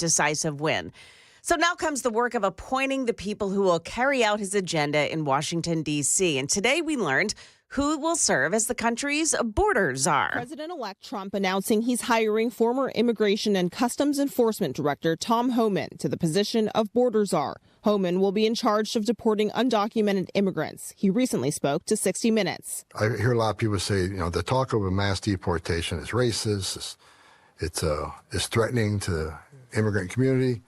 decisive win. So now comes the work of appointing the people who will carry out his agenda in Washington, D.C. And today we learned who will serve as the country's border czar. President-elect Trump announcing he's hiring former Immigration and Customs Enforcement Director Tom Homan to the position of border czar. Homan will be in charge of deporting undocumented immigrants. He recently spoke to 60 Minutes. I hear a lot of people say, the talk of a mass deportation is racist. It's threatening to the immigrant community.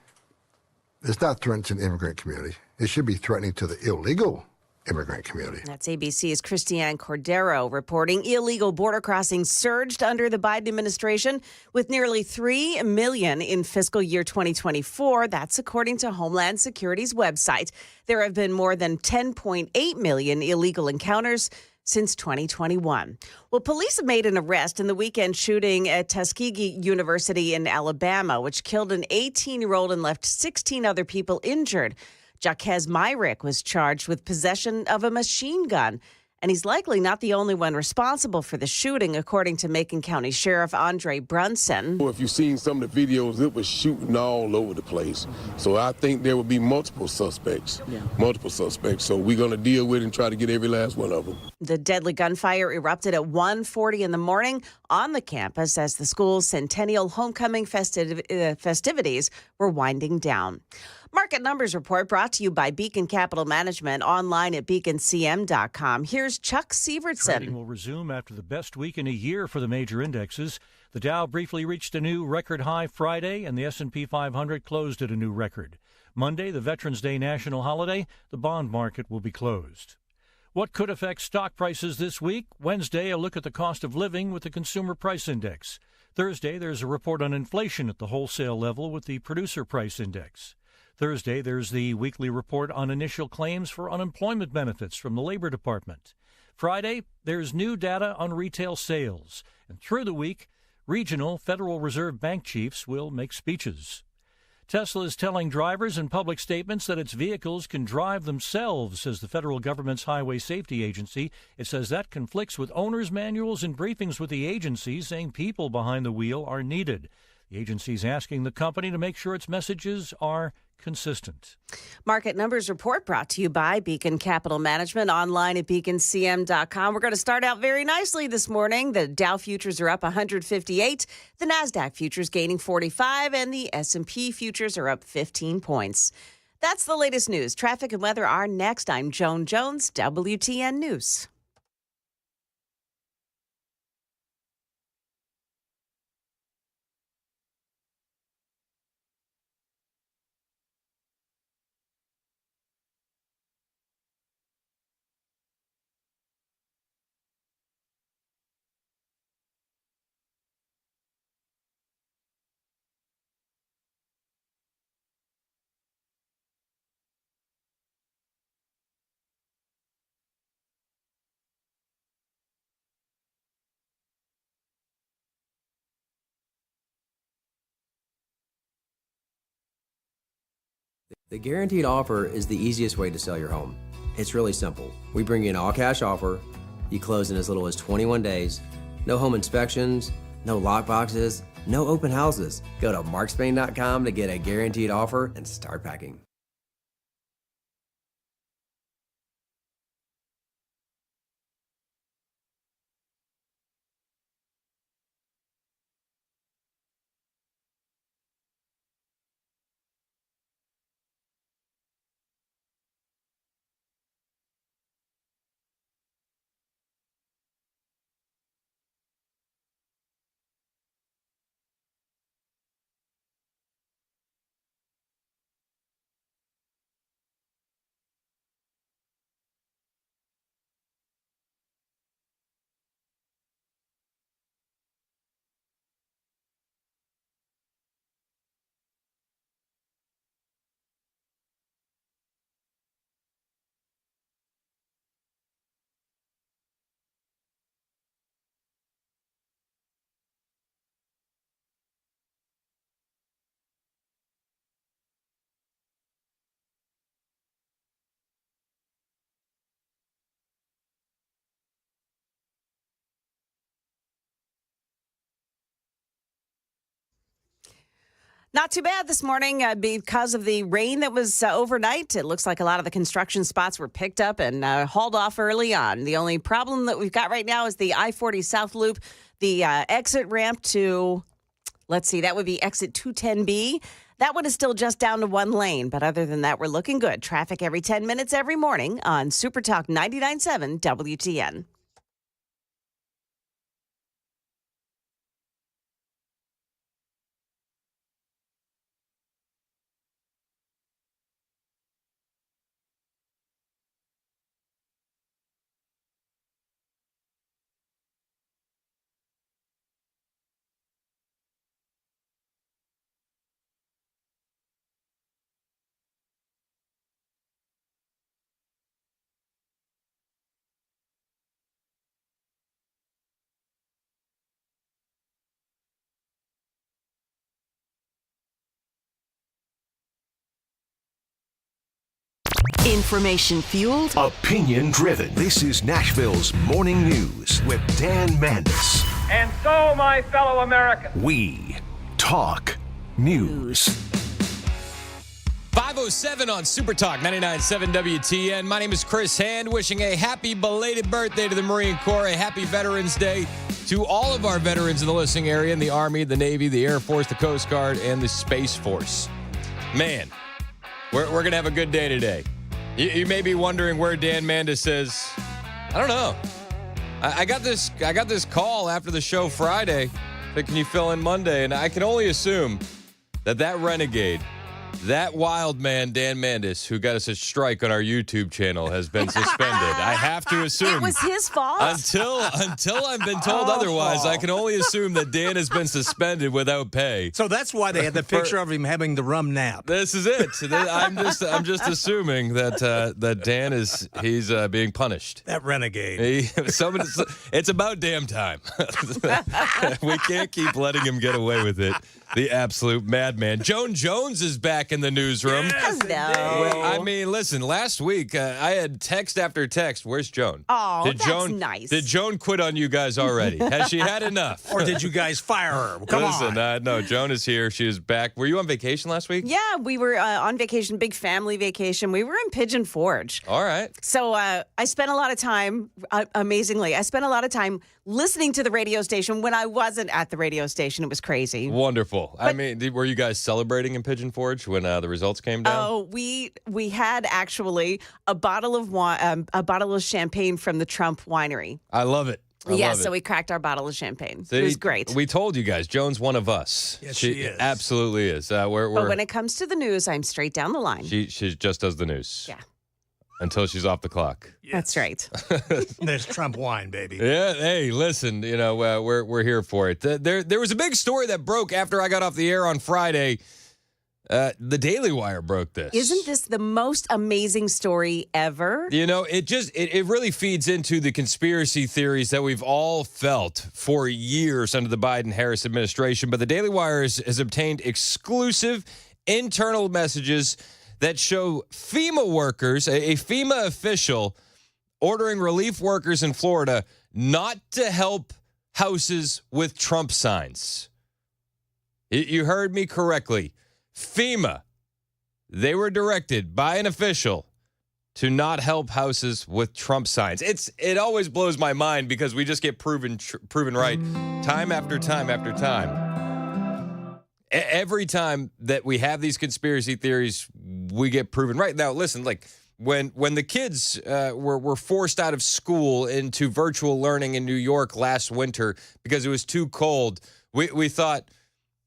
It's not threatening to the immigrant community. It should be threatening to the illegal immigrant community. That's ABC's Christiane Cordero reporting illegal border crossings surged under the Biden administration with nearly 3 million in fiscal year 2024. That's according to Homeland Security's website. There have been more than 10.8 million illegal encounters since 2021. Well, police have made an arrest in the weekend shooting at Tuskegee University in Alabama, which killed an 18-year-old and left 16 other people injured. Jaquez Myrick was charged with possession of a machine gun, and he's likely not the only one responsible for the shooting, according to Macon County Sheriff Andre Brunson. If you've seen some of the videos, it was shooting all over the place. So I think there will be multiple suspects. So we're going to deal with it and try to get every last one of them. The deadly gunfire erupted at 1:40 in the morning on the campus as the school's centennial homecoming festivities were winding down. Market Numbers Report brought to you by Beacon Capital Management, online at beaconcm.com. Here's Chuck Sievertson. Trading will resume after the best week in a year for the major indexes. The Dow briefly reached a new record high Friday, and the S&P 500 closed at a new record. Monday, the Veterans Day national holiday, the bond market will be closed. What could affect stock prices this week? Wednesday, a look at the cost of living with the Consumer Price Index. Thursday, there's a report on inflation at the wholesale level with the Producer Price Index. Thursday, there's the weekly report on initial claims for unemployment benefits from the Labor Department. Friday, there's new data on retail sales. And through the week, regional Federal Reserve Bank chiefs will make speeches. Tesla is telling drivers in public statements that its vehicles can drive themselves, says the federal government's Highway Safety Agency. It says that conflicts with owners' manuals and briefings with the agency, saying people behind the wheel are needed. The agency's asking the company to make sure its messages are consistent. Market Numbers Report brought to you by Beacon Capital Management, online at beaconcm.com. We're going to start out very nicely this morning. The Dow futures are up 158, the NASDAQ futures gaining 45, and the S&P futures are up 15 points. That's the latest news. Traffic and weather are next. I'm Joan Jones, WTN News. The guaranteed offer is the easiest way to sell your home. It's really simple. We bring you an all-cash offer. You close in as little as 21 days. No home inspections, no lock boxes, no open houses. Go to markspain.com to get a guaranteed offer and start packing. Not too bad this morning because of the rain that was overnight. It looks like a lot of the construction spots were picked up and hauled off early on. The only problem that we've got right now is the I-40 South Loop, the exit ramp to, let's see, that would be exit 210B. That one is still just down to one lane. But other than that, we're looking good. Traffic every 10 minutes every morning on Super Talk 99.7 WTN. Information fueled, opinion driven. This is Nashville's Morning News with Dan Mandis. And so, my fellow Americans, we talk news. 5:07 on Super Talk 99.7 WTN. My name is Chris Hand, wishing a happy belated birthday to the Marine Corps, a happy Veterans Day to all of our veterans in the listening area, in the Army, the Navy, the Air Force, the Coast Guard, and the Space Force. Man, we're going to have a good day today. You may be wondering where Dan Mandis is. I don't know. I got this call after the show Friday that can you fill in Monday, and I can only assume that renegade, that wild man, Dan Mandis, who got us a strike on our YouTube channel, has been suspended. I have to assume. It was his fault? Until I've been told otherwise, I can only assume that Dan has been suspended without pay. So that's why they had the picture of him having the rum nap. This is it. I'm just assuming that Dan he's being punished. That renegade. It's about damn time. We can't keep letting him get away with it. The absolute madman. Joan Jones is back in the newsroom. Yes, hello. I mean, listen, last week I had text after text. Where's Joan? Oh, that's nice. Did Joan quit on you guys already? Has she had enough? Or did you guys fire her? Come on. No, Joan is here. She is back. Were you on vacation last week? Yeah, we were on vacation, big family vacation. We were in Pigeon Forge. All right. So I spent a lot of time, amazingly, listening to the radio station when I wasn't at the radio station. It was crazy. Wonderful. I mean, were you guys celebrating in Pigeon Forge when the results came down? Oh, we had actually a bottle of wine, a bottle of champagne from the Trump winery. I love it. So we cracked our bottle of champagne. It was great. We told you guys, Joan's one of us. Yes, she is. Absolutely is. But when it comes to the news, I'm straight down the line. She just does the news. Yeah. Until she's off the clock. Yes. That's right. There's Trump wine, baby. Yeah. Hey, listen. We're here for it. There was a big story that broke after I got off the air on Friday. The Daily Wire broke this. Isn't this the most amazing story ever? It really feeds into the conspiracy theories that we've all felt for years under the Biden-Harris administration. But the Daily Wire has obtained exclusive internal messages that show FEMA workers, a FEMA official, ordering relief workers in Florida not to help houses with Trump signs. You heard me correctly. FEMA, they were directed by an official to not help houses with Trump signs. It always blows my mind because we just get proven right time after time after time. Every time that we have these conspiracy theories, we get proven right. Now, listen, like when the kids were forced out of school into virtual learning in New York last winter because it was too cold, we thought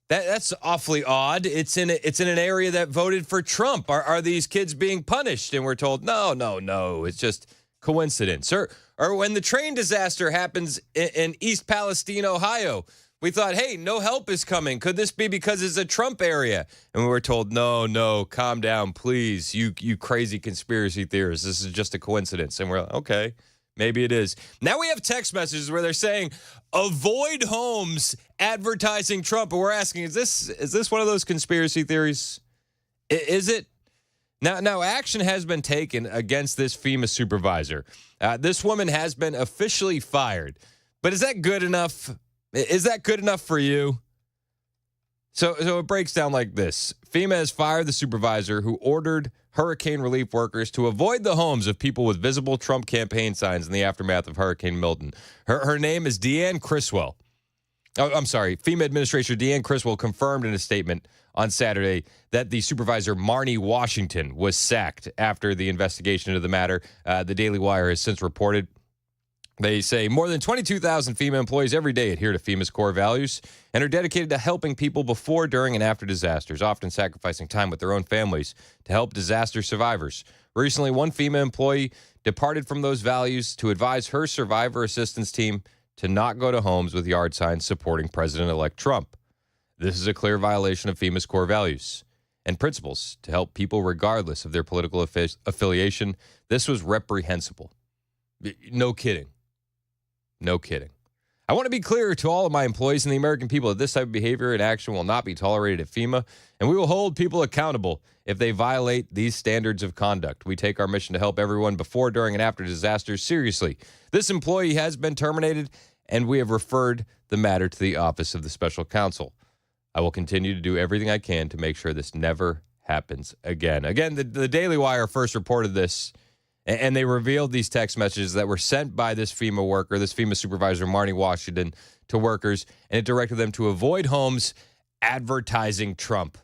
that's awfully odd. It's in an area that voted for Trump. Are these kids being punished? And we're told, no, it's just coincidence. Or when the train disaster happens in East Palestine, Ohio, we thought, hey, no help is coming. Could this be because it's a Trump area? And we were told, no, calm down, please, you crazy conspiracy theorists. This is just a coincidence. And we're like, okay, maybe it is. Now we have text messages where they're saying, avoid homes advertising Trump. And we're asking, is this one of those conspiracy theories? Is it? Now action has been taken against this FEMA supervisor. This woman has been officially fired. But is that good enough? Is that good enough for you? So it breaks down like this. FEMA has fired the supervisor who ordered hurricane relief workers to avoid the homes of people with visible Trump campaign signs in the aftermath of Hurricane Milton. Her name is Deanne Criswell. Oh, I'm sorry. FEMA Administrator Deanne Criswell confirmed in a statement on Saturday that the supervisor, Marnie Washington, was sacked after the investigation into the matter. The Daily Wire has since reported. They say more than 22,000 FEMA employees every day adhere to FEMA's core values and are dedicated to helping people before, during, and after disasters, often sacrificing time with their own families to help disaster survivors. Recently, one FEMA employee departed from those values to advise her survivor assistance team to not go to homes with yard signs supporting President-elect Trump. This is a clear violation of FEMA's core values and principles to help people regardless of their political affiliation. This was reprehensible. No kidding. No kidding. I want to be clear to all of my employees and the American people that this type of behavior and action will not be tolerated at FEMA, and we will hold people accountable if they violate these standards of conduct. We take our mission to help everyone before, during, and after disasters seriously. This employee has been terminated, and we have referred the matter to the Office of the Special Counsel. I will continue to do everything I can to make sure this never happens again. Again, the Daily Wire first reported this, and they revealed these text messages that were sent by this FEMA worker, this FEMA supervisor, Marnie Washington, to workers, and it directed them to avoid homes advertising Trump.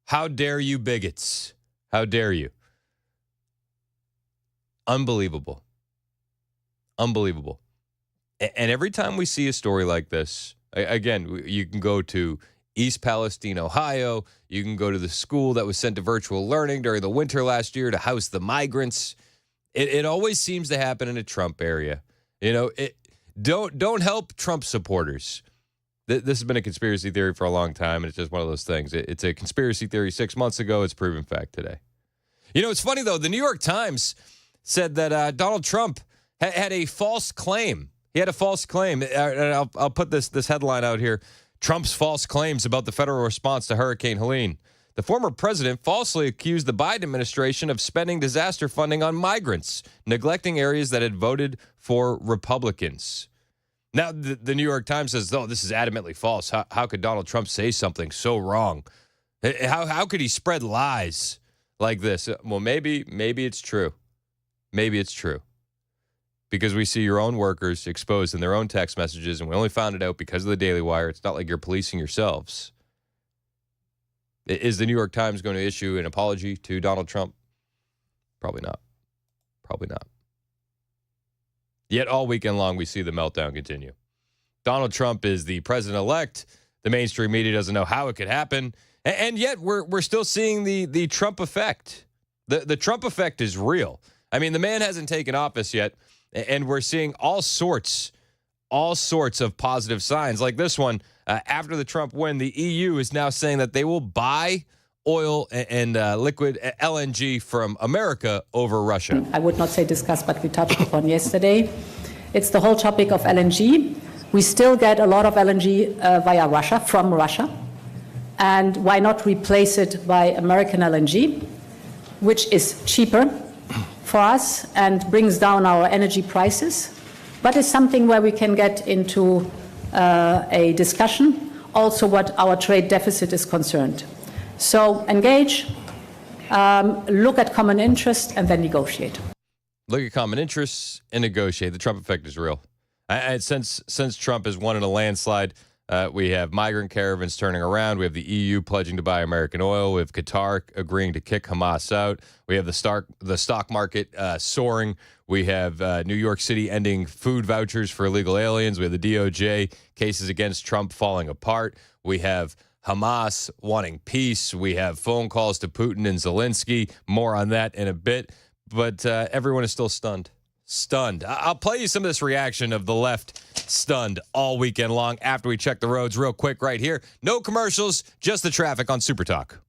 How dare you, bigots? How dare you? Unbelievable. Unbelievable. And every time we see a story like this, again, you can go to East Palestine, Ohio. You can go to the school that was sent to virtual learning during the winter last year to house the migrants. It always seems to happen in a Trump area. You know, don't help Trump supporters. This has been a conspiracy theory for a long time, and it's just one of those things. It's a conspiracy theory 6 months ago. It's proven fact today. You know, it's funny, though. The New York Times said that Donald Trump had a false claim. He had a false claim. I'll put this headline out here. Trump's false claims about the federal response to Hurricane Helene. The former president falsely accused the Biden administration of spending disaster funding on migrants, neglecting areas that had voted for Republicans. Now, the New York Times says, oh, this is adamantly false. How could Donald Trump say something so wrong? How could he spread lies like this? Well, maybe it's true. Maybe it's true. Because we see your own workers exposed in their own text messages, and we only found it out because of the Daily Wire. It's not like you're policing yourselves. Is the New York Times going to issue an apology to Donald Trump? Probably not. Probably not. Yet all weekend long, we see the meltdown continue. Donald Trump is the president-elect. The mainstream media doesn't know how it could happen. And yet we're still seeing the Trump effect. The Trump effect is real. I mean, the man hasn't taken office yet, and we're seeing all sorts of positive signs. Like this one, after the Trump win, the EU is now saying that they will buy oil and liquid LNG from America over Russia. I would not say discuss, but we touched upon yesterday. It's the whole topic of LNG. We still get a lot of LNG via Russia, from Russia. And why not replace it by American LNG, which is cheaper for us and brings down our energy prices, but is something where we can get into a discussion, also what our trade deficit is concerned. So engage, look at common interest, and then negotiate. Look at common interests and negotiate. The Trump effect is real. Since Trump has won in a landslide, we have migrant caravans turning around. We have the EU pledging to buy American oil. We have Qatar agreeing to kick Hamas out. We have the stock market soaring. We have New York City ending food vouchers for illegal aliens. We have the DOJ cases against Trump falling apart. We have Hamas wanting peace. We have phone calls to Putin and Zelensky. More on that in a bit. But everyone is still stunned. Stunned. I'll play you some of this reaction of the left stunned all weekend long after we check the roads real quick right here. No commercials, just the traffic on Super Talk.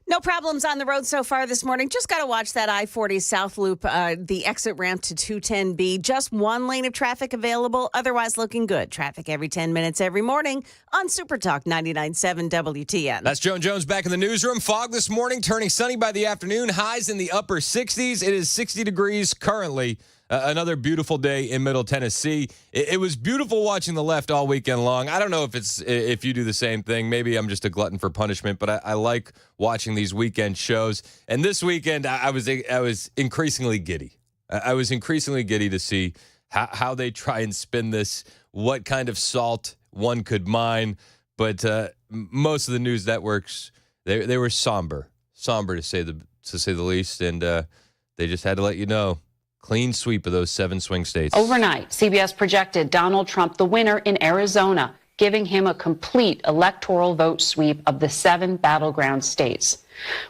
No problems on the road so far this morning. Just got to watch that I-40 South Loop, the exit ramp to 210B. Just one lane of traffic available. Otherwise looking good. Traffic every 10 minutes every morning on Super Talk 99.7 WTN. That's Joan Jones back in the newsroom. Fog this morning, turning sunny by the afternoon. Highs in the upper 60s. It is 60 degrees currently. Another beautiful day in Middle Tennessee. It was beautiful watching the left all weekend long. I don't know if you do the same thing. Maybe I'm just a glutton for punishment, but I like watching these weekend shows. And this weekend, I was increasingly giddy. I was increasingly giddy to see how they try and spin this, what kind of salt one could mine. But most of the news networks, they were somber to say the least, and they just had to let you know. Clean sweep of those 7 swing states. Overnight, CBS projected Donald Trump the winner in Arizona, giving him a complete electoral vote sweep of the 7 battleground states.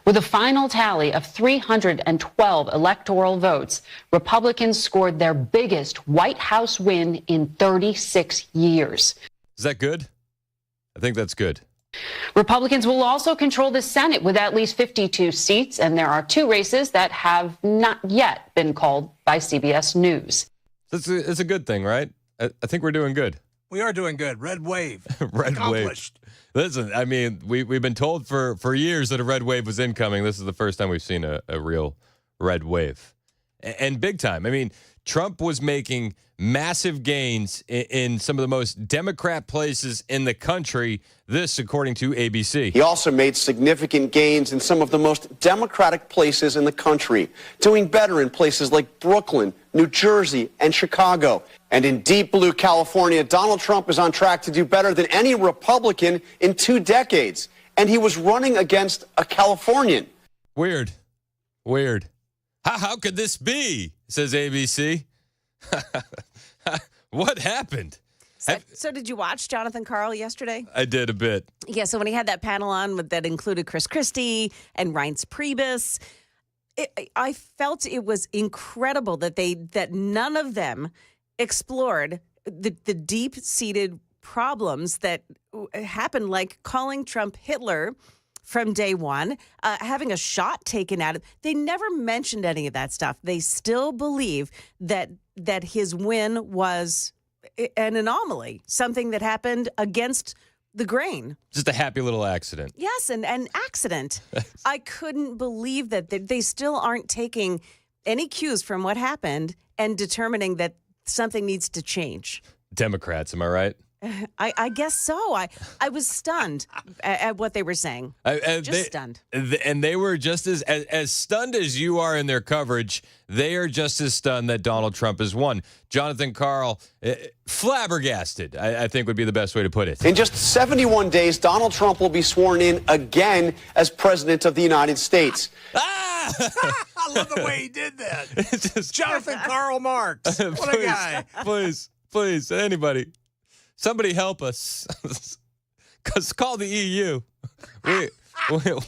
With a final tally of 312 electoral votes, Republicans scored their biggest White House win in 36 years. Is that good? I think that's good. Republicans will also control the Senate with at least 52 seats, and there are 2 races that have not yet been called by CBS News. It's a good thing, right? I think we're doing good. We are doing good. Red wave. Red Accomplished. wave. Listen, I mean, we've been told for years that a red wave was incoming. This is the first time we've seen a real red wave. And big time. I mean, Trump was making massive gains in some of the most Democrat places in the country. This, according to ABC. He also made significant gains in some of the most Democratic places in the country, doing better in places like Brooklyn, New Jersey, and Chicago. And in deep blue California, Donald Trump is on track to do better than any Republican in 2 decades. And he was running against a Californian. Weird. How could this be? Says ABC. What happened? So did you watch Jonathan Karl yesterday? I did a bit. Yeah, so when he had that panel on that included Chris Christie and Reince Priebus, I felt it was incredible that none of them explored the deep-seated problems that happened, like calling Trump Hitler from day one, having a shot taken at him. They never mentioned any of that stuff. They still believe that his win was an anomaly, something that happened against the grain. Just a happy little accident. Yes, an accident. I couldn't believe that they still aren't taking any cues from what happened and determining that something needs to change. Democrats, am I right? I guess so. I was stunned at what they were saying. Stunned. And they were just as stunned as you are in their coverage. They are just as stunned that Donald Trump has won. Jonathan Karl, flabbergasted, I think would be the best way to put it. In just 71 days, Donald Trump will be sworn in again as president of the United States. I love the way he did that. Jonathan Karl Marx. What a guy. Please, anybody. Somebody help us. Call the EU.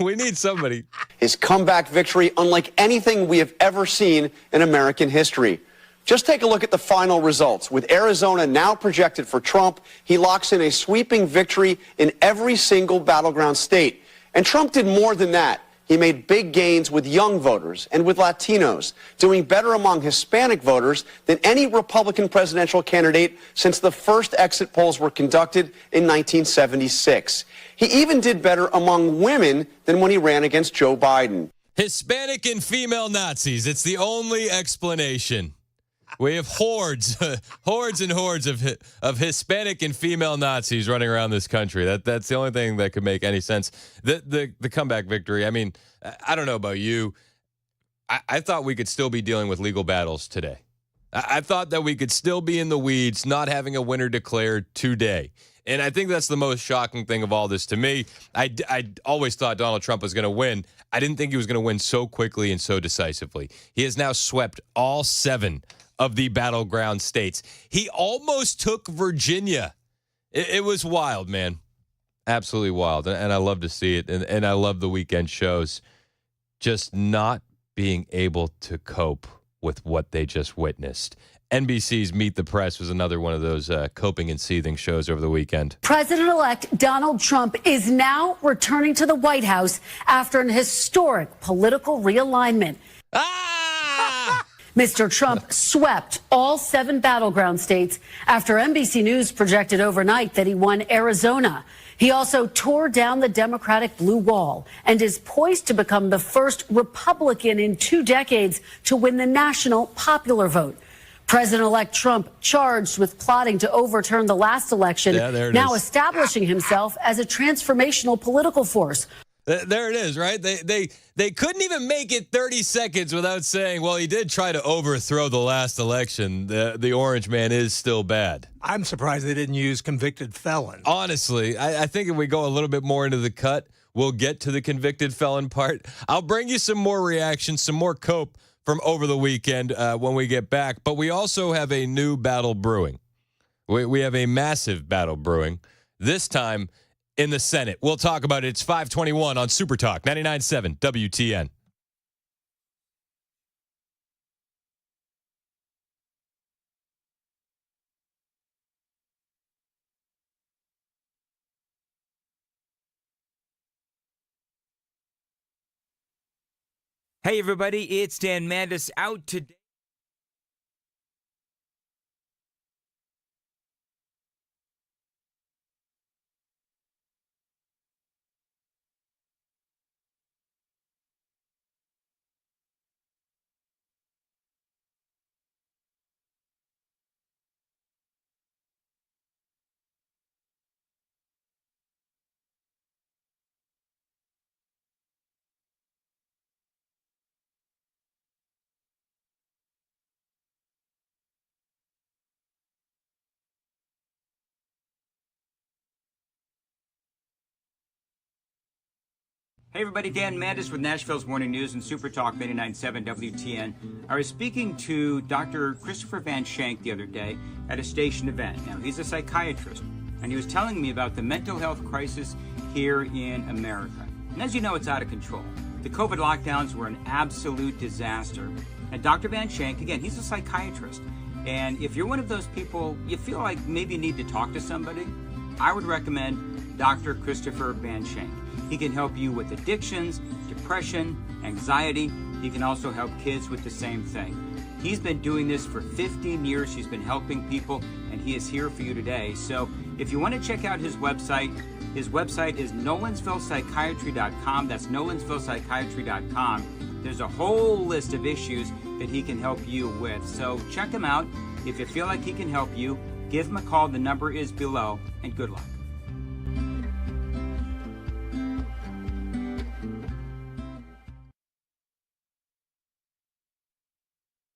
We need somebody. His comeback victory unlike anything we have ever seen in American history. Just take a look at the final results. With Arizona now projected for Trump, he locks in a sweeping victory in every single battleground state. And Trump did more than that. He made big gains with young voters and with Latinos, doing better among Hispanic voters than any Republican presidential candidate since the first exit polls were conducted in 1976. He even did better among women than when he ran against Joe Biden. Hispanic and female Nazis. It's the only explanation. We have hordes and hordes of Hispanic and female Nazis running around this country. That's the only thing that could make any sense. The comeback victory. I mean, I don't know about you. I thought we could still be dealing with legal battles today. I thought that we could still be in the weeds, not having a winner declared today. And I think that's the most shocking thing of all this to me. I always thought Donald Trump was going to win. I didn't think he was going to win so quickly and so decisively. He has now swept all 7 of the battleground states. He almost took Virginia. It was wild, man. Absolutely wild. And I love to see it. And I love the weekend shows. Just not being able to cope with what they just witnessed. NBC's Meet the Press was another one of those coping and seething shows over the weekend. President-elect Donald Trump is now returning to the White House after an historic political realignment. Mr. Trump swept all 7 battleground states after NBC News projected overnight that he won Arizona. He also tore down the Democratic blue wall and is poised to become the first Republican in 2 decades to win the national popular vote. President-elect Trump charged with plotting to overturn the last election, now establishing himself as a transformational political force. There it is, right? They couldn't even make it 30 seconds without saying, well, he did try to overthrow the last election. The orange man is still bad. I'm surprised they didn't use convicted felon. Honestly, I think if we go a little bit more into the cut, we'll get to the convicted felon part. I'll bring you some more reactions, some more cope from over the weekend when we get back. But we also have a new battle brewing. We have a massive battle brewing, this time in the Senate. We'll talk about it. It's 521 on Super Talk, 99.7 WTN. Hey, everybody, it's Dan Mandis out today. Hey everybody, Dan Mandis with Nashville's Morning News and Super Talk 99.7 WTN. I was speaking to Dr. Christopher Van Shank the other day at a station event. Now, he's a psychiatrist, and he was telling me about the mental health crisis here in America. And as you know, it's out of control. The COVID lockdowns were an absolute disaster. And Dr. Van Shank, again, he's a psychiatrist. And if you're one of those people, you feel like maybe you need to talk to somebody, I would recommend Dr. Christopher Van Shank. He can help you with addictions, depression, anxiety. He can also help kids with the same thing. He's been doing this for 15 years. He's been helping people, and he is here for you today. So if you want to check out his website is nolensvillepsychiatry.com. That's nolensvillepsychiatry.com. There's a whole list of issues that he can help you with. So check him out. If you feel like he can help you, give him a call. The number is below, and good luck.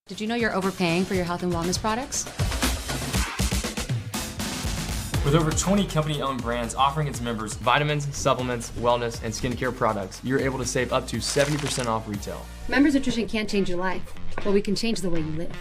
Did you know you're overpaying for your health and wellness products? With over 20 company-owned brands offering its members vitamins, supplements, wellness, and skincare products, you're able to save up to 70% off retail. Members Nutrition can't change your life, but we can change the way you live.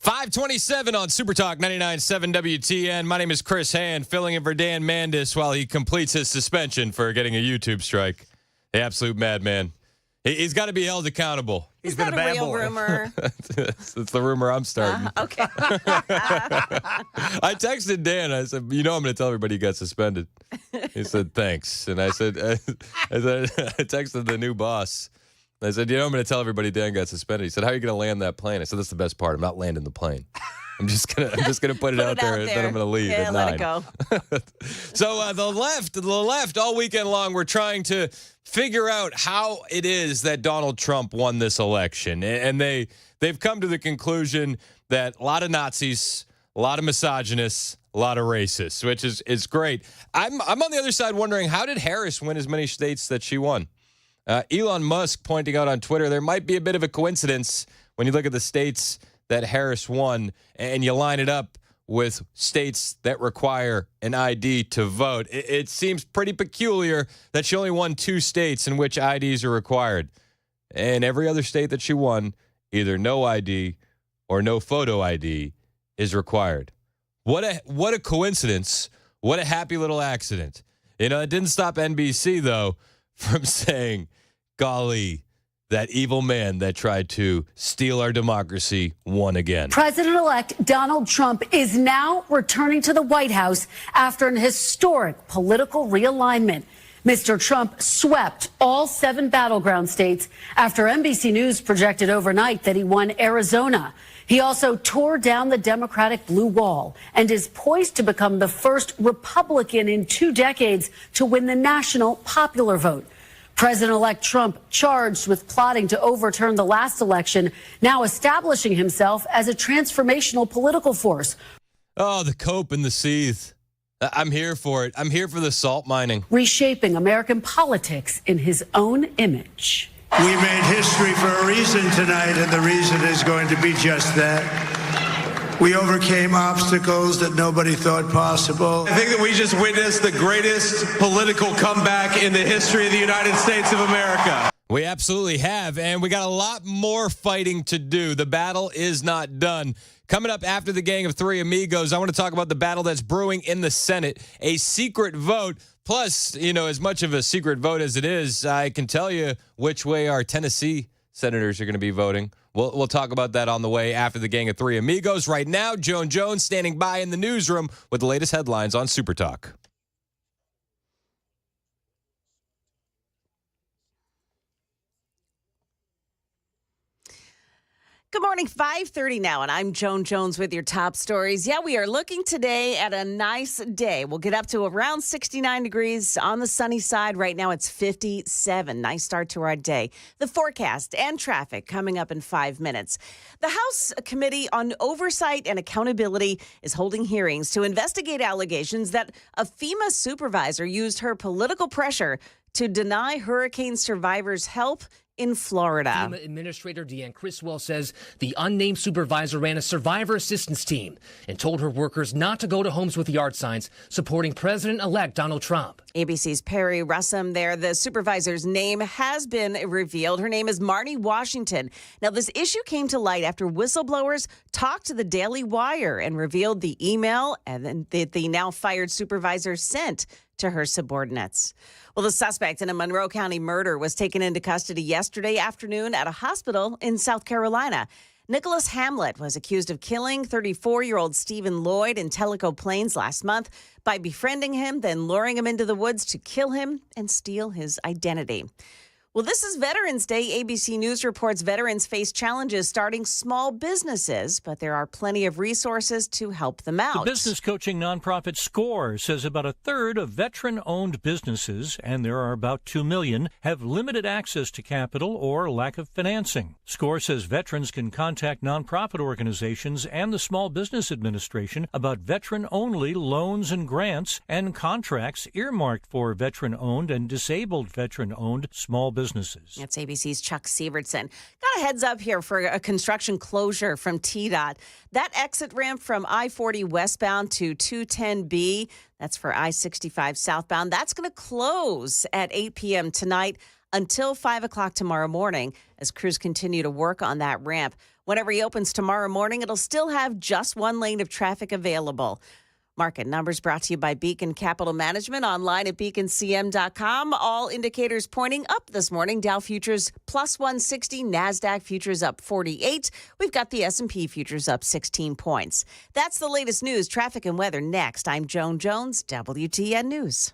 527 on Super Talk 99.7 WTN. My name is Chris Hand, filling in for Dan Mandis while he completes his suspension for getting a YouTube strike. The absolute madman. He's got to be held accountable. Is that a real rumor? It's the rumor I'm starting. Okay. I texted Dan. I said, I'm going to tell everybody he got suspended. He said, thanks. And I texted the new boss. I said, I'm going to tell everybody Dan got suspended. He said, how are you going to land that plane? I said, that's the best part. I'm not landing the plane. I'm just gonna put it out there, and then I'm gonna leave at 9. Let it go. So the left, all weekend long, we're trying to figure out how it is that Donald Trump won this election, and they've come to the conclusion that a lot of Nazis, a lot of misogynists, a lot of racists, which is great. I'm on the other side wondering, how did Harris win as many states that she won? Elon Musk pointing out on Twitter, there might be a bit of a coincidence when you look at the states that Harris won and you line it up with states that require an ID to vote. It seems pretty peculiar that she only won 2 states in which IDs are required. And every other state that she won, either no ID or no photo ID is required. What a coincidence. What a happy little accident. It didn't stop NBC, though, from saying, golly, that evil man that tried to steal our democracy won again. President-elect Donald Trump is now returning to the White House after an historic political realignment. Mr. Trump swept all 7 battleground states after NBC News projected overnight that he won Arizona. He also tore down the Democratic blue wall and is poised to become the first Republican in 2 decades to win the national popular vote. President-elect Trump charged with plotting to overturn the last election, now establishing himself as a transformational political force. Oh, the cope and the seethe. I'm here for it. I'm here for the salt mining. Reshaping American politics in his own image. We made history for a reason tonight, and the reason is going to be just that. We overcame obstacles that nobody thought possible. I think that we just witnessed the greatest political comeback in the history of the United States of America. We absolutely have, and we got a lot more fighting to do. The battle is not done. Coming up after the Gang of 3 Amigos, I want to talk about the battle that's brewing in the Senate, a secret vote. Plus, as much of a secret vote as it is, I can tell you which way our Tennessee senators are going to be voting. We'll talk about that on the way after the Gang of 3 Amigos. Right now, Joan Jones standing by in the newsroom with the latest headlines on Super Talk. Good morning, 5:30 now, and I'm Joan Jones with your top stories. Yeah, we are looking today at a nice day. We'll get up to around 69 degrees on the sunny side. Right now, it's 57. Nice start to our day. The forecast and traffic coming up in 5 minutes. The House Committee on Oversight and Accountability is holding hearings to investigate allegations that a FEMA supervisor used her political pressure to deny hurricane survivors help in Florida. FEMA Administrator Deanne Criswell says the unnamed supervisor ran a survivor assistance team and told her workers not to go to homes with yard signs supporting President-elect Donald Trump. ABC's Perry Russum there. The supervisor's name has been revealed. Her name is Marnie Washington. Now, this issue came to light after whistleblowers talked to the Daily Wire and revealed the email and that the now fired supervisor sent to her subordinates. Well, the suspect in a Monroe County murder was taken into custody yesterday afternoon at a hospital in South Carolina. Nicholas Hamlet was accused of killing 34-year-old Stephen Lloyd in Tellico Plains last month by befriending him, then luring him into the woods to kill him and steal his identity. Well, this is Veterans Day. ABC News reports veterans face challenges starting small businesses, but there are plenty of resources to help them out. The business coaching nonprofit SCORE says about a third of veteran-owned businesses, and there are about 2 million, have limited access to capital or lack of financing. SCORE says veterans can contact nonprofit organizations and the Small Business Administration about veteran-only loans and grants and contracts earmarked for veteran-owned and disabled veteran-owned small businesses. That's ABC's Chuck Sievertson. Got a heads up here for a construction closure from TDOT. That exit ramp from I-40 westbound to 210B, that's for I-65 southbound, that's going to close at 8 p.m. tonight. until 5 o'clock tomorrow morning as crews continue to work on that ramp. When it reopens tomorrow morning, it'll still have just one lane of traffic available. Market numbers brought to you by Beacon Capital Management, online at beaconcm.com. All indicators pointing up this morning. Dow futures plus 160, NASDAQ futures up 48. We've got the S&P futures up 16 points. That's the latest news, traffic, and weather next. I'm Joan Jones, WTN News.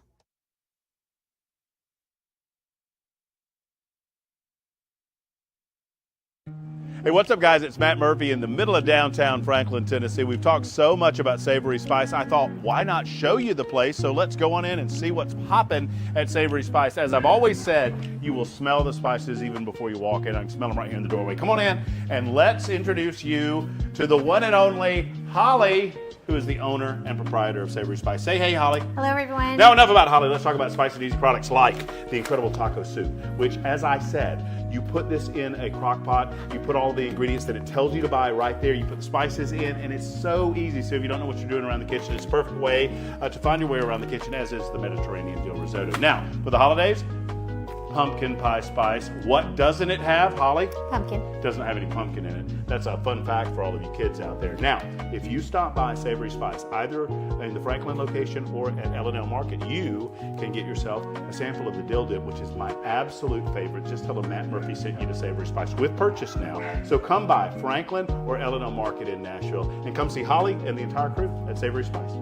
Hey, what's up, guys? It's Matt Murphy in the middle of downtown Franklin, Tennessee. We've talked so much about Savory Spice. I thought, why not show you the place? So let's go on in and see what's popping at Savory Spice. As I've always said, you will smell the spices even before you walk in. I can smell them right here in the doorway. Come on in, and let's introduce you to the one and only Holly, who is the owner and proprietor of Savory Spice. Say hey, Holly. Hello, everyone. Now, enough about Holly. Let's talk about spicy and easy products like the incredible taco soup, which, as I said, you put this in a crock pot, you put all the ingredients that it tells you to buy right there, you put the spices in, and it's so easy. So if you don't know what you're doing around the kitchen, it's a perfect way to find your way around the kitchen, as is the Mediterranean dill risotto. Now, for the holidays, pumpkin pie spice. What doesn't it have, Holly? Pumpkin. Doesn't have any pumpkin in it. That's a fun fact for all of you kids out there. Now, if you stop by Savory Spice, either in the Franklin location or at L&L Market, you can get yourself a sample of the dill dip, which is my absolute favorite. Just tell them Matt Murphy sent you to Savory Spice with purchase now. So come by Franklin or L&L Market in Nashville and come see Holly and the entire crew at Savory Spice.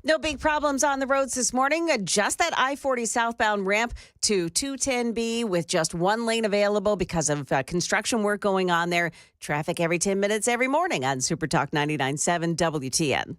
No big problems on the roads this morning. Just that I-40 southbound ramp to 210B with just one lane available because of construction work going on there. Traffic every 10 minutes every morning on Super Talk 99.7 WTN.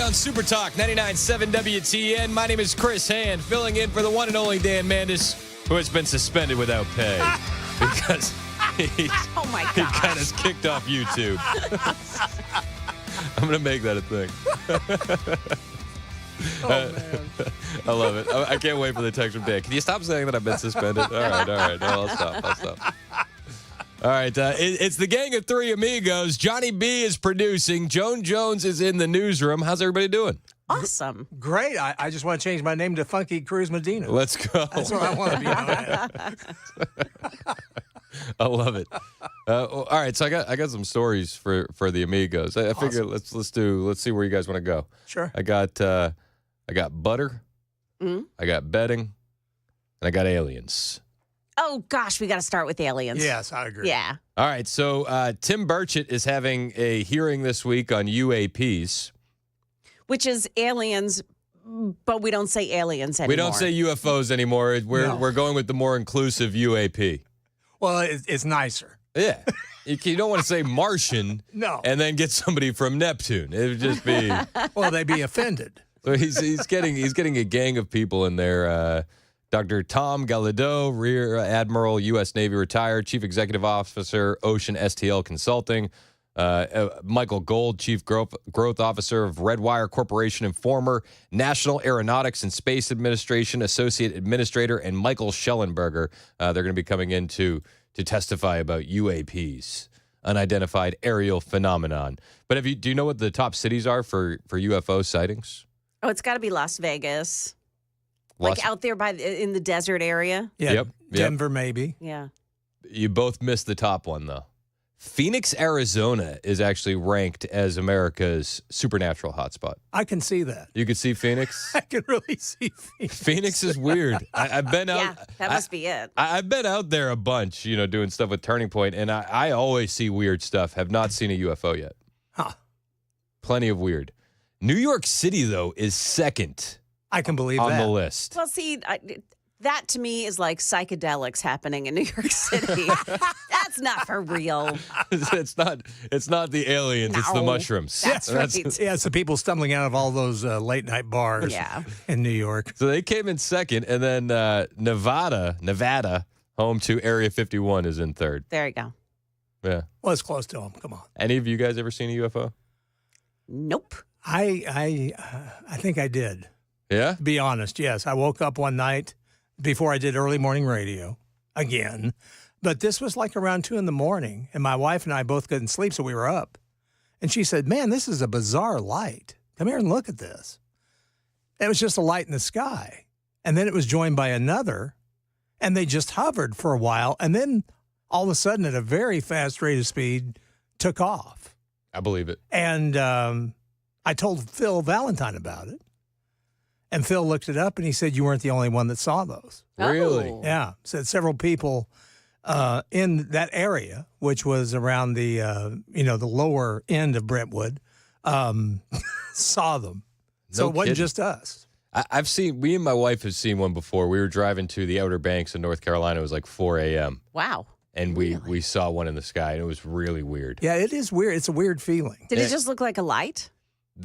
on Super Talk 99.7 WTN. My name is Chris Hand, filling in for the one and only Dan Mandis, who has been suspended without pay because he got us kicked off YouTube. I'm going to make that a thing. Man. I love it. I can't wait for the text from Dan. Can you stop saying that I've been suspended? All right. No, I'll stop. All right, it's the gang of three amigos. Johnny B is producing. Joan Jones is in the newsroom. How's everybody doing? Awesome. Great. I just want to change my name to Funky Cruz Medina. Let's go. That's what I want to be known as. I love it. All right, so I got some stories for the amigos. I figure let's see where you guys want to go. Sure. I got butter. I got betting, and I got aliens. Oh, gosh, we got to start with aliens. Yes, I agree. Yeah. All right, so Tim Burchett is having a hearing this week on UAPs. Which is aliens, but we don't say aliens anymore. We don't say UFOs anymore. We're going with the more inclusive UAP. Well, it's nicer. Yeah. You don't want to say Martian and then get somebody from Neptune. It would just be... Well, they'd be offended. So he's getting a gang of people in there. Dr. Tom Galideau, Rear Admiral, U.S. Navy retired, Chief Executive Officer, Ocean STL Consulting. Michael Gold, Chief Growth Officer of Redwire Corporation and former National Aeronautics and Space Administration Associate Administrator, and Michael Schellenberger. They're going to be coming in to testify about UAPs, unidentified aerial phenomenon. But do you know what the top cities are for UFO sightings? Oh, it's got to be Las Vegas. Like out there in the desert area? Yeah, Yep. Denver maybe. Yeah. You both missed the top one, though. Phoenix, Arizona is actually ranked as America's supernatural hotspot. I can see that. You can see Phoenix? I can really see Phoenix. Phoenix is weird. I've been out. Yeah, that must be it. I've been out there a bunch, doing stuff with Turning Point, and I always see weird stuff. Have not seen a UFO yet. Huh. Plenty of weird. New York City, though, is second. I can believe on that. the list. Well, see, that to me is like psychedelics happening in New York City. That's not for real. It's not the aliens. It's the mushrooms. That's right. Yeah, it's the people stumbling out of all those late night bars in New York. So they came in second, and then Nevada, home to Area 51, is in third. There you go. Yeah. Well, it's close to home. Come on. Any of you guys ever seen a UFO? Nope. I think I did. Yeah? To be honest, yes. I woke up one night before I did early morning radio again. But this was like around 2 a.m, and my wife and I both couldn't sleep, so we were up. And she said, "Man, this is a bizarre light. Come here and look at this." It was just a light in the sky. And then it was joined by another, and they just hovered for a while. And then all of a sudden, at a very fast rate of speed, took off. I believe it. And I told Phil Valentine about it. And Phil looked it up, and he said, "You weren't the only one that saw those." Really? Yeah. Said several people in that area, which was around the the lower end of Brentwood, saw them. So it wasn't just us. We and my wife have seen one before. We were driving to the Outer Banks in North Carolina. It was like 4 a.m. Wow. And we saw one in the sky, and it was really weird. Yeah, it is weird. It's a weird feeling. Did it just look like a light?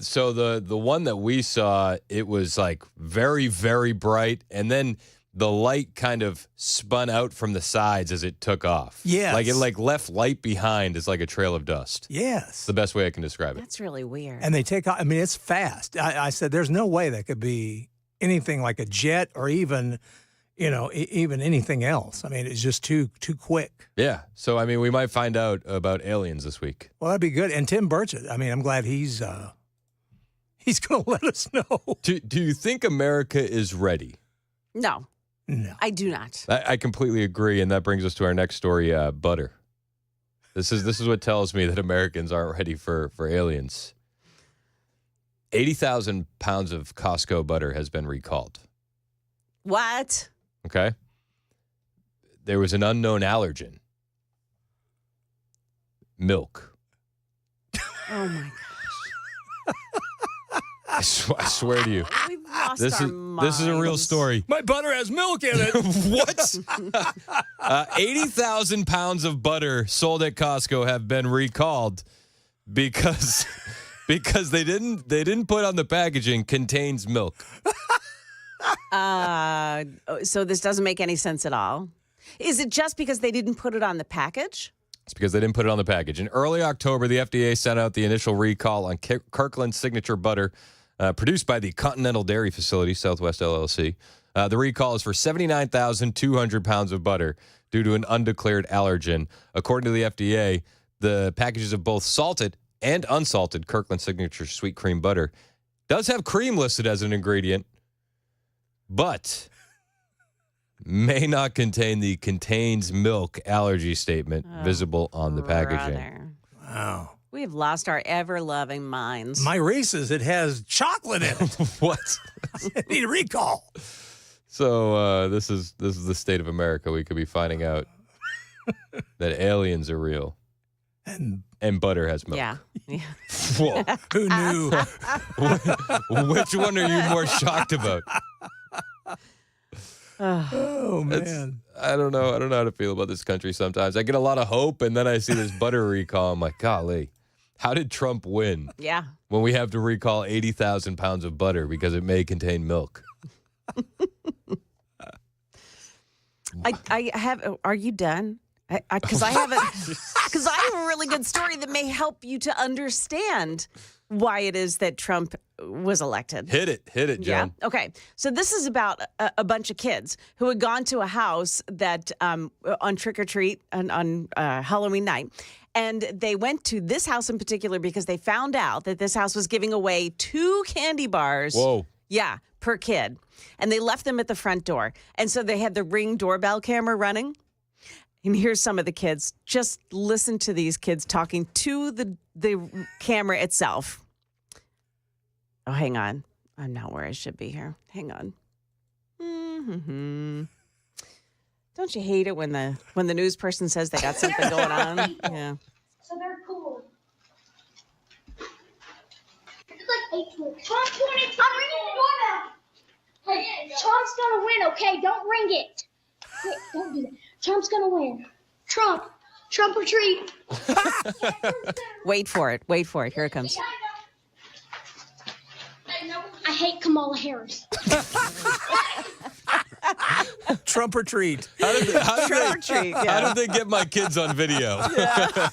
So the one that we saw, it was like very, very bright, and then the light kind of spun out from the sides as it took off. Yes. Like it left light behind as like a trail of dust. Yes. It's the best way I can describe it. That's really weird. And they take off. I mean, it's fast. I said, there's no way that could be anything like a jet or even anything else. I mean, it's just too quick. Yeah. So, I mean, we might find out about aliens this week. Well, that'd be good. And Tim Burchett, I mean, I'm glad he's going to let us know. Do you think America is ready? No. No. I do not. I completely agree, and that brings us to our next story, butter. This is what tells me that Americans aren't ready for aliens. 80,000 pounds of Costco butter has been recalled. What? Okay. There was an unknown allergen. Milk. Oh, my gosh. I swear to you. We've lost This our is minds. a real story. My butter has milk in it. What? 80,000 pounds of butter sold at Costco have been recalled because Because they didn't put on the packaging contains milk. So this doesn't make any sense at all. Is it just because they didn't put it on the package? It's because they didn't put it on the package. In early October, the FDA sent out the initial recall on Kirkland Signature Butter, produced by the Continental Dairy Facility, Southwest LLC. The recall is for 79,200 pounds of butter due to an undeclared allergen. According to the FDA, the packages of both salted and unsalted Kirkland Signature sweet cream butter does have cream listed as an ingredient, but may not contain the contains milk allergy statement visible on the packaging. Brother. Wow. We have lost our ever-loving minds. My Reese's, it has chocolate in it. What? I need a recall. So this is the state of America. We could be finding out that aliens are real. And butter has milk. Yeah. Whoa. Who knew? Which one are you more shocked about? Oh, man. I don't know. I don't know how to feel about this country sometimes. I get a lot of hope, and then I see this butter recall. I'm like, golly, how did Trump win? Yeah. When we have to recall 80,000 pounds of butter because it may contain milk. I have. Are you done? Because I have a really good story that may help you to understand why it is that Trump was elected. Hit it, Jen. Yeah. Okay. So this is about a bunch of kids who had gone to a house that on trick or treat on Halloween night. And they went to this house in particular because they found out that this house was giving away 2 candy bars. Whoa. Yeah, per kid. And they left them at the front door. And so they had the Ring doorbell camera running. And here's some of the kids. Just listen to these kids talking to the camera itself. Oh, hang on. I'm not where I should be here. Hang on. Mm-hmm. Don't you hate it when the news person says they got something going on? Yeah. So they're cool. It's like 8 to 1. Trump's winning. I'm ringing the doorbell. Hey, Trump's gonna win, okay? Don't ring it. Wait, don't do that. Trump's gonna win. Trump or treat. Wait for it. Here it comes. I hate Kamala Harris. Trump or treat. How did they get my kids on video? Yeah.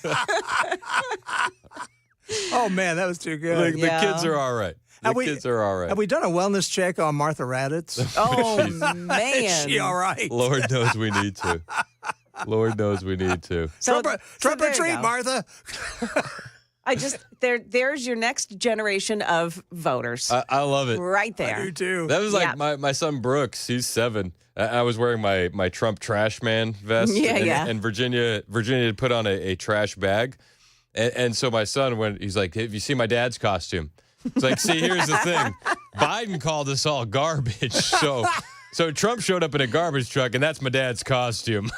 Oh, man, that was too good. The kids are all right. Kids are all right. Have we done a wellness check on Martha Raddatz? Oh, man. Is she all right? Lord knows we need to. Lord knows we need to. Trump or treat, Martha. There's your next generation of voters. I love it. Right there. I do too. That was like my son Brooks. He's 7. I was wearing my Trump trash man vest. And Virginia had put on a trash bag. And so my son, he's like, have you seen my dad's costume? It's like, see, here's the thing. Biden called us all garbage. So Trump showed up in a garbage truck, and that's my dad's costume.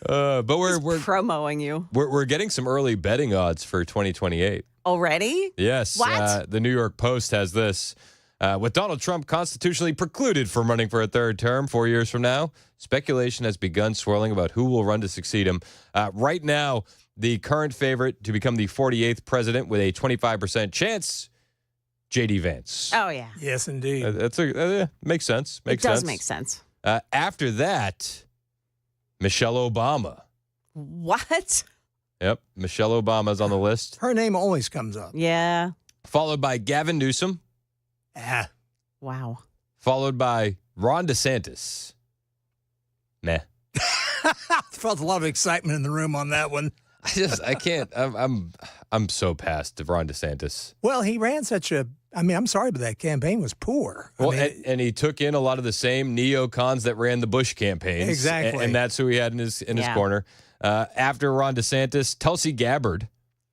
But we're promoting you. We're getting some early betting odds for 2028. Already? Yes. What? The New York Post has this. With Donald Trump constitutionally precluded from running for a 3rd term 4 years from now, speculation has begun swirling about who will run to succeed him. Right now, the current favorite to become the 48th president with a 25% chance, J.D. Vance. Oh, yeah. Yes, indeed. Makes sense. It does make sense. After that, Michelle Obama. What? Yep, Michelle Obama's on the list. Her name always comes up. Yeah. Followed by Gavin Newsom. Wow. Followed by Ron DeSantis. Meh. Felt a lot of excitement in the room on that one. I can't. I'm so past Ron DeSantis. Well, he ran I'm sorry, but that campaign was poor. Well, and he took in a lot of the same neocons that ran the Bush campaigns. Exactly. And that's who he had in his corner. After Ron DeSantis, Tulsi Gabbard.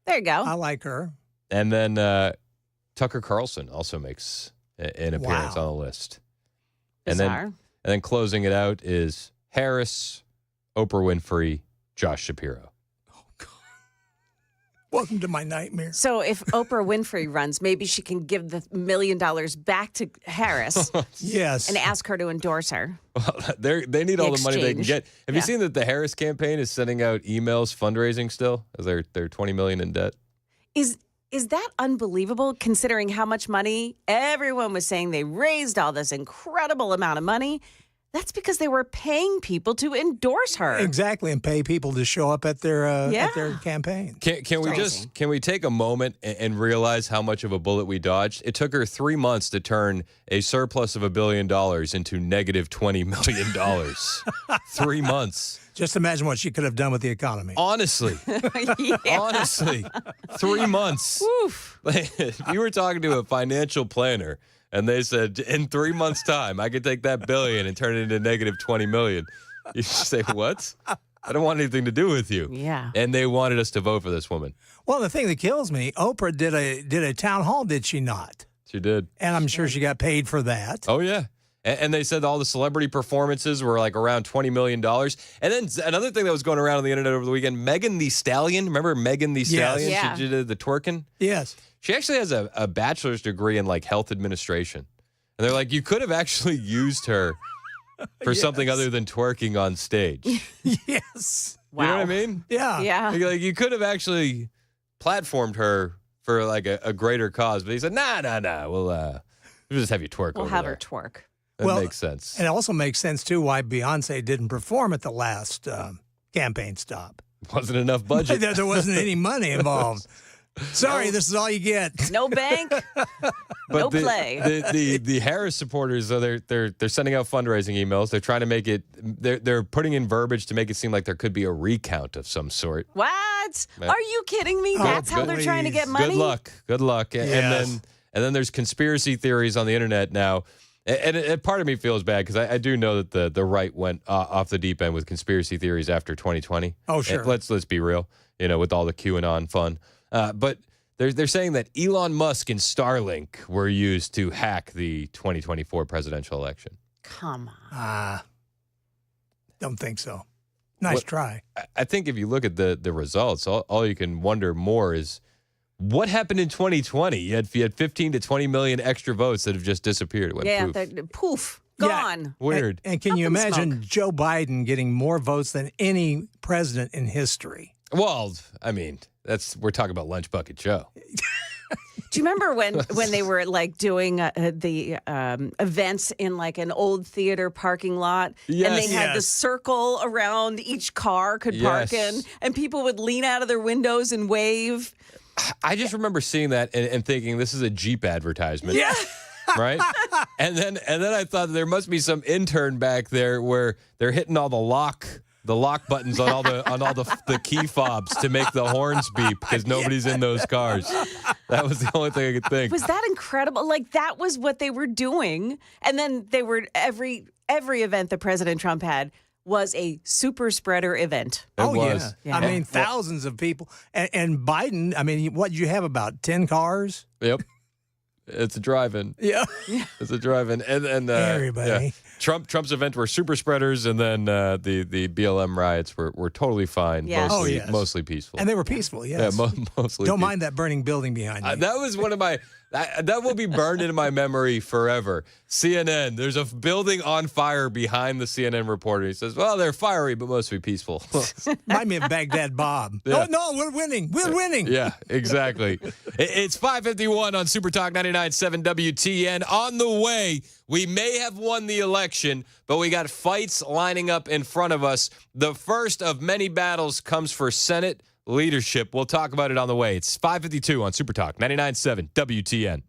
There you go. I like her. And then Tucker Carlson also makes an appearance on the list. Bizarre. And then closing it out is Harris, Oprah Winfrey, Josh Shapiro. Welcome to my nightmare. So if Oprah Winfrey runs, maybe she can give the $1 million back to Harris. Yes. And ask her to endorse her. Well, they need all the money they can get. Have you seen that the Harris campaign is sending out emails fundraising still? As they're $20 million in debt. Is that unbelievable, considering how much money everyone was saying they raised all this incredible amount of money? That's because they were paying people to endorse her. Exactly, and pay people to show up at their campaign. Can we take a moment and realize how much of a bullet we dodged? It took her 3 months to turn a surplus of $1 billion into negative $20 million. 3 months. Just imagine what she could have done with the economy. Honestly. Honestly. 3 months. Oof. If you were talking to a financial planner and they said, in 3 months' time, I could take that billion and turn it into negative $20 million, you say, what? I don't want anything to do with you. Yeah. And they wanted us to vote for this woman. Well, the thing that kills me, Oprah did a town hall, did she not? She did. And I'm sure she got paid for that. Oh, yeah. And they said all the celebrity performances were like around $20 million. And then another thing that was going around on the internet over the weekend, Megan Thee Stallion. Remember Megan Thee Stallion? Yeah. She did the twerking? Yes. She actually has a bachelor's degree in like health administration. And they're like, you could have actually used her for something other than twerking on stage. Yes. Wow. You know what I mean? Yeah. Yeah. Like you could have actually platformed her for like a greater cause. But he said, nah. We'll just have you twerk We'll over have there. her twerk. That makes sense. And it also makes sense, too, why Beyonce didn't perform at the last campaign stop. Wasn't enough budget. There wasn't any money involved. Sorry, this is all you get. No bank, no play. The Harris supporters, they're sending out fundraising emails. They're trying to make it. They're putting in verbiage to make it seem like there could be a recount of some sort. What? Are you kidding me? That's how they're trying to get money? Good luck. Yes. And then there's conspiracy theories on the internet now. And part of me feels bad because I do know that the right went off the deep end with conspiracy theories after 2020. Oh, sure. And let's be real, with all the QAnon fun. But they're saying that Elon Musk and Starlink were used to hack the 2024 presidential election. Come on. Don't think so. Nice try. I think if you look at the results, all you can wonder more is what happened in 2020. You had 15 to 20 million extra votes that have just disappeared. It went poof. Gone. Yeah. Weird. And can you imagine smoke. Joe Biden getting more votes than any president in history? Well, I mean, we're talking about Lunch Bucket Joe. Do you remember when they were like doing the events in like an old theater parking lot? Yes. And they had the circle around each car could park in, and people would lean out of their windows and wave. I just remember seeing that and thinking this is a Jeep advertisement. Yeah. Right? And then I thought there must be some intern back there where they're hitting all the lock buttons on all the key fobs to make the horns beep because nobody's in those cars. That was the only thing I could think. Was that incredible? Like that was what they were doing. And then they were every event that President Trump had was a super spreader event. It was. Yeah. I mean, thousands of people. And Biden, I mean, what did you have, about 10 cars? Yep. It's a drive-in. Yeah. It's a drive-in. And everybody. Yeah. Trump's event were super spreaders, and then the BLM riots were totally fine. Yes. Mostly peaceful. And they were peaceful, yes. Yeah, mostly. Don't mind that burning building behind you. That was one of my. That will be burned into my memory forever. CNN. There's a building on fire behind the CNN reporter. He says, "Well, they're fiery, but mostly peaceful." Remind me of Baghdad Bob. Yeah. No, we're winning. We're winning. Yeah, exactly. It's 5:51 on Super Talk 99.7 WTN. On the way, we may have won the election, but we got fights lining up in front of us. The first of many battles comes for Senate leadership. We'll talk about it on the way. It's 5:52 on Super Talk 99.7 WTN.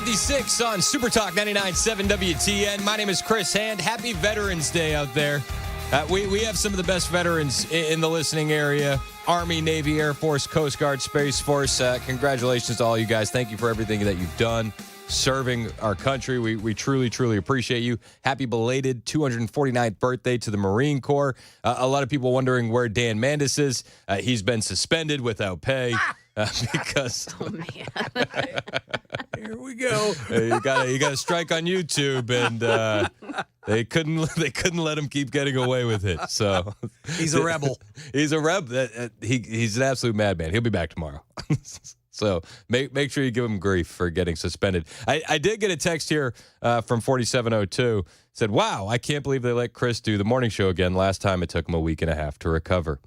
8:56 on Super Talk 99.7 WTN. My name is Chris Hand. Happy Veterans Day out there. We have some of the best veterans in the listening area. Army, Navy, Air Force, Coast Guard, Space Force. Congratulations to all you guys. Thank you for everything that you've done serving our country. We truly, truly appreciate you. Happy belated 249th birthday to the Marine Corps. A lot of people wondering where Dan Mandis is. He's been suspended without pay. Because here we go. You got a strike on YouTube, and they couldn't let him keep getting away with it. So he's a rebel. He's a rebel. He's an absolute madman. He'll be back tomorrow. So make sure you give him grief for getting suspended. I did get a text here from 4702. Said, "Wow, I can't believe they let Chris do the morning show again. Last time it took him a week and a half to recover."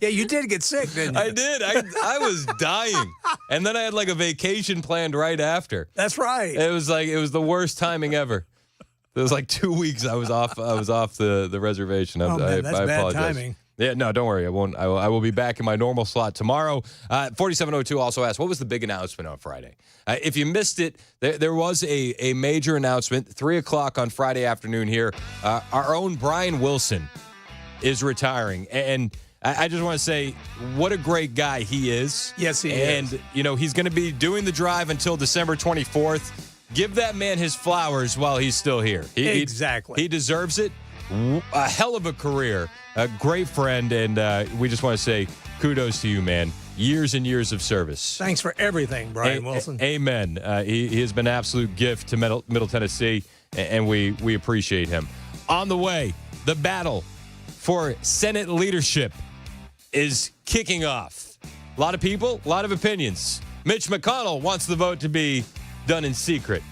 Yeah, you did get sick, didn't you? I did. I was dying. And then I had like a vacation planned right after. That's right. It was the worst timing ever. It was like 2 weeks I was off the reservation. Oh, man, that's I bad apologize. timing. Yeah, no, don't worry. I won't. I will be back in my normal slot tomorrow. 4702 also asked, what was the big announcement on Friday? If you missed it, there was a major announcement, 3 o'clock on Friday afternoon here. Our own Brian Wilson is retiring. And I just want to say what a great guy he is. Yes, he is. And, he's going to be doing the drive until December 24th. Give that man his flowers while he's still here. Exactly. He deserves it. A hell of a career. A great friend. And we just want to say kudos to you, man. Years and years of service. Thanks for everything, Brian Wilson. Amen. He has been an absolute gift to Middle Tennessee, and we appreciate him. On the way, the battle for Senate leadership is kicking off. A lot of people, a lot of opinions. Mitch McConnell wants the vote to be done in secret.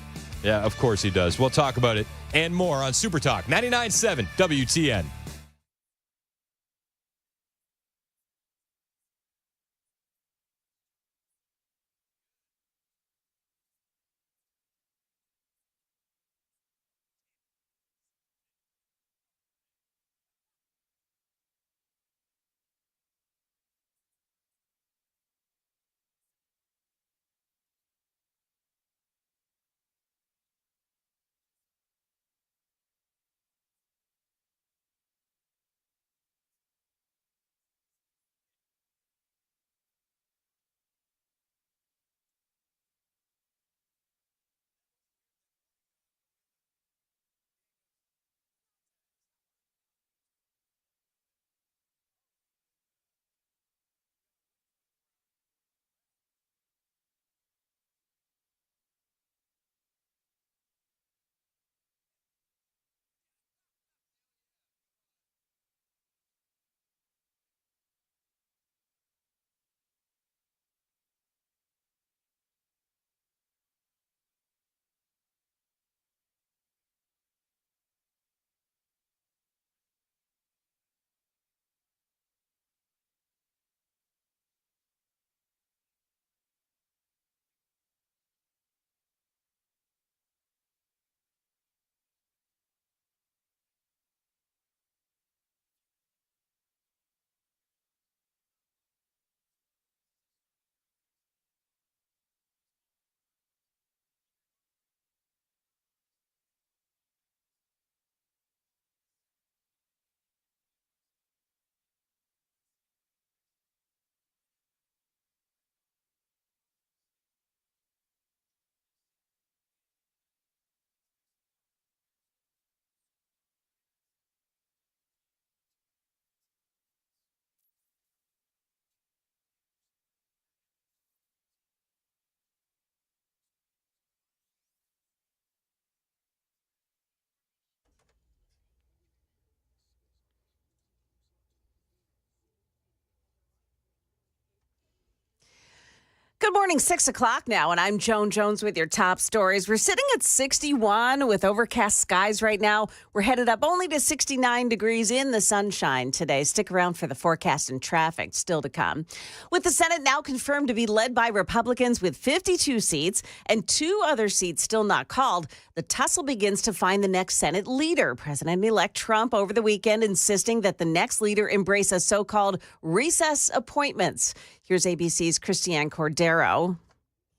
Yeah, of course he does. We'll talk about it and more on Super Talk 99.7 WTN. Good morning, 6 o'clock now, and I'm Joan Jones with your top stories. We're sitting at 61 with overcast skies right now. We're headed up only to 69 degrees in the sunshine today. Stick around for the forecast and traffic still to come. With the Senate now confirmed to be led by Republicans with 52 seats and 2 other seats still not called, the tussle begins to find the next Senate leader. President-elect Trump over the weekend insisting that the next leader embrace a so-called recess appointments. Here's ABC's Christiane Cordero.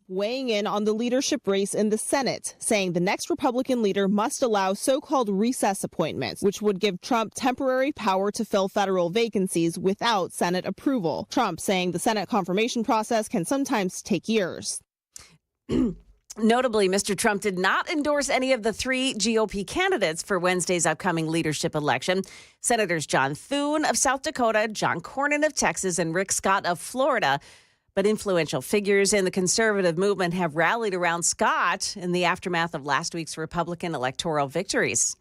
weighing in on the leadership race in the Senate, saying the next Republican leader must allow so-called recess appointments, which would give Trump temporary power to fill federal vacancies without Senate approval. Trump saying the Senate confirmation process can sometimes take years. Notably, Mr. Trump did not endorse any of the 3 GOP candidates for Wednesday's upcoming leadership election. Senators John Thune of South Dakota, John Cornyn of Texas, and Rick Scott of Florida. But influential figures in the conservative movement have rallied around Scott in the aftermath of last week's Republican electoral victories.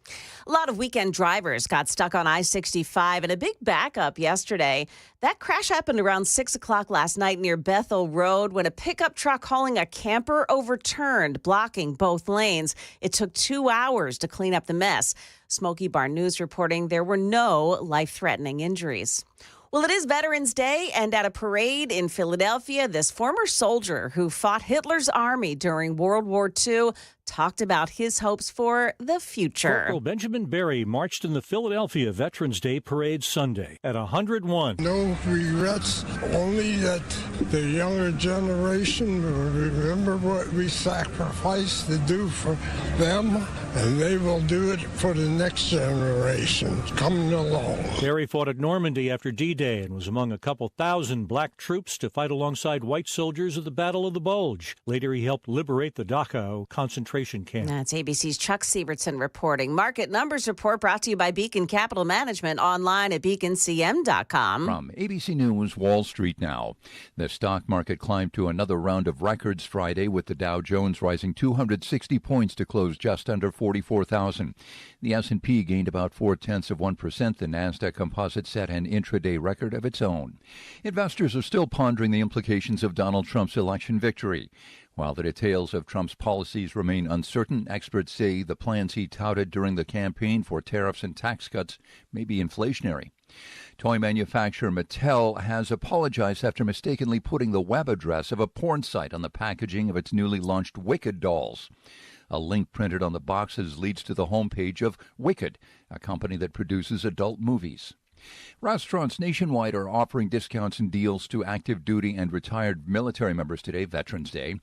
A lot of weekend drivers got stuck on I-65 in a big backup yesterday. That crash happened around 6 o'clock last night near Bethel Road when a pickup truck hauling a camper overturned, blocking both lanes. It took 2 hours to clean up the mess. Smoky Bar News reporting there were no life-threatening injuries. Well, it is Veterans Day, and at a parade in Philadelphia, this former soldier who fought Hitler's army during World War II talked about his hopes for the future. Corporal Benjamin Berry marched in the Philadelphia Veterans Day Parade Sunday at 101. No regrets, only that the younger generation will remember what we sacrificed to do for them, and they will do it for the next generation coming along. Berry fought at Normandy after D-Day and was among a couple thousand black troops to fight alongside white soldiers at the Battle of the Bulge. Later, he helped liberate the Dachau concentration camp. That's ABC's Chuck Sievertson reporting. Market Numbers Report brought to you by Beacon Capital Management, online at beaconcm.com. From ABC News, Wall Street now. The stock market climbed to another round of records Friday, with the Dow Jones rising 260 points to close just under 44,000. The S&P gained about 0.4%. The Nasdaq Composite set an intraday record of its own. Investors are still pondering the implications of Donald Trump's election victory. While the details of Trump's policies remain uncertain, experts say the plans he touted during the campaign for tariffs and tax cuts may be inflationary. Toy manufacturer Mattel has apologized after mistakenly putting the web address of a porn site on the packaging of its newly launched Wicked dolls. A link printed on the boxes leads to the homepage of Wicked, a company that produces adult movies. Restaurants nationwide are offering discounts and deals to active duty and retired military members today, Veterans Day.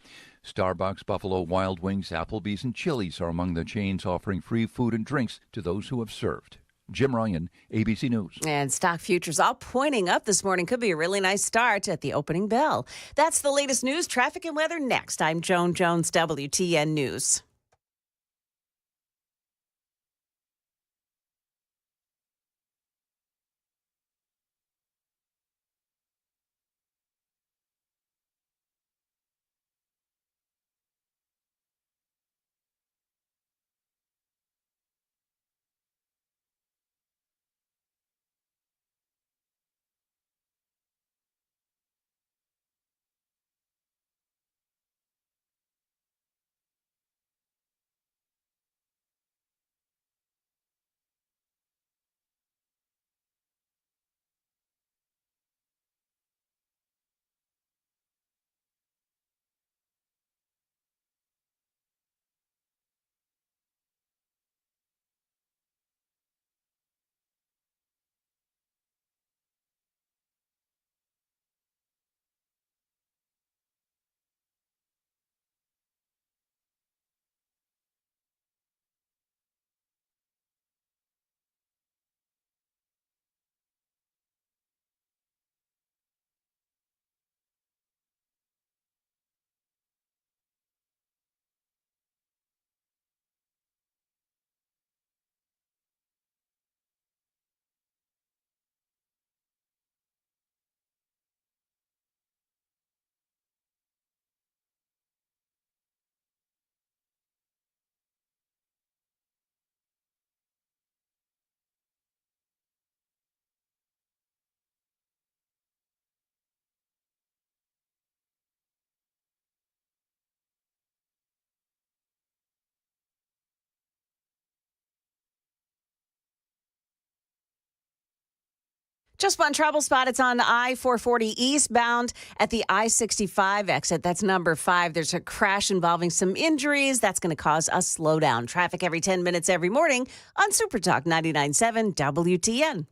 Starbucks, Buffalo Wild Wings, Applebee's, and Chili's are among the chains offering free food and drinks to those who have served. Jim Ryan, ABC News. And stock futures all pointing up this morning. Could be a really nice start at the opening bell. That's the latest news, traffic, and weather next. I'm Joan Jones, WTN News. Just one trouble spot. It's on I-440 eastbound at the I-65 exit. That's number 5. There's a crash involving some injuries. That's going to cause a slowdown. Traffic every 10 minutes every morning on Super Talk 99.7 WTN.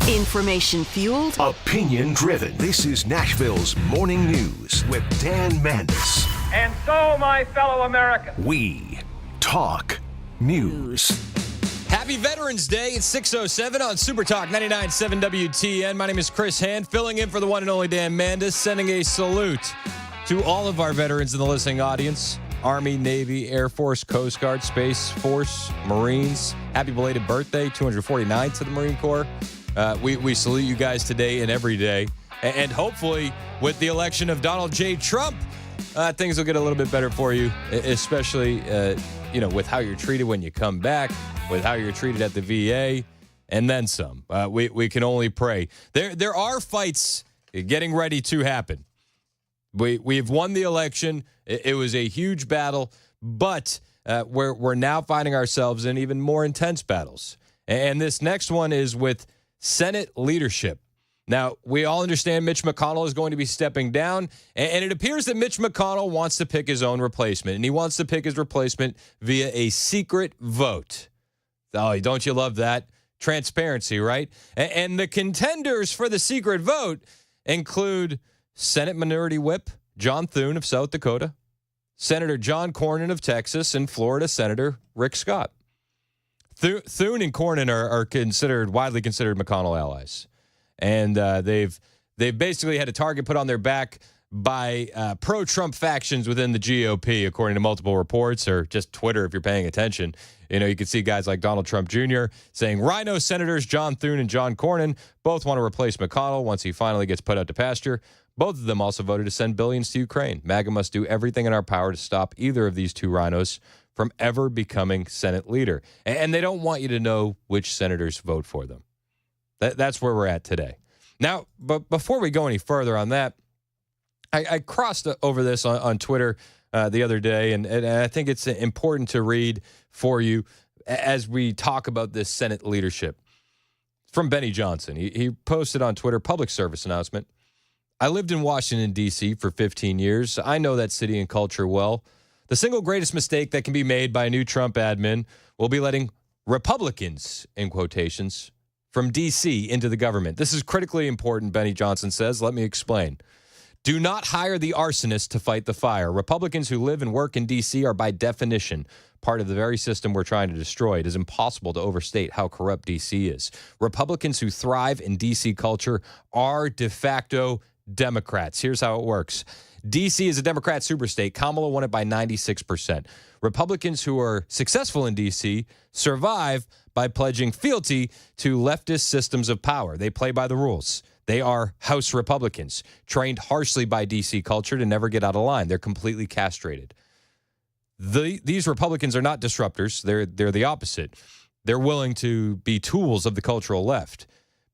Information fueled, opinion driven. This is Nashville's Morning News with Dan Mandis. And so, my fellow Americans, we talk news. Happy Veterans Day. It's 6:07 on Super Talk 99.7 WTN. My name is Chris Hand, filling in for the one and only Dan Mandis, sending a salute to all of our veterans in the listening audience. Army, Navy, Air Force, Coast Guard, Space Force, Marines. Happy belated birthday, 249th to the Marine Corps. We salute you guys today and every day. And hopefully, with the election of Donald J. Trump, things will get a little bit better for you, especially, with how you're treated when you come back, with how you're treated at the VA, and then some. We can only pray. There are fights getting ready to happen. We've won the election. It was a huge battle, but we're now finding ourselves in even more intense battles. And this next one is with Senate leadership. Now, we all understand Mitch McConnell is going to be stepping down, and it appears that Mitch McConnell wants to pick his own replacement, and he wants to pick his replacement via a secret vote. Oh, don't you love that? Transparency, right? And the contenders for the secret vote include Senate Minority Whip John Thune of South Dakota, Senator John Cornyn of Texas, and Florida Senator Rick Scott. Thune and Cornyn are widely considered McConnell allies. And they've basically had a target put on their back by pro-Trump factions within the GOP, according to multiple reports, or just Twitter if you're paying attention. You can see guys like Donald Trump Jr. saying Rhino Senators John Thune and John Cornyn both want to replace McConnell once he finally gets put out to pasture. Both of them also voted to send billions to Ukraine. MAGA must do everything in our power to stop either of these two rhinos from ever becoming Senate leader. And they don't want you to know which senators vote for them. That's where we're at today. Now, but before we go any further on that, I crossed over this on Twitter the other day, and I think it's important to read for you as we talk about this Senate leadership. From Benny Johnson. He posted on Twitter, public service announcement. I lived in Washington, D.C. for 15 years. I know that city and culture well. The single greatest mistake that can be made by a new Trump admin will be letting Republicans, in quotations, from D.C. into the government. This is critically important, Benny Johnson says. Let me explain. Do not hire the arsonist to fight the fire. Republicans who live and work in D.C. are by definition part of the very system we're trying to destroy. It is impossible to overstate how corrupt D.C. is. Republicans who thrive in D.C. culture are de facto Democrats. Here's how it works. D.C. is a Democrat superstate. Kamala won it by 96%. Republicans who are successful in D.C. survive by pledging fealty to leftist systems of power. They play by the rules. They are House Republicans, trained harshly by D.C. culture to never get out of line. They're completely castrated. These Republicans are not disruptors. They're the opposite. They're willing to be tools of the cultural left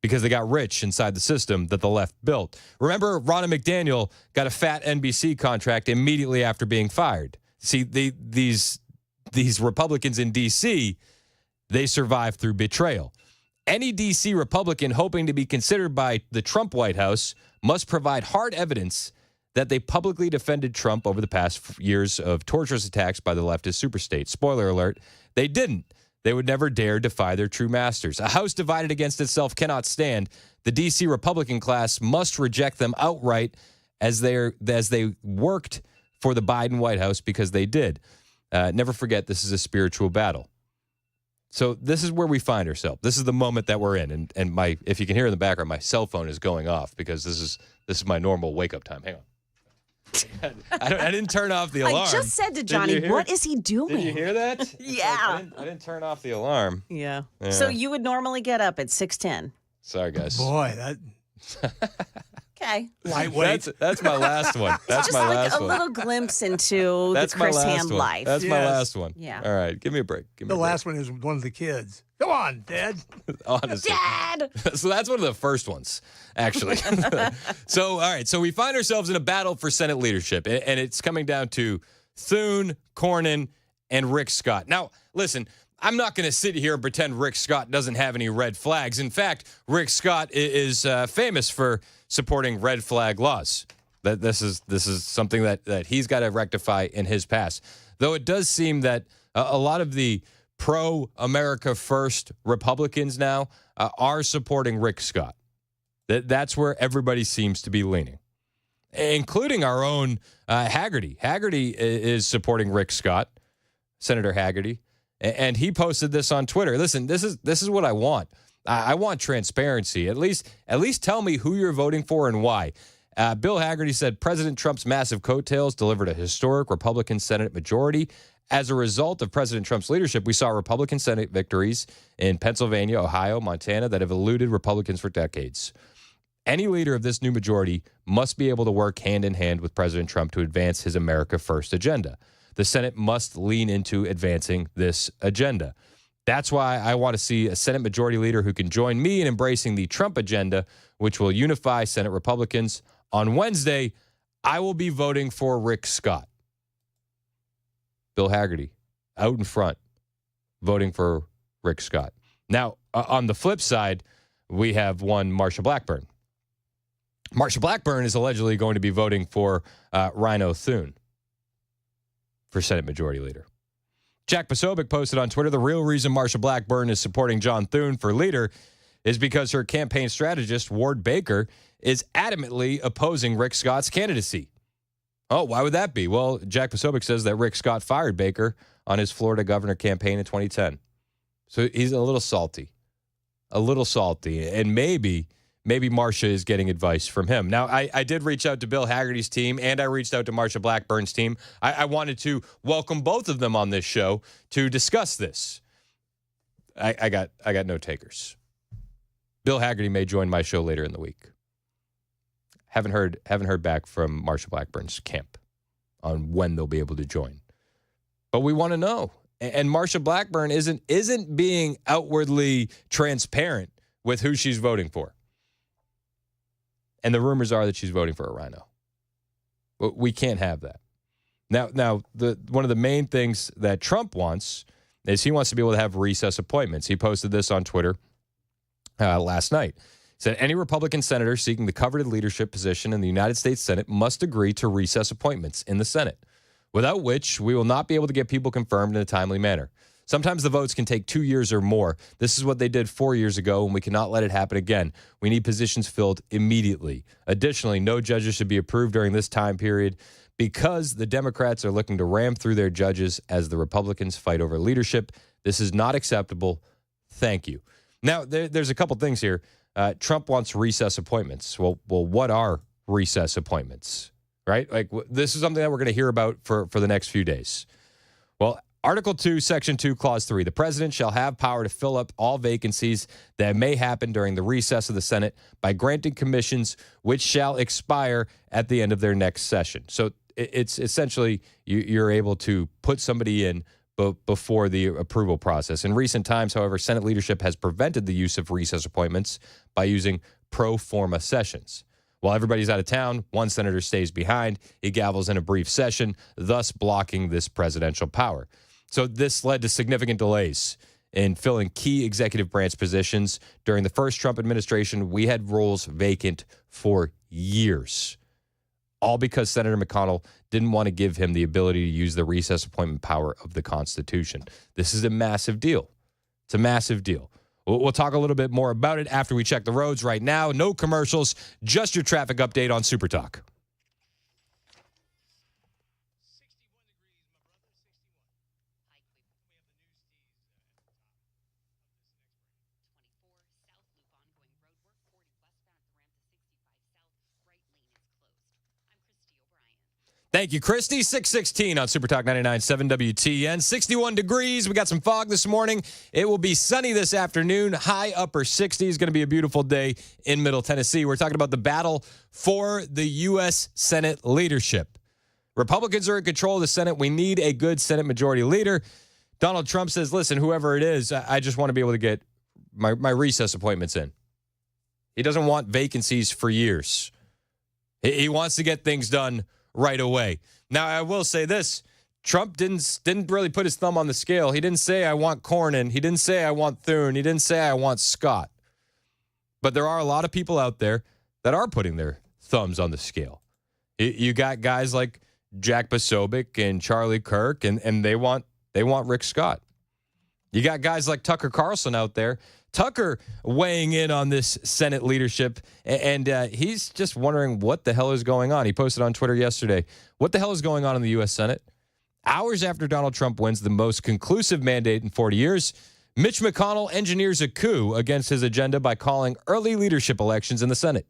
because they got rich inside the system that the left built. Remember, Ronna McDaniel got a fat NBC contract immediately after being fired. See, these Republicans in D.C., they survive through betrayal. Any D.C. Republican hoping to be considered by the Trump White House must provide hard evidence that they publicly defended Trump over the past years of torturous attacks by the leftist superstate. Spoiler alert, they didn't. They would never dare defy their true masters. A house divided against itself cannot stand. The D.C. Republican class must reject them outright as they worked for the Biden White House because they did. Never forget, this is a spiritual battle. So this is where we find ourselves. This is the moment that we're in. And my, if you can hear in the background, my cell phone is going off because this is my normal wake-up time. Hang on. I didn't turn off the alarm. I just said to Johnny, what is he doing? Did you hear that? Yeah. I didn't turn off the alarm. Yeah. So you would normally get up at 6:10. Sorry, guys. Boy, that... Okay. Lightweight. That's my last one. That's just my like last a one. little glimpse into That's the my Chris last Hand one. life. That's my Yes. last one. Yeah. All right. Give me a break. The last one is one of the kids. Come on, Dad. Honestly. Dad! So that's one of the first ones, actually. So, all right. So we find ourselves in a battle for Senate leadership, and it's coming down to Thune, Cornyn, and Rick Scott. Now, listen, I'm not going to sit here and pretend Rick Scott doesn't have any red flags. In fact, Rick Scott is famous for supporting red flag laws. That this is something that he's got to rectify in his past. Though it does seem that a lot of the pro-America First Republicans now are supporting Rick Scott. That's where everybody seems to be leaning, including our own Hagerty. Hagerty is supporting Rick Scott, Senator Hagerty, and he posted this on Twitter. Listen, this is what I want. I want transparency. At least tell me who you're voting for and why. Bill Hagerty said President Trump's massive coattails delivered a historic Republican Senate majority. As a result of President Trump's leadership, we saw Republican Senate victories in Pennsylvania, Ohio, Montana that have eluded Republicans for decades. Any leader of this new majority must be able to work hand in hand with President Trump to advance his America First agenda. The Senate must lean into advancing this agenda. That's why I want to see a Senate majority leader who can join me in embracing the Trump agenda, which will unify Senate Republicans. On Wednesday, I will be voting for Rick Scott. Bill Hagerty, out in front, voting for Rick Scott. Now, on the flip side, we have one Marsha Blackburn. Marsha Blackburn is allegedly going to be voting for Rhino Thune for Senate Majority Leader. Jack Posobiec posted on Twitter, the real reason Marsha Blackburn is supporting John Thune for leader is because her campaign strategist, Ward Baker, is adamantly opposing Rick Scott's candidacy. Oh, why would that be? Well, Jack Posobiec says that Rick Scott fired Baker on his Florida governor campaign in 2010. So he's a little salty. And maybe Marsha is getting advice from him. Now, I did reach out to Bill Hagerty's team, and I reached out to Marsha Blackburn's team. I wanted to welcome both of them on this show to discuss this. I got no takers. Bill Hagerty may join my show later in the week. Haven't heard back from Marsha Blackburn's camp on when they'll be able to join. But we want to know. And Marsha Blackburn isn't being outwardly transparent with who she's voting for. And the rumors are that she's voting for a rhino. We can't have that. Now, one of the main things that Trump wants is he wants to be able to have recess appointments. He posted this on Twitter last night. He said, any Republican senator seeking the coveted leadership position in the United States Senate must agree to recess appointments in the Senate, without which we will not be able to get people confirmed in a timely manner. Sometimes the votes can take 2 years or more. This is what they did 4 years ago, and we cannot let it happen again. We need positions filled immediately. Additionally, no judges should be approved during this time period because the Democrats are looking to ram through their judges as the Republicans fight over leadership. This is not acceptable. Thank you. Now, there's a couple things here. Trump wants recess appointments. Well, what are recess appointments? Right? Like, this is something that we're going to hear about for the next few days. Well, Article 2, Section 2, Clause 3, the president shall have power to fill up all vacancies that may happen during the recess of the Senate by granting commissions which shall expire at the end of their next session. So it's essentially you're able to put somebody in before the approval process. In recent times, however, Senate leadership has prevented the use of recess appointments by using pro forma sessions. While everybody's out of town, one senator stays behind. He gavels in a brief session, thus blocking this presidential power. So this led to significant delays in filling key executive branch positions. During the first Trump administration, we had roles vacant for years, all because Senator McConnell didn't want to give him the ability to use the recess appointment power of the Constitution. This is a massive deal. It's a massive deal. We'll talk a little bit more about it after we check the roads right now. No commercials, just your traffic update on Super Talk. Thank you, Christy. 616 on Super Talk 99.7 WTN. 61 degrees. We got some fog this morning. It will be sunny this afternoon. High upper 60s. Going to be a beautiful day in Middle Tennessee. We're talking about the battle for the U.S. Senate leadership. Republicans are in control of the Senate. We need a good Senate majority leader. Donald Trump says, listen, whoever it is, I just want to be able to get my recess appointments in. He doesn't want vacancies for years. He wants to get things done right away. Now, I will say this. Trump didn't really put his thumb on the scale. He didn't say, I want Cornyn. He didn't say, I want Thune. He didn't say, I want Scott. But there are a lot of people out there that are putting their thumbs on the scale. You got guys like Jack Posobiec and Charlie Kirk, and they want Rick Scott. You got guys like Tucker Carlson out there. Tucker weighing in on this Senate leadership, and he's just wondering what the hell is going on. He posted on Twitter yesterday, what the hell is going on in the U.S. Senate? Hours after Donald Trump wins the most conclusive mandate in 40 years, Mitch McConnell engineers a coup against his agenda by calling early leadership elections in the Senate.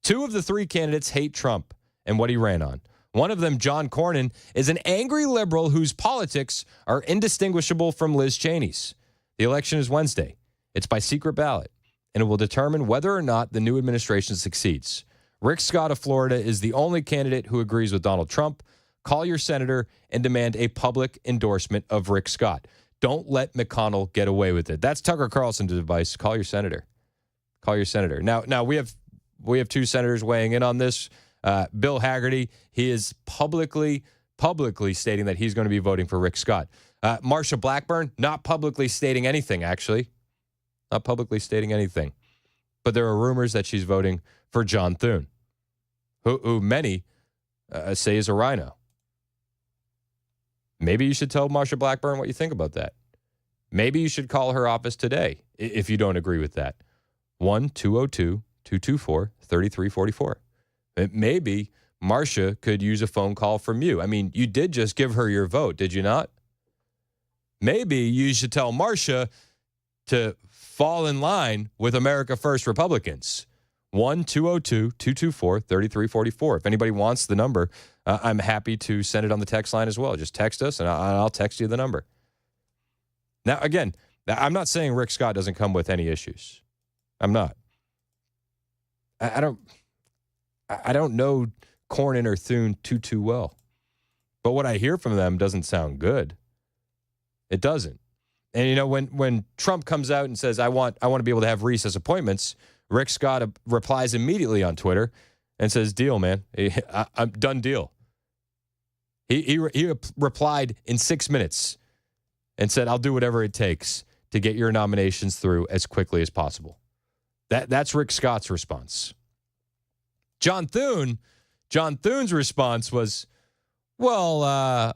2 of the 3 candidates hate Trump and what he ran on. One of them, John Cornyn, is an angry liberal whose politics are indistinguishable from Liz Cheney's. The election is Wednesday. It's by secret ballot, and it will determine whether or not the new administration succeeds. Rick Scott of Florida is the only candidate who agrees with Donald Trump. Call your senator and demand a public endorsement of Rick Scott. Don't let McConnell get away with it. That's Tucker Carlson's advice. Call your senator. Call your senator. Now we have 2 senators weighing in on this. Bill Hagerty, he is publicly stating that he's going to be voting for Rick Scott. Marsha Blackburn, not publicly stating anything, actually. Not publicly stating anything. But there are rumors that she's voting for John Thune, who many say is a rhino. Maybe you should tell Marsha Blackburn what you think about that. Maybe you should call her office today if you don't agree with that. 1-202-224-3344. Maybe Marsha could use a phone call from you. I mean, you did just give her your vote, did you not? Maybe you should tell Marsha to fall in line with America First Republicans. 1-202-224-3344. If anybody wants the number, I'm happy to send it on the text line as well. Just text us, and I'll text you the number. Now, again, I'm not saying Rick Scott doesn't come with any issues. I'm not. I don't know Cornyn or Thune too well. But what I hear from them doesn't sound good. It doesn't. And, you know, when Trump comes out and says, I want to be able to have recess appointments, Rick Scott replies immediately on Twitter and says, deal, man. I'm done deal. He replied in 6 minutes and said, I'll do whatever it takes to get your nominations through as quickly as possible. That's Rick Scott's response. John Thune's response was, well,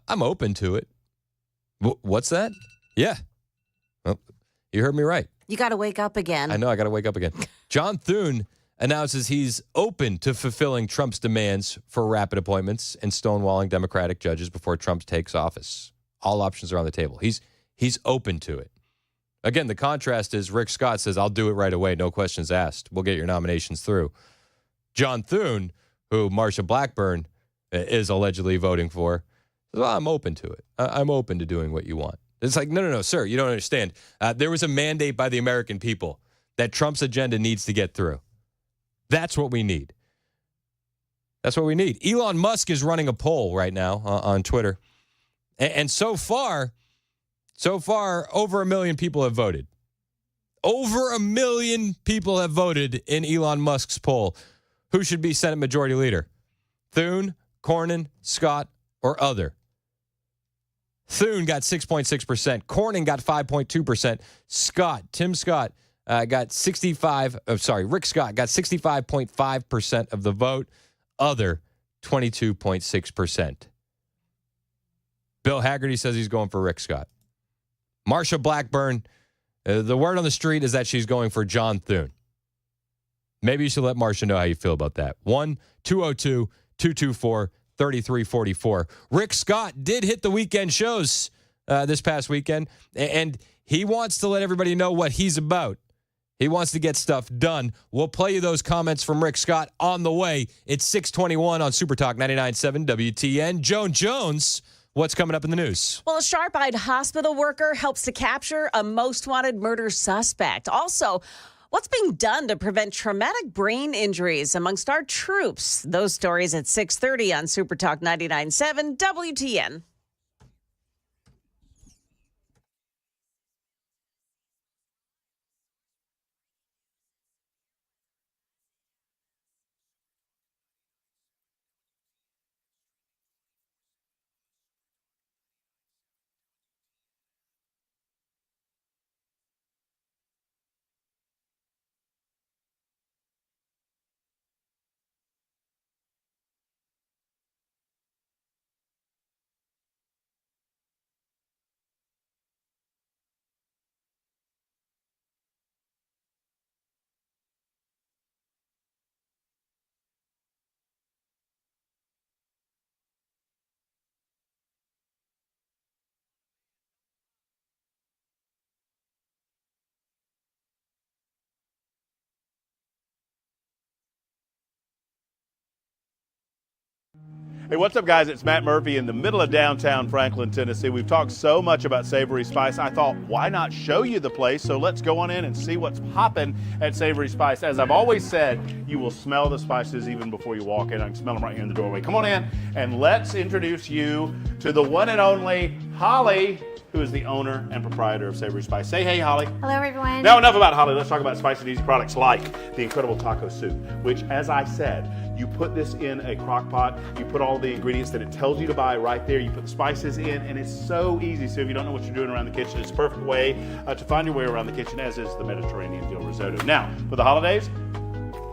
I'm open to it. What's that? Yeah. Well, you heard me right. You got to wake up again. I know, I got to wake up again. John Thune announces he's open to fulfilling Trump's demands for rapid appointments and stonewalling Democratic judges before Trump takes office. All options are on the table. He's open to it. Again, the contrast is Rick Scott says, I'll do it right away, no questions asked. We'll get your nominations through. John Thune, who Marsha Blackburn is allegedly voting for, says, well, I'm open to it. I'm open to doing what you want. It's like, no, sir, you don't understand. There was a mandate by the American people that Trump's agenda needs to get through. That's what we need. That's what we need. Elon Musk is running a poll right now on Twitter. And so far, over 1 million people have voted. Over 1 million people have voted in Elon Musk's poll. Who should be Senate Majority Leader? Thune, Cornyn, Scott, or other? Thune got 6.6%. Cornyn got 5.2%. Tim Scott got 65. Rick Scott got 65.5% of the vote. Other, 22.6%. Bill Hagerty says he's going for Rick Scott. Marsha Blackburn, the word on the street is that she's going for John Thune. Maybe you should let Marsha know how you feel about that. 1-202-224-3344. Rick Scott did hit the weekend shows this past weekend, and he wants to let everybody know what he's about. He wants to get stuff done. We'll play you those comments from Rick Scott on the way. It's 6:21 on Super Talk 99.7 WTN. Joan Jones, what's coming up in the news? Well, a sharp-eyed hospital worker helps to capture a most wanted murder suspect. Also, what's being done to prevent traumatic brain injuries amongst our troops? Those stories at 6:30 on Super Talk 99.7 WTN. Hey, what's up, guys? It's Matt Murphy in the middle of downtown Franklin, Tennessee. We've talked so much about Savory Spice. I thought, why not show you the place? So let's go on in and see what's popping at Savory Spice. As I've always said, you will smell the spices even before you walk in. I can smell them right here in the doorway. Come on in and let's introduce you to the one and only Holly, who is the owner and proprietor of Savory Spice. Say hey, Holly. Hello, everyone. Now, enough about Holly. Let's talk about spicy and easy products like the incredible taco soup, which, as I said, you put this in a crock pot, you put all the ingredients that it tells you to buy right there, you put the spices in, and it's so easy. So if you don't know what you're doing around the kitchen, it's a perfect way to find your way around the kitchen, as is the Mediterranean dill risotto. Now, for the holidays,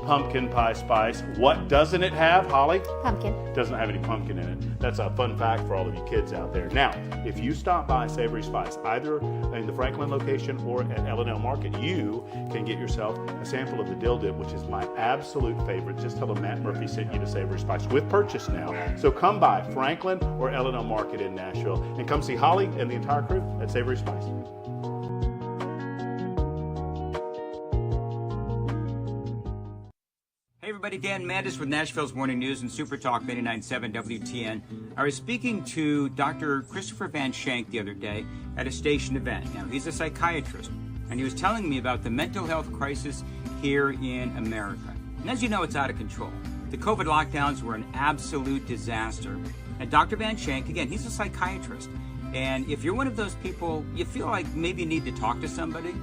pumpkin pie spice. What doesn't it have, Holly? Pumpkin. Doesn't have any pumpkin in it. That's a fun fact for all of you kids out there. Now, if you stop by Savory Spice, either in the Franklin location or at L&L Market, you can get yourself a sample of the dill dip, which is my absolute favorite. Just tell them Matt Murphy sent you to Savory Spice with purchase now. So come by Franklin or L&L Market in Nashville and come see Holly and the entire crew at Savory Spice. Hey everybody, Dan Mandis with Nashville's Morning News and Super Talk 89.7 WTN. I was speaking to Dr. Christopher Van Shank the other day at a station event. Now, he's a psychiatrist, and he was telling me about the mental health crisis here in America. And as you know, it's out of control. The COVID lockdowns were an absolute disaster. And Dr. Van Shank, again, he's a psychiatrist. And if you're one of those people, you feel like maybe you need to talk to somebody,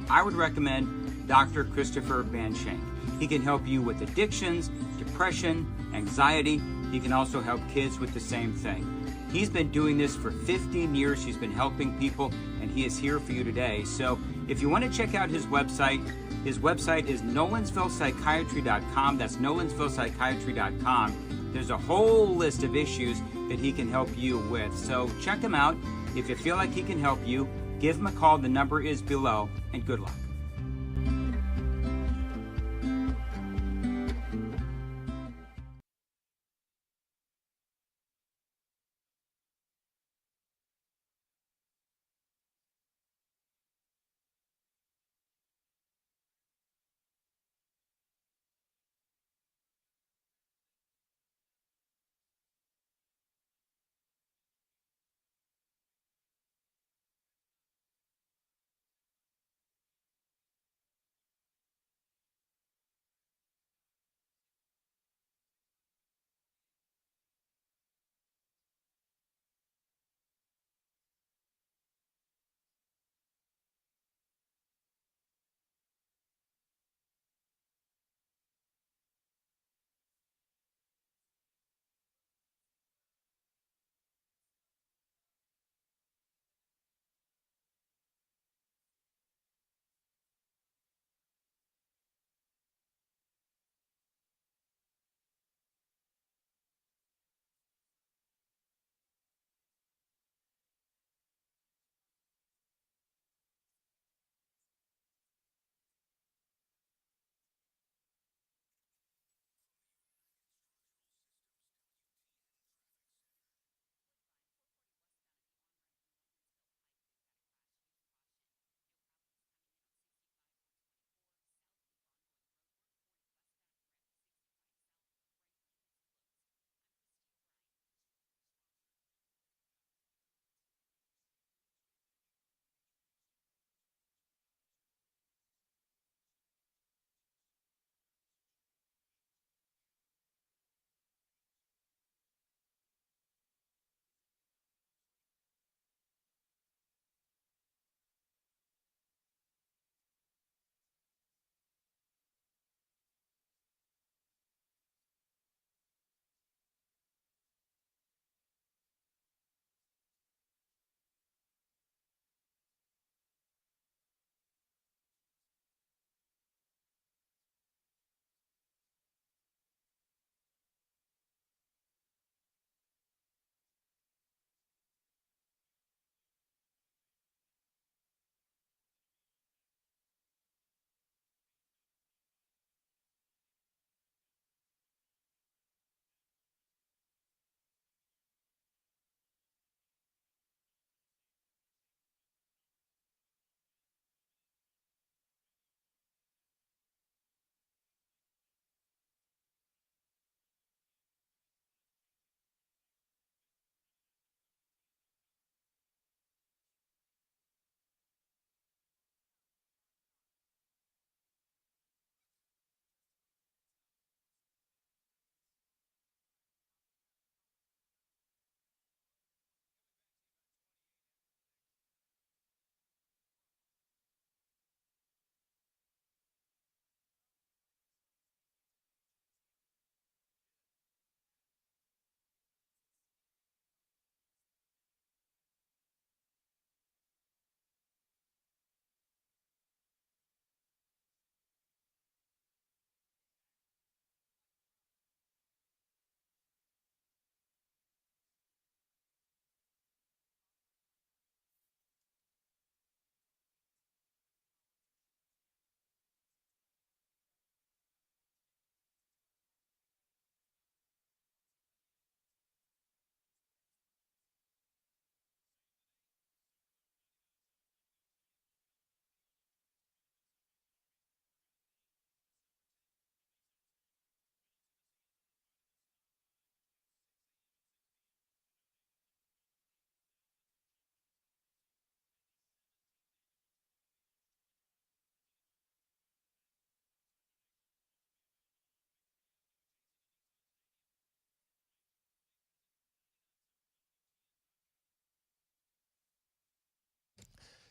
I would recommend Dr. Christopher Van Shank. He can help you with addictions, depression, anxiety. He can also help kids with the same thing. He's been doing this for 15 years. He's been helping people, and he is here for you today. So if you want to check out his website is nolensvillepsychiatry.com. That's nolensvillepsychiatry.com. There's a whole list of issues that he can help you with. So check him out. If you feel like he can help you, give him a call. The number is below, and good luck.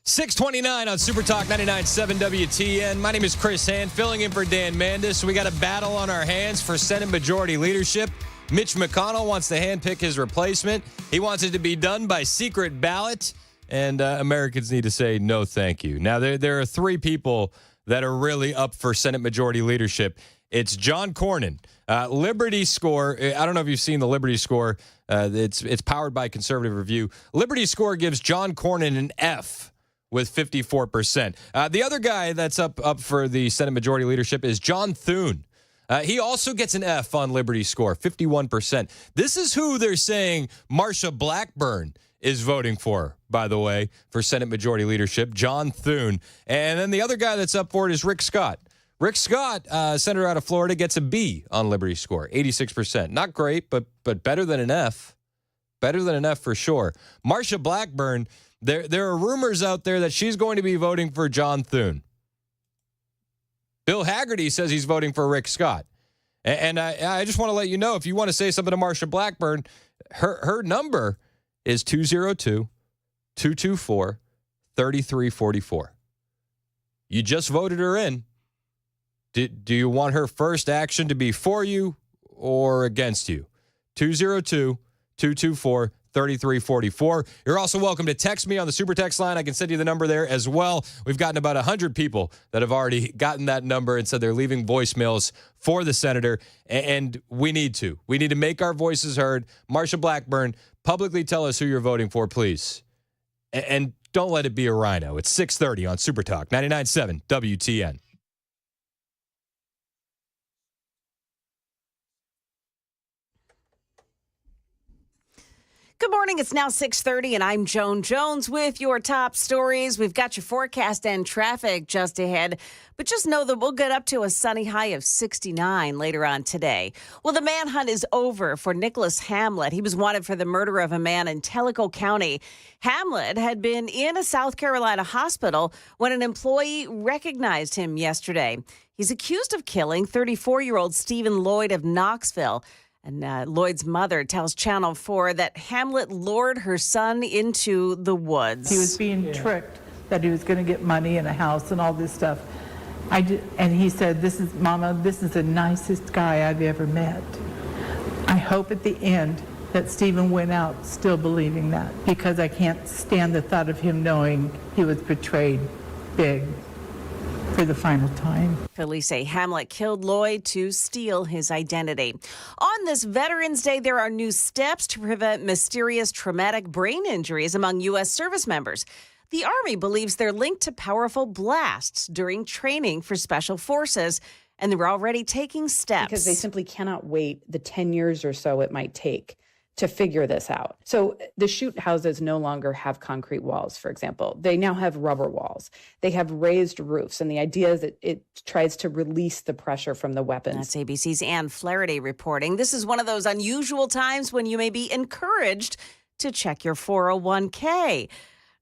629 on Super Talk 99.7 WTN. My name is Chris Hand, filling in for Dan Mandis. We got a battle on our hands for Senate Majority Leadership. Mitch McConnell wants to handpick his replacement. He wants it to be done by secret ballot, and Americans need to say no thank you. Now, there are three people that are really up for Senate Majority Leadership. It's John Cornyn. Liberty Score, I don't know if you've seen the Liberty Score. It's powered by Conservative Review. Liberty Score gives John Cornyn an F with 54%. The other guy that's up for the Senate Majority Leadership is John Thune. He also gets an F on Liberty Score, 51%. This is who they're saying Marsha Blackburn is voting for, by the way, for Senate Majority Leadership, John Thune. And then the other guy that's up for it is Rick Scott. Rick Scott, senator out of Florida, gets a B on Liberty Score, 86%. Not great, but better than an F. Better than an F for sure. Marsha Blackburn, there are rumors out there that she's going to be voting for John Thune. Bill Hagerty says he's voting for Rick Scott. And I just want to let you know, if you want to say something to Marsha Blackburn, her number is 202-224-3344. You just voted her in. Do you want her first action to be for you or against you? 202-224-3344. You're also welcome to text me on the Super Text line. I can send you the number there as well. We've gotten about 100 people that have already gotten that number and said they're leaving voicemails for the senator, and we need to. We need to make our voices heard. Marsha Blackburn, publicly tell us who you're voting for, please. And don't let it be a rhino. It's 6:30 on Super Talk 99.7 WTN. Good morning. It's now 6:30, and I'm Joan Jones with your top stories. We've got your forecast and traffic just ahead, but just know that we'll get up to a sunny high of 69 later on today. Well, the manhunt is over for Nicholas Hamlet. He was wanted for the murder of a man in Tellico County. Hamlet had been in a South Carolina hospital when an employee recognized him yesterday. He's accused of killing 34-year-old Stephen Lloyd of Knoxville. And Lloyd's mother tells Channel 4 that Hamlet lured her son into the woods. He was being tricked that he was going to get money and a house and all this stuff. And he said, Mama, this is the nicest guy I've ever met. I hope at the end that Stephen went out still believing that, because I can't stand the thought of him knowing he was betrayed big for the final time. Police say Hamlet killed Lloyd to steal his identity. On this Veterans Day, there are new steps to prevent mysterious traumatic brain injuries among U.S. service members. The Army believes they're linked to powerful blasts during training for special forces, and they're already taking steps. Because they simply cannot wait the 10 years or so it might take to figure this out. So the shoot houses no longer have concrete walls, for example. They now have rubber walls. They have raised roofs, and the idea is that it tries to release the pressure from the weapons. That's ABC's Ann Flaherty reporting. This is one of those unusual times when you may be encouraged to check your 401k.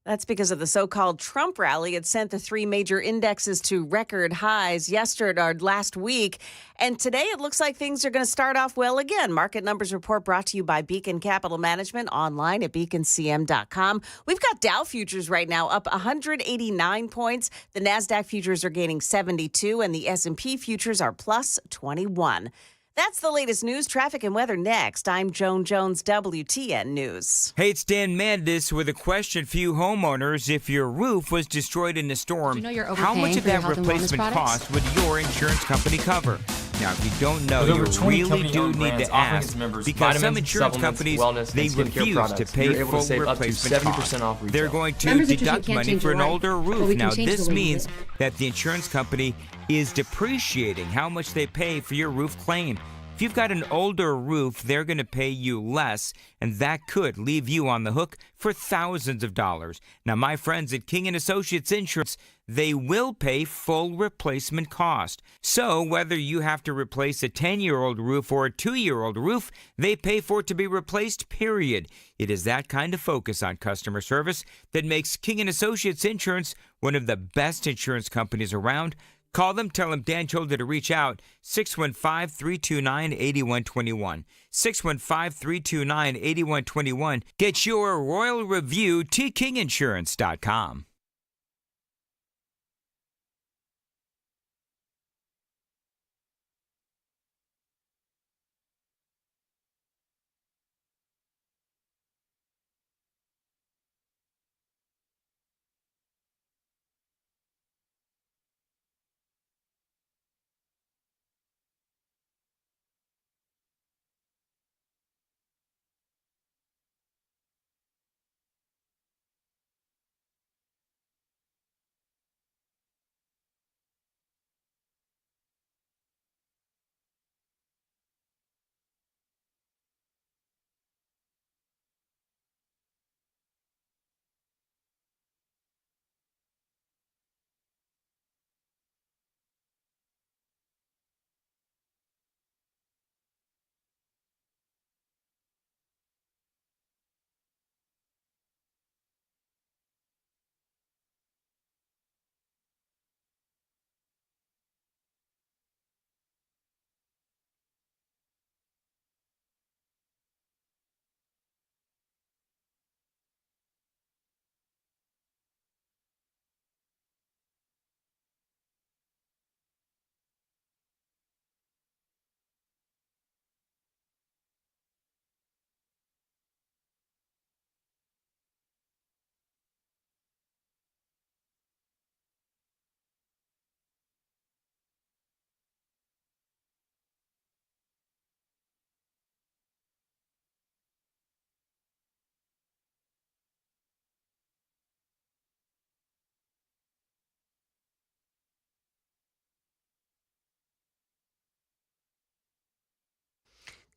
That's because of the so-called Trump rally. It sent the three major indexes to record highs last week. And today it looks like things are going to start off well again. Market Numbers Report brought to you by Beacon Capital Management, online at beaconcm.com. We've got Dow futures right now up 189 points. The NASDAQ futures are gaining 72, and the S&P futures are plus 21. That's the latest news, traffic, and weather next. I'm Joan Jones, WTN News. Hey, it's Dan Mandis with a question for you homeowners. If your roof was destroyed in a storm, how much of that replacement cost would your insurance company cover? Now, if you don't know, you really do need to ask, because some insurance companies, they refuse to pay full replacement cost. They're going to deduct money for an older roof. Now, this means that the insurance company is depreciating how much they pay for your roof claim. If you've got an older roof, they're going to pay you less, and that could leave you on the hook for thousands of dollars. Now, my friends at King & Associates Insurance, they will pay full replacement cost. So whether you have to replace a 10-year-old roof or a 2-year-old roof, they pay for it to be replaced, period. It is that kind of focus on customer service that makes King & Associates Insurance one of the best insurance companies around. Call them, tell them Dan told you to reach out, 615-329-8121. 615-329-8121. Get your royal review, tkinginsurance.com.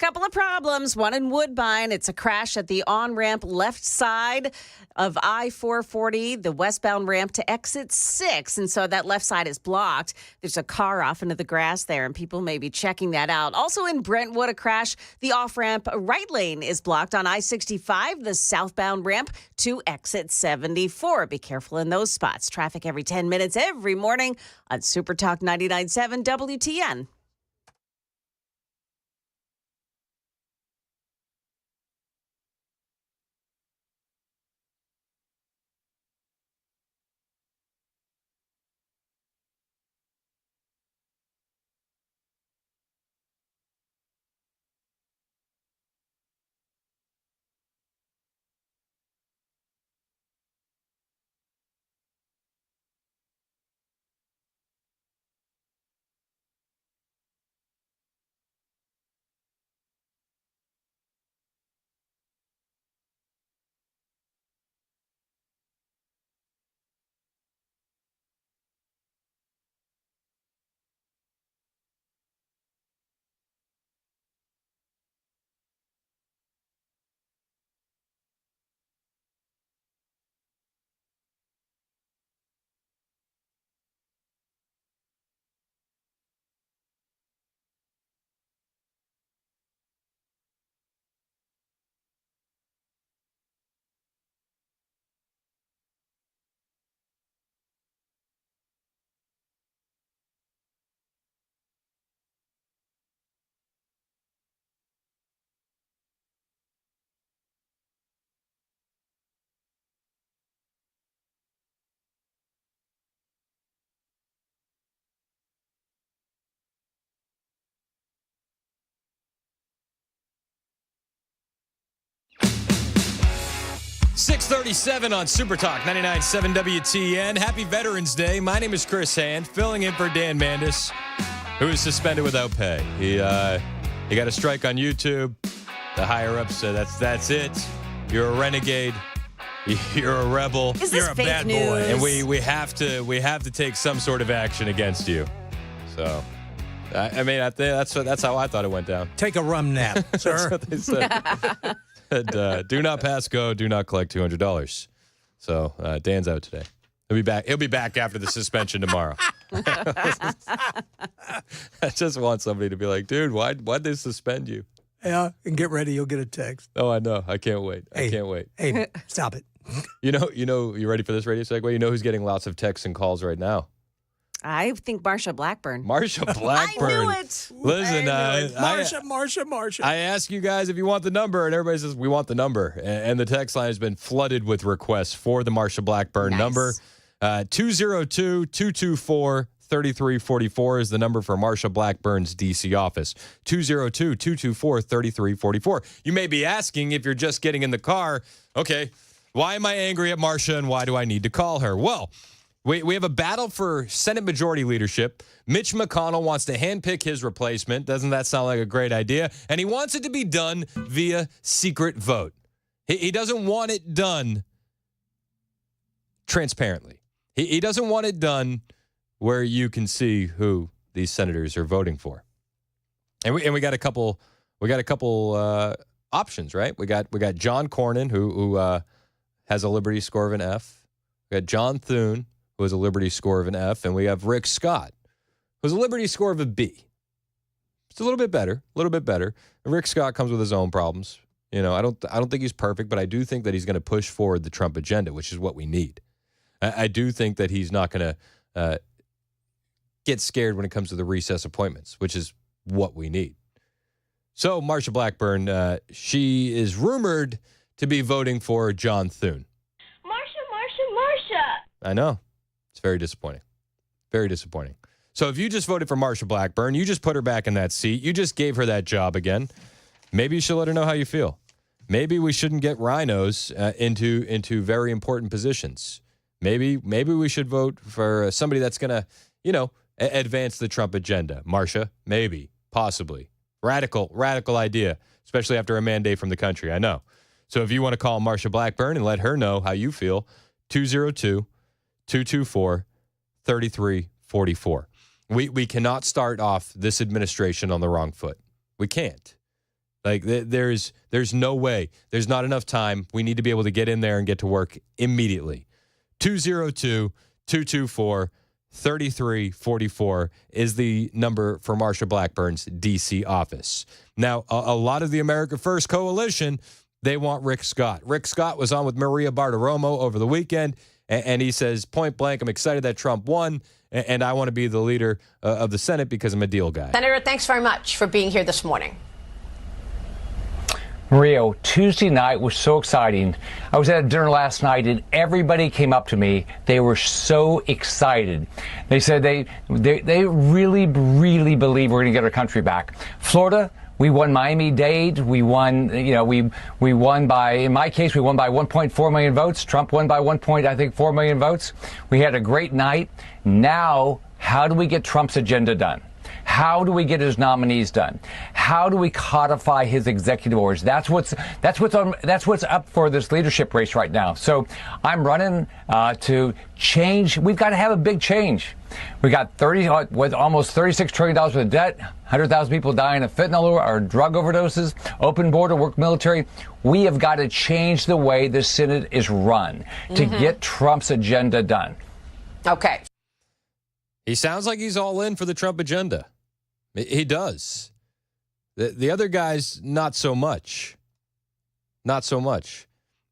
couple of problems. One in Woodbine. It's a crash at the on-ramp left side of I-440, the westbound ramp to exit 6. And so that left side is blocked. There's a car off into the grass there, and people may be checking that out. Also in Brentwood, a crash. The off-ramp right lane is blocked on I-65, the southbound ramp to exit 74. Be careful in those spots. Traffic every 10 minutes every morning on Super Talk 99.7 WTN. .37 on Super Talk 99.7 WTN. Happy Veterans Day. My name is Chris Hand, filling in for Dan Mandis, who is suspended without pay. He got a strike on YouTube. The higher-ups said that's it. You're a renegade. You're a rebel. Is this You're a fake bad news? boy. And we have to take some sort of action against you. So, I mean, I think that's how I thought it went down. Take a rum nap, sir. That's what they said. And, do not pass go. Do not collect $200. So Dan's out today. He'll be back. He'll be back after the suspension tomorrow. I just want somebody to be like, dude, why'd they suspend you? Yeah, and get ready. You'll get a text. Oh, I know. I can't wait. I can't wait. Hey, stop it. You know. You ready for this radio segue? You know who's getting lots of texts and calls right now? I think Marsha Blackburn. Marsha Blackburn. I knew it. Listen, Marsha. I ask you guys if you want the number, and everybody says we want the number. And the text line has been flooded with requests for the Marsha Blackburn number. 202-224-3344 is the number for Marsha Blackburn's D.C. office. 202-224-3344. You may be asking, if you're just getting in the car, okay, why am I angry at Marsha and why do I need to call her? Well, we have a battle for Senate majority leadership. Mitch McConnell wants to handpick his replacement. Doesn't that sound like a great idea? And he wants it to be done via secret vote. He doesn't want it done transparently. He doesn't want it done where you can see who these senators are voting for. And we got a couple options, right? We got John Cornyn who has a Liberty score of an F. We got John Thune, who has a Liberty score of an F, and we have Rick Scott, who has a Liberty score of a B. It's a little bit better. Rick Scott comes with his own problems. You know, I don't think he's perfect, but I do think that he's going to push forward the Trump agenda, which is what we need. I do think that he's not going to get scared when it comes to the recess appointments, which is what we need. So Marsha Blackburn, she is rumored to be voting for John Thune. Marsha. I know. It's very disappointing. Very disappointing. So if you just voted for Marsha Blackburn, you just put her back in that seat, you just gave her that job again, maybe you should let her know how you feel. Maybe we shouldn't get rhinos into very important positions. Maybe we should vote for somebody that's going to, advance the Trump agenda. Marsha, maybe, possibly. Radical idea, especially after a mandate from the country, I know. So if you want to call Marsha Blackburn and let her know how you feel, 202-224-3344. We cannot start off this administration on the wrong foot. We can't. Like, there's no way. There's not enough time. We need to be able to get in there and get to work immediately. 202-224-3344 is the number for Marsha Blackburn's D.C. office. Now, a lot of the America First Coalition, they want Rick Scott. Rick Scott was on with Maria Bartiromo over the weekend, and he says, point blank, I'm excited that Trump won, and I want to be the leader of the Senate because I'm a deal guy. Senator, thanks very much for being here this morning. Maria, Tuesday night was so exciting. I was at a dinner last night and everybody came up to me. They were so excited. They said they really, really believe we're going to get our country back. Florida, we won Miami-Dade. We won, we won by, in my case, we won by 1.4 million votes. Trump won by 1.4 million votes. We had a great night. Now, how do we get Trump's agenda done? How do we get his nominees done? How do we codify his executive orders? That's what's up for this leadership race right now. So I'm running to change. We've got to have a big change. We got with almost $36 trillion worth of debt, 100,000 people dying of fentanyl or drug overdoses, open border, work military. We have got to change the way the Senate is run to get Trump's agenda done. Okay. He sounds like he's all in for the Trump agenda. He does. The other guys, not so much. Not so much.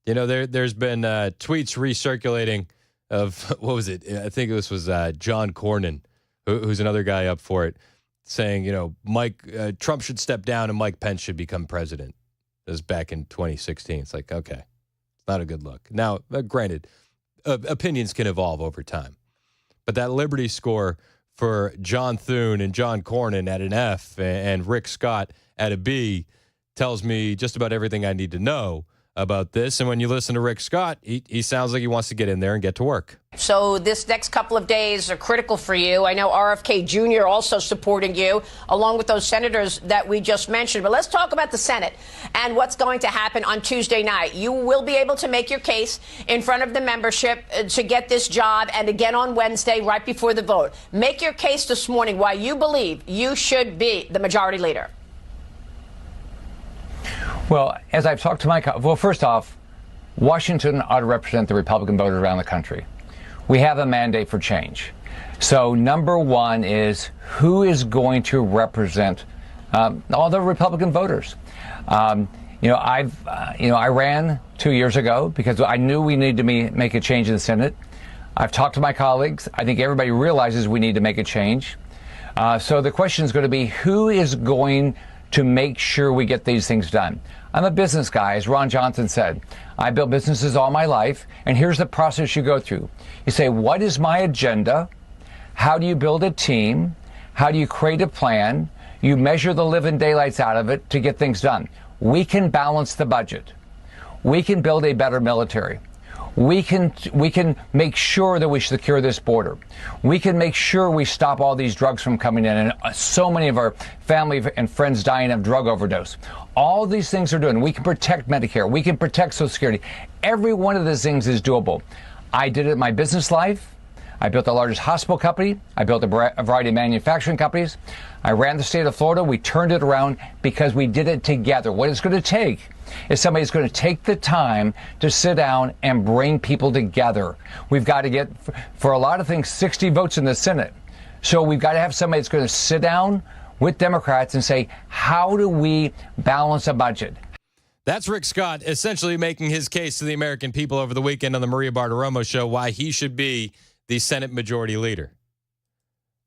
You know, there's been tweets recirculating of, what was it? I think this was John Cornyn, who's another guy up for it, saying, Trump should step down and Mike Pence should become president. This was back in 2016. It's like, okay, it's not a good look. Now, granted, opinions can evolve over time. But that Liberty score for John Thune and John Cornyn at an F and Rick Scott at a B tells me just about everything I need to know about this. And when you listen to Rick Scott, he sounds like he wants to get in there and get to work. So this next couple of days are critical for you. I know RFK Jr. also supporting you, along with those senators that we just mentioned. But let's talk about the Senate and what's going to happen on Tuesday night. You will be able to make your case in front of the membership to get this job, and again on Wednesday, right before the vote. Make your case this morning why you believe you should be the majority leader. Well, as I've talked to first off, Washington ought to represent the Republican voters around the country. We have a mandate for change. So number one is who is going to represent all the Republican voters. I ran 2 years ago because I knew we needed to make a change in the Senate. I've talked to my colleagues. I think everybody realizes we need to make a change. So the question is going to be who is going to make sure we get these things done. I'm a business guy, as Ron Johnson said. I built businesses all my life, and here's the process you go through. You say, what is my agenda? How do you build a team? How do you create a plan? You measure the living daylights out of it to get things done. We can balance the budget. We can build a better military. We can make sure that we secure this border. We can make sure we stop all these drugs from coming in, and so many of our family and friends dying of drug overdose. All these things are doing. We can protect Medicare. We can protect Social Security. Every one of these things is doable. I did it in my business life. I built the largest hospital company. I built a variety of manufacturing companies. I ran the state of Florida. We turned it around because we did it together. What it's going to take is somebody's going to take the time to sit down and bring people together. We've got to get, for a lot of things, 60 votes in the Senate. So we've got to have somebody that's going to sit down with Democrats and say, how do we balance a budget? That's Rick Scott essentially making his case to the American people over the weekend on the Maria Bartiromo show why he should be the Senate Majority Leader.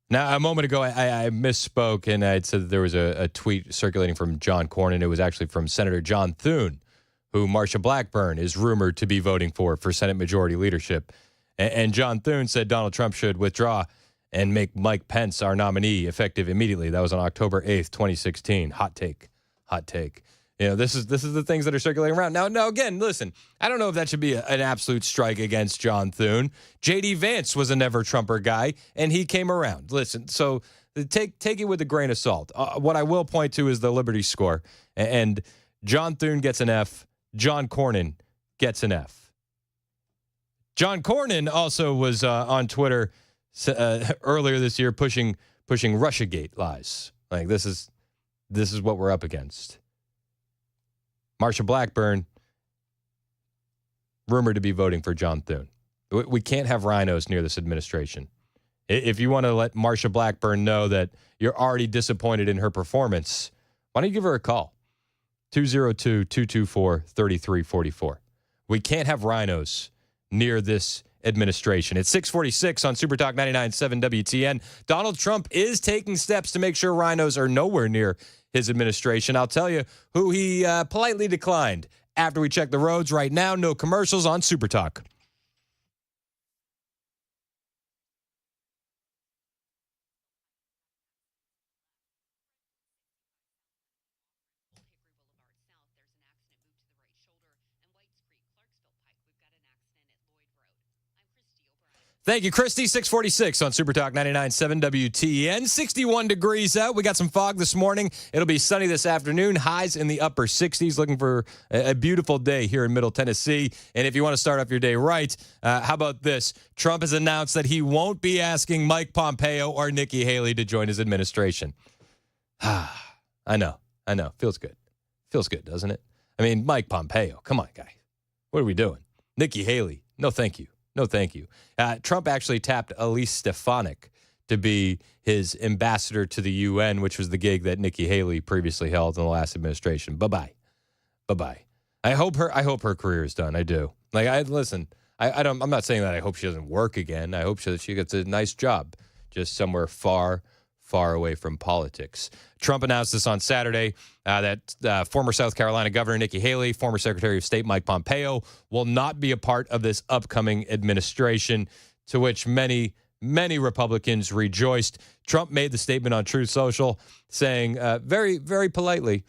Now, a moment ago, I misspoke, and I had said that there was a tweet circulating from John Cornyn. It was actually from Senator John Thune, who Marsha Blackburn is rumored to be voting for Senate Majority Leadership. And John Thune said Donald Trump should withdraw and make Mike Pence our nominee effective immediately. That was on October 8th, 2016. Hot take. Hot take. You know, this is the things that are circulating around. Now, again, listen, I don't know if that should be an absolute strike against John Thune. J.D. Vance was a never-Trumper guy, and he came around. Listen, so take it with a grain of salt. What I will point to is the Liberty score, and John Thune gets an F. John Cornyn gets an F. John Cornyn also was on Twitter earlier this year pushing Russiagate lies. Like, this is what we're up against. Marsha Blackburn, rumored to be voting for John Thune. We can't have rhinos near this administration. If you want to let Marsha Blackburn know that you're already disappointed in her performance, why don't you give her a call? 202-224-3344. We can't have rhinos near this administration. It's 646 on Super Talk 99.7 WTN. Donald Trump is taking steps to make sure rhinos are nowhere near his administration. I'll tell you who he politely declined after we check the roads right now. No commercials on Super Talk. Thank you, Christy. 646 on Super Talk 99.7 WTN. 61 degrees out. We got some fog this morning. It'll be sunny this afternoon. Highs in the upper 60s. Looking for a beautiful day here in Middle Tennessee. And if you want to start off your day right, how about this? Trump has announced that he won't be asking Mike Pompeo or Nikki Haley to join his administration. I know. Feels good. Feels good, doesn't it? I mean, Mike Pompeo. Come on, guy. What are we doing? Nikki Haley. No, thank you. No, thank you. Trump actually tapped Elise Stefanik to be his ambassador to the UN, which was the gig that Nikki Haley previously held in the last administration. Bye-bye. I hope her career is done. I do. I'm not saying that I hope she doesn't work again. I hope she gets a nice job just somewhere far away from politics. Trump announced this on Saturday that former South Carolina Governor Nikki Haley, former Secretary of State Mike Pompeo will not be a part of this upcoming administration, to which many Republicans rejoiced. Trump made the statement on Truth Social saying very, very politely,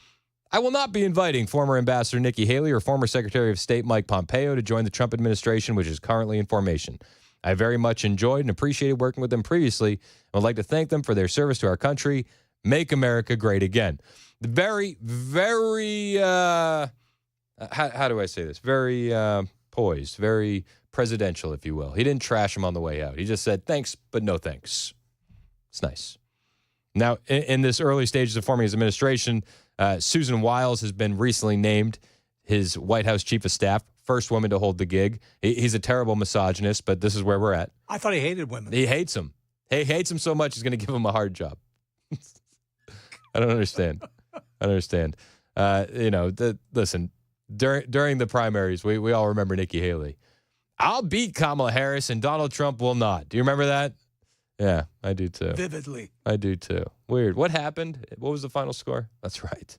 I will not be inviting former Ambassador Nikki Haley or former Secretary of State Mike Pompeo to join the Trump administration, which is currently in formation. I very much enjoyed and appreciated working with them previously and would like to thank them for their service to our country. Make America great again. Very, very, how do I say this? Very poised, very presidential, if you will. He didn't trash him on the way out. He just said, thanks, but no thanks. It's nice. Now, in this early stages of forming his administration, Susan Wiles has been recently named his White House chief of staff, first woman to hold the gig. He's a terrible misogynist, but this is where we're at. I thought he hated women. He hates them. He hates them so much he's going to give them a hard job. I don't understand. Listen, during the primaries, we all remember Nikki Haley. I'll beat Kamala Harris and Donald Trump will not. Do you remember that? Yeah, I do too. Vividly. I do too. Weird. What happened? What was the final score? That's right.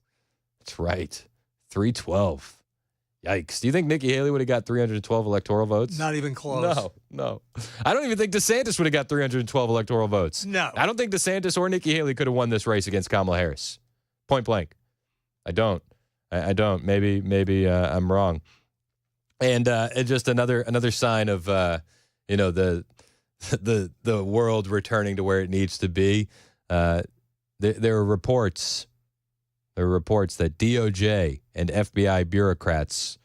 312. Yikes. Do you think Nikki Haley would have got 312 electoral votes? Not even close. No. I don't even think DeSantis would have got 312 electoral votes. No. I don't think DeSantis or Nikki Haley could have won this race against Kamala Harris. Point blank. I don't. Maybe I'm wrong. And just another sign of the world returning to where it needs to be. There are reports that DOJ and FBI bureaucrats,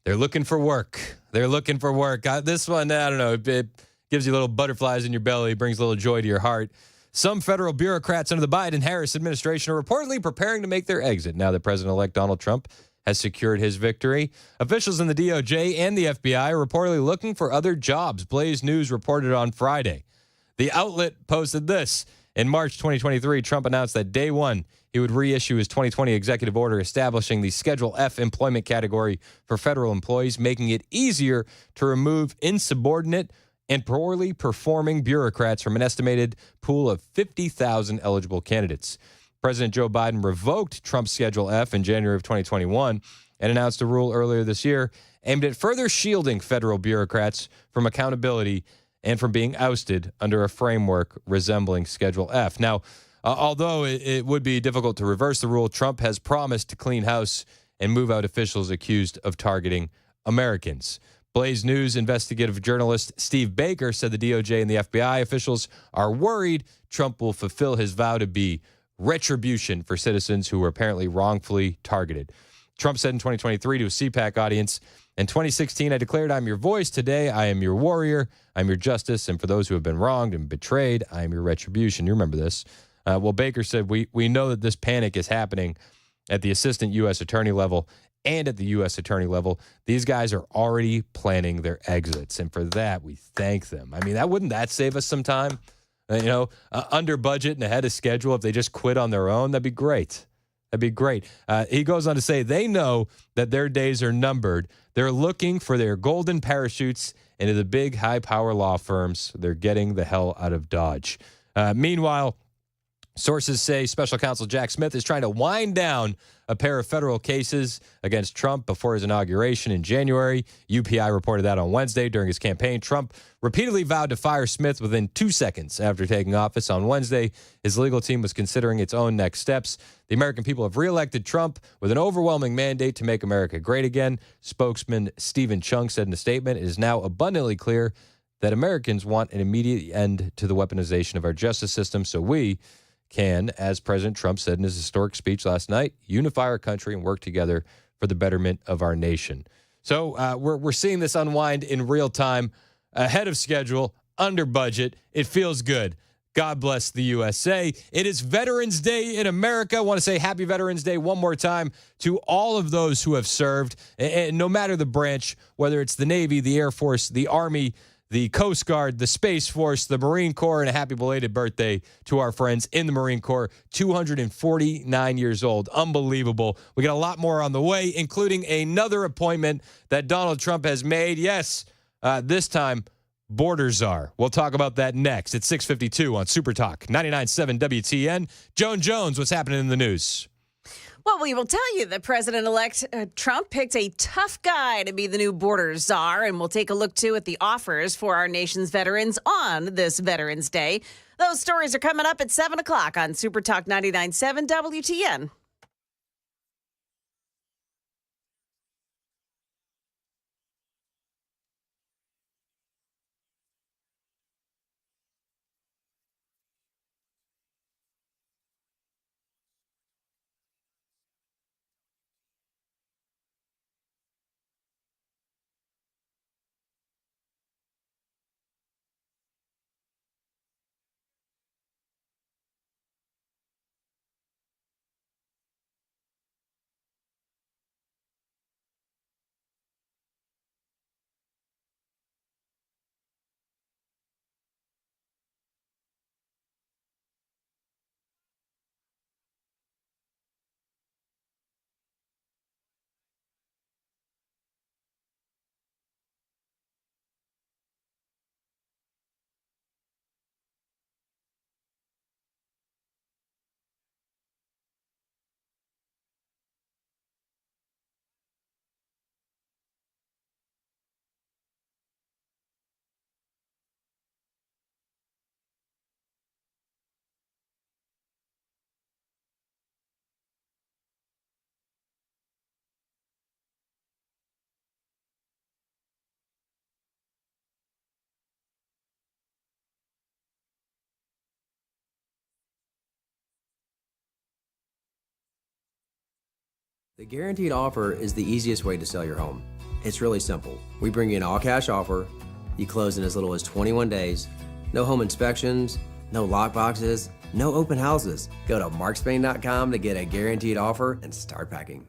they're looking for work. This one, I don't know, it gives you little butterflies in your belly, brings a little joy to your heart. Some federal bureaucrats under the Biden-Harris administration are reportedly preparing to make their exit now that President-elect Donald Trump has secured his victory. Officials in the DOJ and the FBI are reportedly looking for other jobs, Blaze News reported on Friday. The outlet posted this. In March 2023, Trump announced that day one, he would reissue his 2020 executive order establishing the Schedule F employment category for federal employees, making it easier to remove insubordinate and poorly performing bureaucrats from an estimated pool of 50,000 eligible candidates. President Joe Biden revoked Trump's Schedule F in January of 2021 and announced a rule earlier this year aimed at further shielding federal bureaucrats from accountability and from being ousted under a framework resembling Schedule F. Now, although it would be difficult to reverse the rule, Trump has promised to clean house and move out officials accused of targeting Americans. Blaze News investigative journalist Steve Baker said the DOJ and the FBI officials are worried Trump will fulfill his vow to be retribution for citizens who were apparently wrongfully targeted. Trump said in 2023 to a CPAC audience, in 2016, I declared I'm your voice. Today, I am your warrior. I'm your justice. And for those who have been wronged and betrayed, I am your retribution. You remember this. Well, Baker said, we know that this panic is happening at the assistant U.S. attorney level and at the U.S. attorney level. These guys are already planning their exits, and for that, we thank them. I mean, wouldn't that save us some time? Under budget and ahead of schedule, if they just quit on their own, that'd be great. That'd be great. He goes on to say they know that their days are numbered. They're looking for their golden parachutes into the big high-power law firms. They're getting the hell out of Dodge. Meanwhile, sources say special counsel Jack Smith is trying to wind down a pair of federal cases against Trump before his inauguration in January. UPI reported that on Wednesday during his campaign. Trump repeatedly vowed to fire Smith within 2 seconds after taking office. On Wednesday, his legal team was considering its own next steps. The American people have reelected Trump with an overwhelming mandate to make America great again. Spokesman Stephen Chung said in a statement, "It is now abundantly clear that Americans want an immediate end to the weaponization of our justice system, so we can, as President Trump said in his historic speech last night, unify our country and work together for the betterment of our nation." So we're seeing this unwind in real time, ahead of schedule, under budget. It feels good. God bless the USA. It is Veterans Day in America. I want to say happy Veterans Day one more time to all of those who have served, and no matter the branch, whether it's the Navy, the Air Force, the Army, the Coast Guard, the Space Force, the Marine Corps, and a happy belated birthday to our friends in the Marine Corps, 249 years old. Unbelievable. We got a lot more on the way, including another appointment that Donald Trump has made. Yes, this time, border czar. We'll talk about that next at 6:52 on Super Talk 99.7 WTN. Joan Jones, what's happening in the news? Well, we will tell you that President-elect Trump picked a tough guy to be the new border czar, and we'll take a look, too, at the offers for our nation's veterans on this Veterans Day. Those stories are coming up at 7 o'clock on Super Talk 99.7 WTN. The guaranteed offer is the easiest way to sell your home. It's really simple. We bring you an all-cash offer. You close in as little as 21 days. No home inspections, no lockboxes, no open houses. Go to markspain.com to get a guaranteed offer and start packing.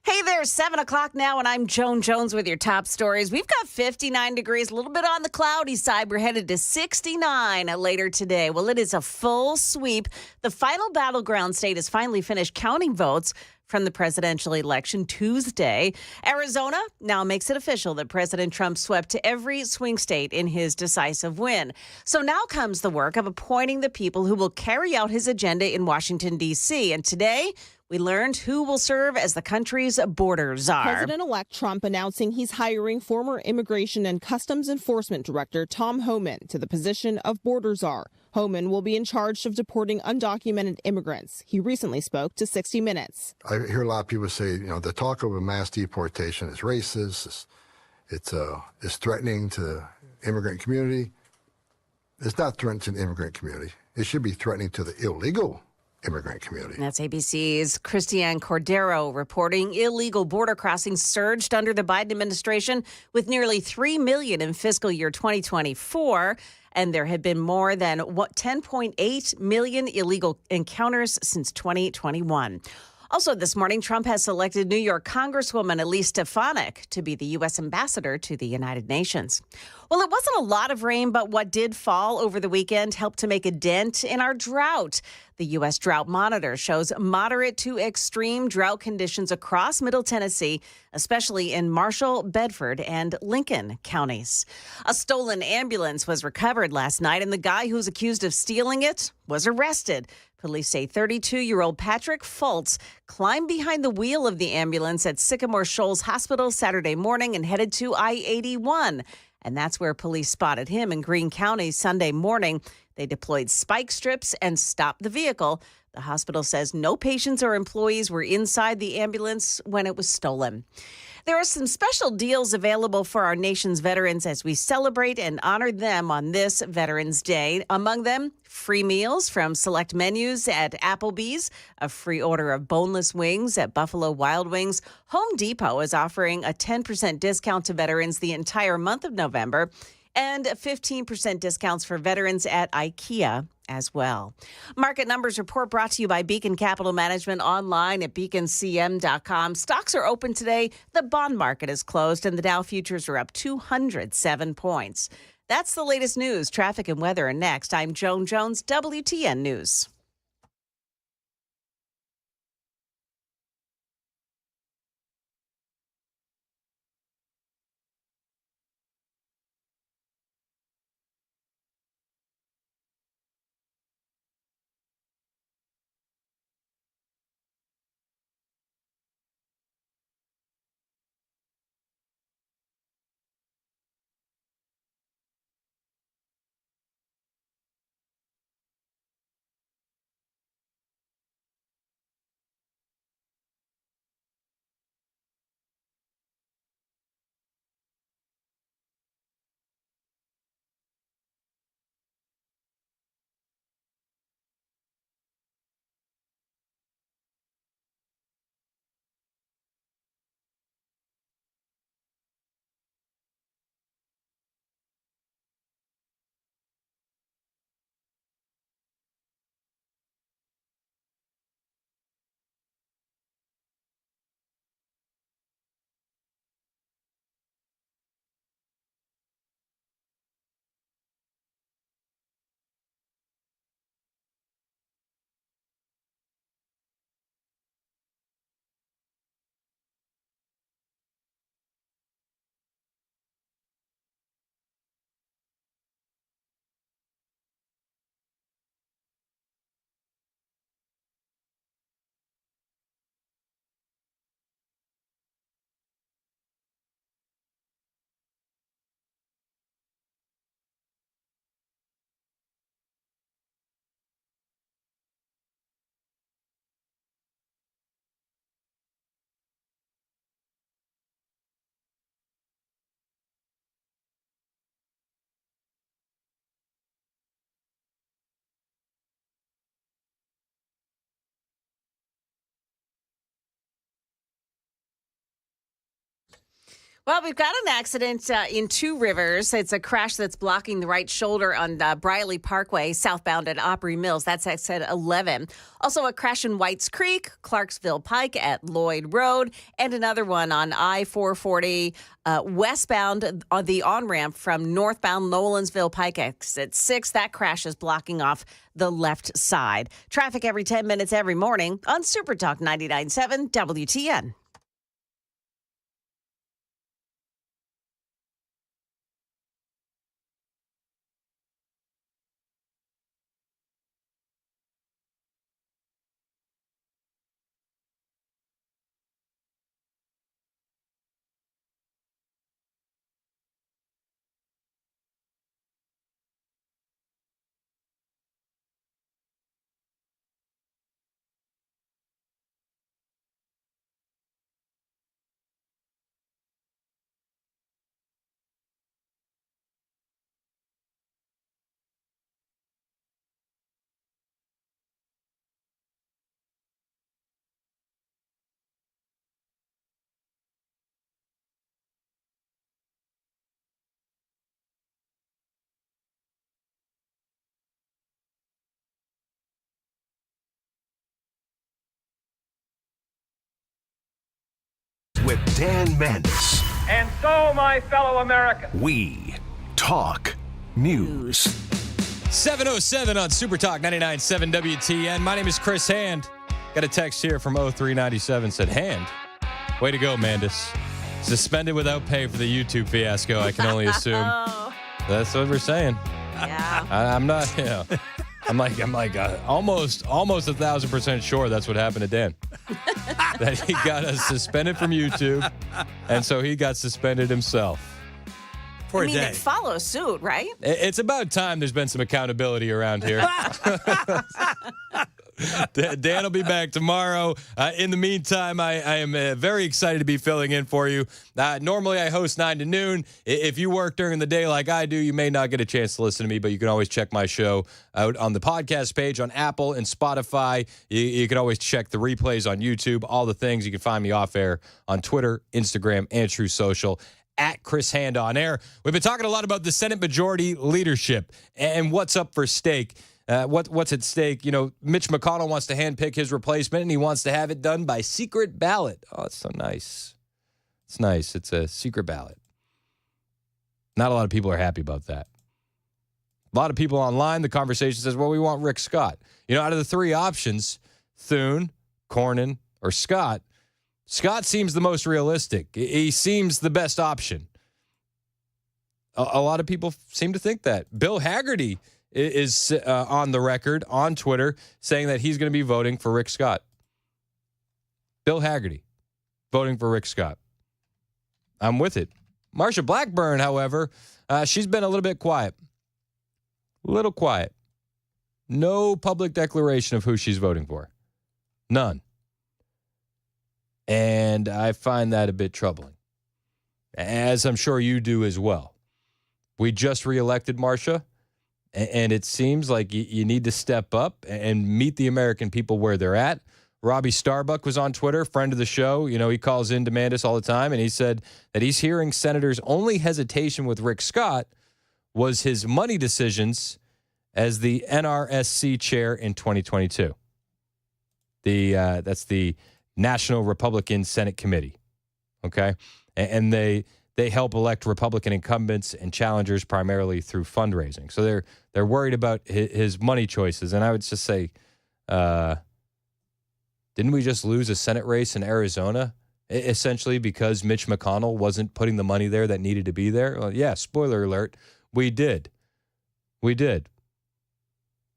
Hey there, 7 o'clock now, and I'm Joan Jones with your top stories. We've got 59 degrees, a little bit on the cloudy side. We're headed to 69 later today. Well, it is a full sweep. The final battleground state has finally finished counting votes from the presidential election Tuesday. Arizona now makes it official that President Trump swept every swing state in his decisive win. So now comes the work of appointing the people who will carry out his agenda in Washington, D.C. And today, we learned who will serve as the country's border czar. President-elect Trump announcing he's hiring former Immigration and Customs Enforcement Director Tom Homan to the position of border czar. Homan will be in charge of deporting undocumented immigrants. He recently spoke to 60 Minutes. I hear a lot of people say, the talk of a mass deportation is racist. It's threatening to the immigrant community. It's not threatening to the immigrant community. It should be threatening to the illegal immigrant community. That's ABC's Christiane Cordero reporting illegal border crossings surged under the Biden administration with nearly 3 million in fiscal year 2024. And there have been more than 10.8 million illegal encounters since 2021. Also this morning, Trump has selected New York Congresswoman Elise Stefanik to be the U.S. ambassador to the United Nations. Well, it wasn't a lot of rain, but what did fall over the weekend helped to make a dent in our drought. The U.S. Drought Monitor shows moderate to extreme drought conditions across Middle Tennessee, especially in Marshall, Bedford, and Lincoln counties. A stolen ambulance was recovered last night, and the guy who's accused of stealing it was arrested. Police say 32-year-old Patrick Fultz climbed behind the wheel of the ambulance at Sycamore Shoals Hospital Saturday morning and headed to I-81. And that's where police spotted him in Greene County Sunday morning. They deployed spike strips and stopped the vehicle. The hospital says no patients or employees were inside the ambulance when it was stolen. There are some special deals available for our nation's veterans as we celebrate and honor them on this Veterans Day. Among them, free meals from select menus at Applebee's, a free order of boneless wings at Buffalo Wild Wings. Home Depot is offering a 10% discount to veterans the entire month of November, and 15% discounts for veterans at IKEA as well. Market Numbers Report brought to you by Beacon Capital Management online at beaconcm.com. Stocks are open today. The bond market is closed and the Dow futures are up 207 points. That's the latest news. Traffic and weather are next. I'm Joan Jones, WTN News. Well, we've got an accident in Two Rivers. It's a crash that's blocking the right shoulder on Briley Parkway, southbound at Opry Mills. That's exit 11. Also, a crash in Whites Creek, Clarksville Pike at Lloyd Road, and another one on I-440 westbound on the on-ramp from northbound Nolensville Pike exit 6. That crash is blocking off the left side. Traffic every 10 minutes every morning on Super Talk 99.7 WTN. With Dan Mandis. And so, my fellow Americans, We talk news. 7:07 on Super Talk 99.7 WTN. My name is Chris Hand. Got a text here from 0397 said, Hand, way to go, Mandis. Suspended without pay for the YouTube fiasco, I can only assume. That's what we're saying. Yeah. I'm not, I'm like almost 1,000% sure that's what happened to Dan. That he got us suspended from YouTube, and so he got suspended himself. For a day. It follows suit, right? It's about time there's been some accountability around here. Dan will be back tomorrow. In the meantime, I am very excited to be filling in for you. Normally, I host 9 to noon. If you work during the day like I do, you may not get a chance to listen to me, but you can always check my show out on the podcast page on Apple and Spotify. You can always check the replays on YouTube, all the things. You can find me off air on Twitter, Instagram, and True Social. At Chris Hand on air. We've been talking a lot about the Senate majority leadership and what's up for stake. What's at stake? You know, Mitch McConnell wants to handpick his replacement, and he wants to have it done by secret ballot. Oh, it's so nice. It's nice. It's a secret ballot. Not a lot of people are happy about that. A lot of people online, the conversation says, well, we want Rick Scott. You know, out of the 3 options, Thune, Cornyn, or Scott seems the most realistic. He seems the best option. A lot of people seem to think that. Bill Hagerty is on the record on Twitter saying that he's going to be voting for Rick Scott. Bill Hagerty voting for Rick Scott. I'm with it. Marsha Blackburn, however, she's been a little bit quiet. A little quiet. No public declaration of who she's voting for. None. And I find that a bit troubling, as I'm sure you do as well. We just reelected Marsha, and it seems like you need to step up and meet the American people where they're at. Robbie Starbuck was on Twitter, friend of the show. You know, he calls in to Mandis all the time, and he said that he's hearing senators' only hesitation with Rick Scott was his money decisions as the NRSC chair in 2022. That's the National Republican Senate Committee, okay? And they help elect Republican incumbents and challengers primarily through fundraising. So they're worried about his money choices. And I would just say, didn't we just lose a Senate race in Arizona, essentially because Mitch McConnell wasn't putting the money there that needed to be there? Well, yeah, spoiler alert, we did. We did.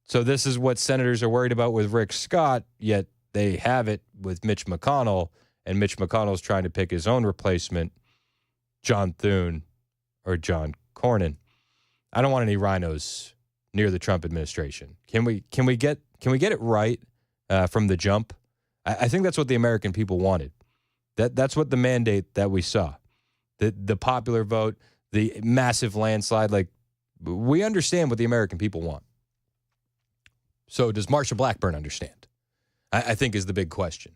So this is what senators are worried about with Rick Scott, yet they have it with Mitch McConnell, and Mitch McConnell's trying to pick his own replacement, John Thune or John Cornyn. I don't want any rhinos near the Trump administration. Can we get it right from the jump? I think that's what the American people wanted. That's what the mandate that we saw. The popular vote, the massive landslide. Like, we understand what the American people want. So does Marsha Blackburn understand? I think is the big question.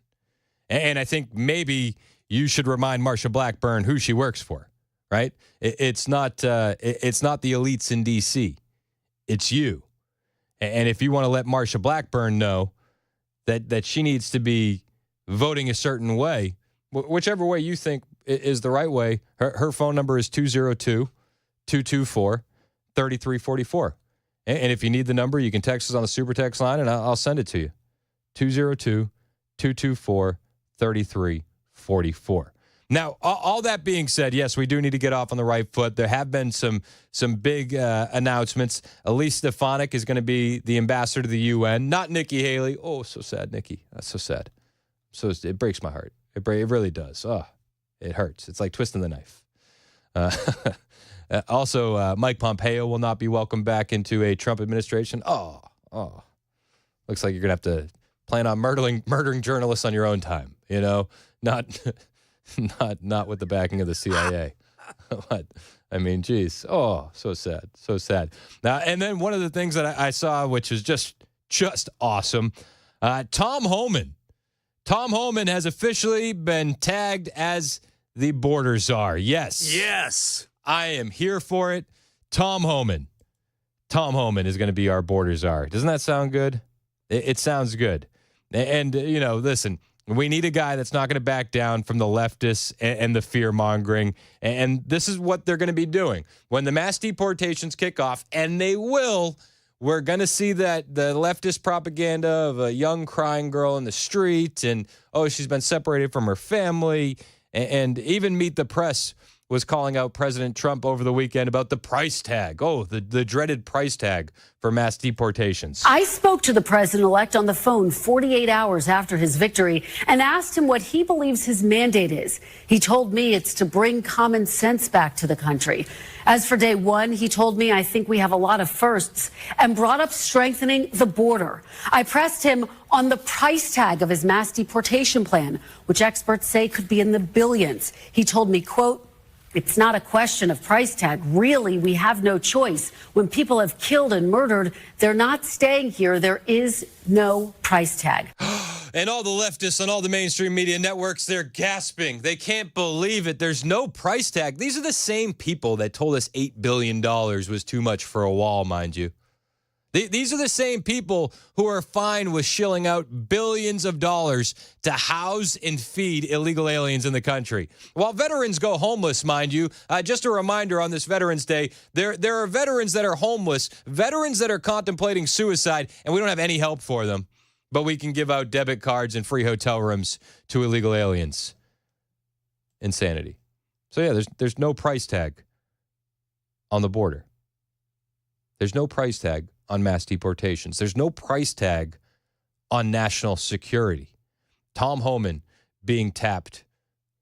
And I think maybe you should remind Marsha Blackburn who she works for, right? It's not the elites in D.C. It's you. And if you want to let Marsha Blackburn know that she needs to be voting a certain way, whichever way you think is the right way, her phone number is 202-224-3344. And if you need the number, you can text us on the super text line, and I'll send it to you. 202-224-3344. Now, all that being said, yes, we do need to get off on the right foot. There have been some big announcements. Elise Stefanik is going to be the ambassador to the UN, not Nikki Haley. Oh, so sad, Nikki. That's so sad. So it breaks my heart. It really does. Oh, it hurts. It's like twisting the knife. Also, Mike Pompeo will not be welcomed back into a Trump administration. Oh. Looks like you're going to have to plan on murdering journalists on your own time, not with the backing of the CIA. I mean, geez. Oh, so sad. So sad. Now, and then one of the things that I saw, which is just awesome, Tom Homan. Tom Homan has officially been tagged as the border czar. Yes. I am here for it. Tom Homan is going to be our border czar. Doesn't that sound good? It sounds good. And, listen, we need a guy that's not going to back down from the leftists and the fear-mongering. And this is what they're going to be doing. When the mass deportations kick off, and they will, we're going to see that the leftist propaganda of a young crying girl in the street and, she's been separated from her family. And even Meet the Press was calling out President Trump over the weekend about the price tag. Oh, the dreaded price tag for mass deportations. I spoke to the president-elect on the phone 48 hours after his victory and asked him what he believes his mandate is. He told me it's to bring common sense back to the country. As for day one, he told me, I think we have a lot of firsts, and brought up strengthening the border. I pressed him on the price tag of his mass deportation plan, which experts say could be in the billions. He told me, quote, it's not a question of price tag. Really, we have no choice. When people have killed and murdered, they're not staying here. There is no price tag. And all the leftists on all the mainstream media networks, they're gasping. They can't believe it. There's no price tag. These are the same people that told us $8 billion was too much for a wall, mind you. These are the same people who are fine with shilling out billions of dollars to house and feed illegal aliens in the country. While veterans go homeless, mind you, just a reminder on this Veterans Day, there are veterans that are homeless, veterans that are contemplating suicide, and we don't have any help for them. But we can give out debit cards and free hotel rooms to illegal aliens. Insanity. So yeah, there's no price tag on the border. There's no price tag on mass deportations. There's no price tag on national security. Tom Homan being tapped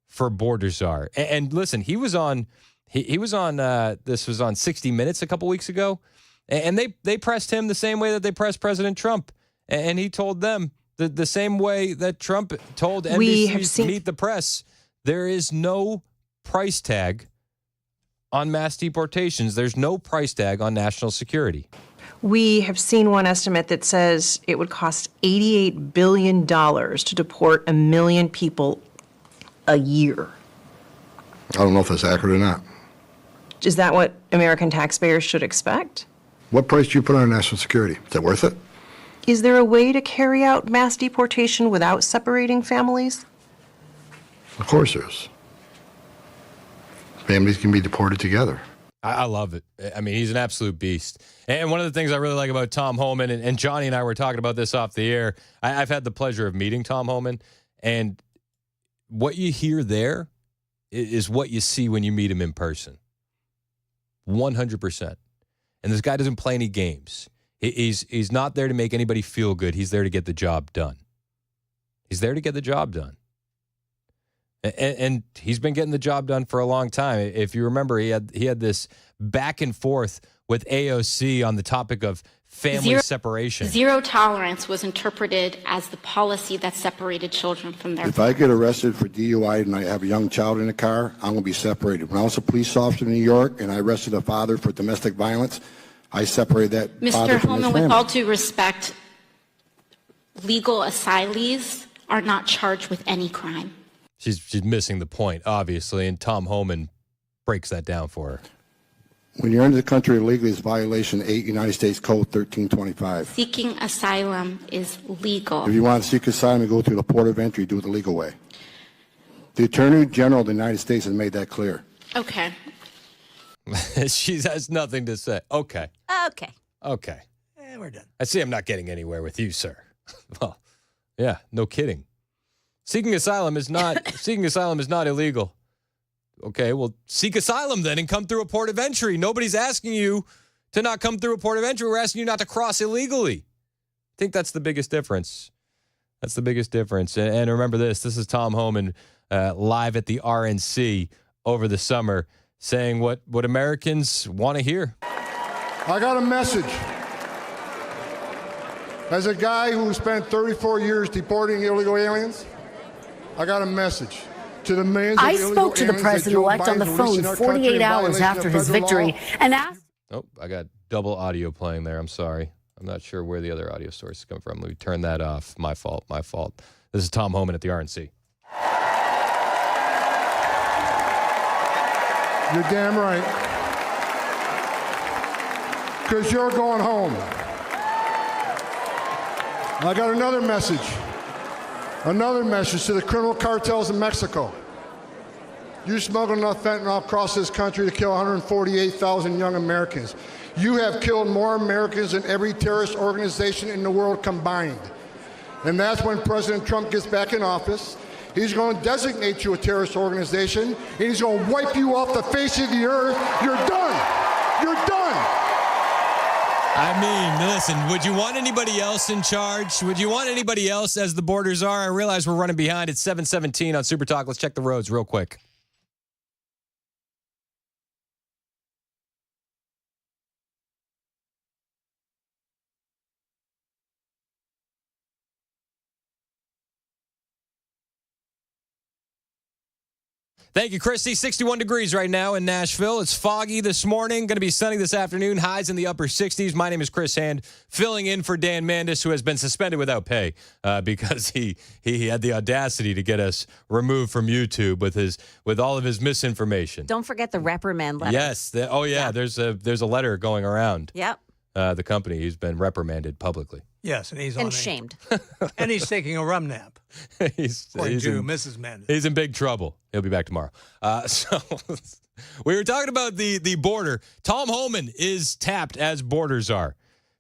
for border czar. And listen, he was on this was on 60 Minutes a couple weeks ago, and they pressed him the same way that they pressed President Trump. And he told them the same way that Trump told NBC's Meet the Press, there is no price tag on mass deportations. There's no price tag on national security. We have seen one estimate that says it would cost $88 billion to deport 1 million people a year. I don't know if that's accurate or not. Is that what American taxpayers should expect? What price do you put on national security? Is that worth it? Is there a way to carry out mass deportation without separating families? Of course there is. Families can be deported together. I love it. I mean, he's an absolute beast. And one of the things I really like about Tom Homan, and Johnny and I were talking about this off the air, I've had the pleasure of meeting Tom Homan, and what you hear there is what you see when you meet him in person. 100%. And this guy doesn't play any games. He's not there to make anybody feel good. He's there to get the job done. He's there to get the job done. And he's been getting the job done for a long time. If you remember, he had this back and forth with AOC on the topic of family separation. Zero tolerance was interpreted as the policy that separated children from their If I get arrested for DUI and I have a young child in the car, I'm going to be separated. When I was a police officer in New York and I arrested a father for domestic violence, I separated that father from his family. With all due respect, legal asylees are not charged with any crime. She's missing the point, obviously, and Tom Homan breaks that down for her. When you're into the country illegally, it's violation 8 United States Code 1325. Seeking asylum is legal. If you want to seek asylum and go through the port of entry, do it the legal way. The Attorney General of the United States has made that clear. Okay. She has nothing to say. Okay. Okay. We're done. I see I'm not getting anywhere with you, sir. Well, yeah, no kidding. Seeking asylum is not illegal. Okay, well, seek asylum then and come through a port of entry. Nobody's asking you to not come through a port of entry. We're asking you not to cross illegally. I think that's the biggest difference. That's the biggest difference. And remember this is Tom Homan live at the RNC over the summer saying what Americans want to hear. I got a message. As a guy who spent 34 years deporting illegal aliens, I got a message. To the millions of I spoke to the president-elect on the phone 48 hours after his victory and asked... Oh, I got double audio playing there. I'm sorry. I'm not sure where the other audio source is coming from. Let me turn that off. My fault. This is Tom Homan at the RNC. You're damn right. Because you're going home. I got another message to the criminal cartels in Mexico. You smuggled enough fentanyl across this country to kill 148,000 young Americans. You have killed more Americans than every terrorist organization in the world combined. And that's when President Trump gets back in office. He's going to designate you a terrorist organization, and he's going to wipe you off the face of the earth. You're done. You're done. I mean, listen, would you want anybody else in charge? Would you want anybody else as the borders are? I realize we're running behind. It's 7:17 on Super Talk. Let's check the roads real quick. Thank you, Christy. 61 degrees right now in Nashville. It's foggy this morning. Going to be sunny this afternoon. Highs in the upper 60s. My name is Chris Hand, filling in for Dan Mandis, who has been suspended without pay because he had the audacity to get us removed from YouTube with all of his misinformation. Don't forget the reprimand letter. Yes. There's a letter going around. Yep. The company. He's been reprimanded publicly. Yes, and he's shamed. And he's taking a rum nap. he's to Mrs. Mandis. He's in big trouble. He'll be back tomorrow. So we were talking about the border. Tom Homan is tapped as borders are.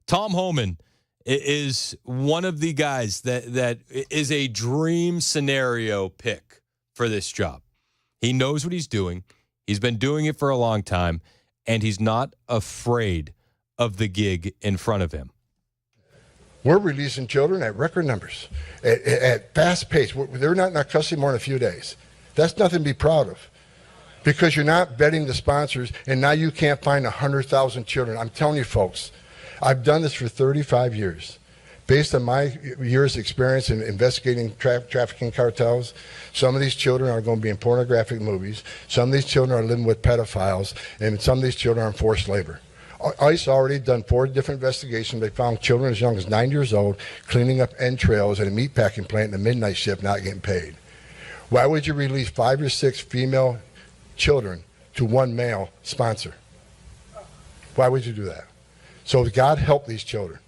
Tom Homan is one of the guys that is a dream scenario pick for this job. He knows what he's doing. He's been doing it for a long time, and he's not afraid of the gig in front of him. We're releasing children at record numbers, at fast pace. They're not in our custody more than a few days. That's nothing to be proud of, because you're not vetting the sponsors, and now you can't find 100,000 children. I'm telling you, folks, I've done this for 35 years. Based on my years' experience in investigating trafficking cartels, some of these children are going to be in pornographic movies. Some of these children are living with pedophiles, and some of these children are in forced labor. ICE already done 4 different investigations. They found children as young as 9 years old cleaning up entrails at a meatpacking plant in the midnight shift, not getting paid. Why would you release 5 or 6 female children to one male sponsor? Why would you do that? So God help these children.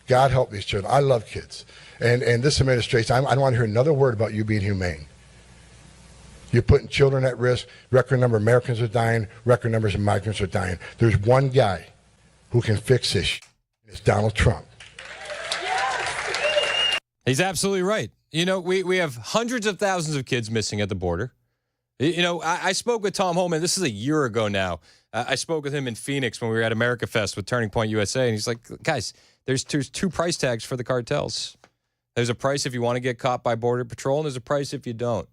God help these children. I love kids. And this administration, I don't want to hear another word about you being humane. You're putting children at risk. Record number of Americans are dying. Record numbers of migrants are dying. There's one guy who can fix this. It's Donald Trump. He's absolutely right. You know, we have hundreds of thousands of kids missing at the border. You know, I spoke with Tom Homan. This is a year ago now. I spoke with him in Phoenix when we were at America Fest with Turning Point USA, and he's like, guys, there's 2 price tags for the cartels. There's a price if you want to get caught by Border Patrol, and there's a price if you don't.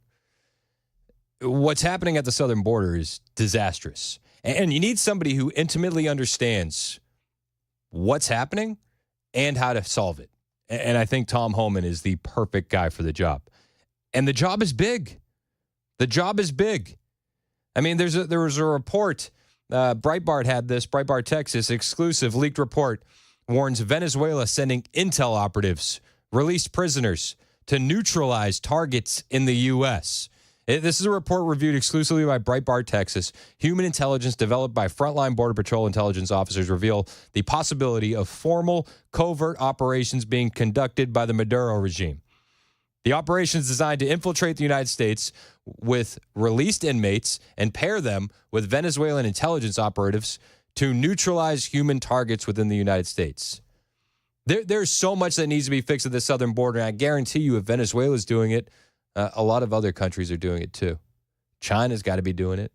What's happening at the southern border is disastrous. And you need somebody who intimately understands what's happening and how to solve it. And I think Tom Homan is the perfect guy for the job. And the job is big. The job is big. I mean, there was a report. Breitbart had this. Breitbart, Texas, exclusive leaked report warns Venezuela sending intel operatives, released prisoners to neutralize targets in the U.S. This is a report reviewed exclusively by Breitbart, Texas. Human intelligence developed by frontline Border Patrol intelligence officers reveal the possibility of formal covert operations being conducted by the Maduro regime. The operation is designed to infiltrate the United States with released inmates and pair them with Venezuelan intelligence operatives to neutralize human targets within the United States. There's so much that needs to be fixed at the southern border, and I guarantee you if Venezuela's doing it, a lot of other countries are doing it too. China's got to be doing it.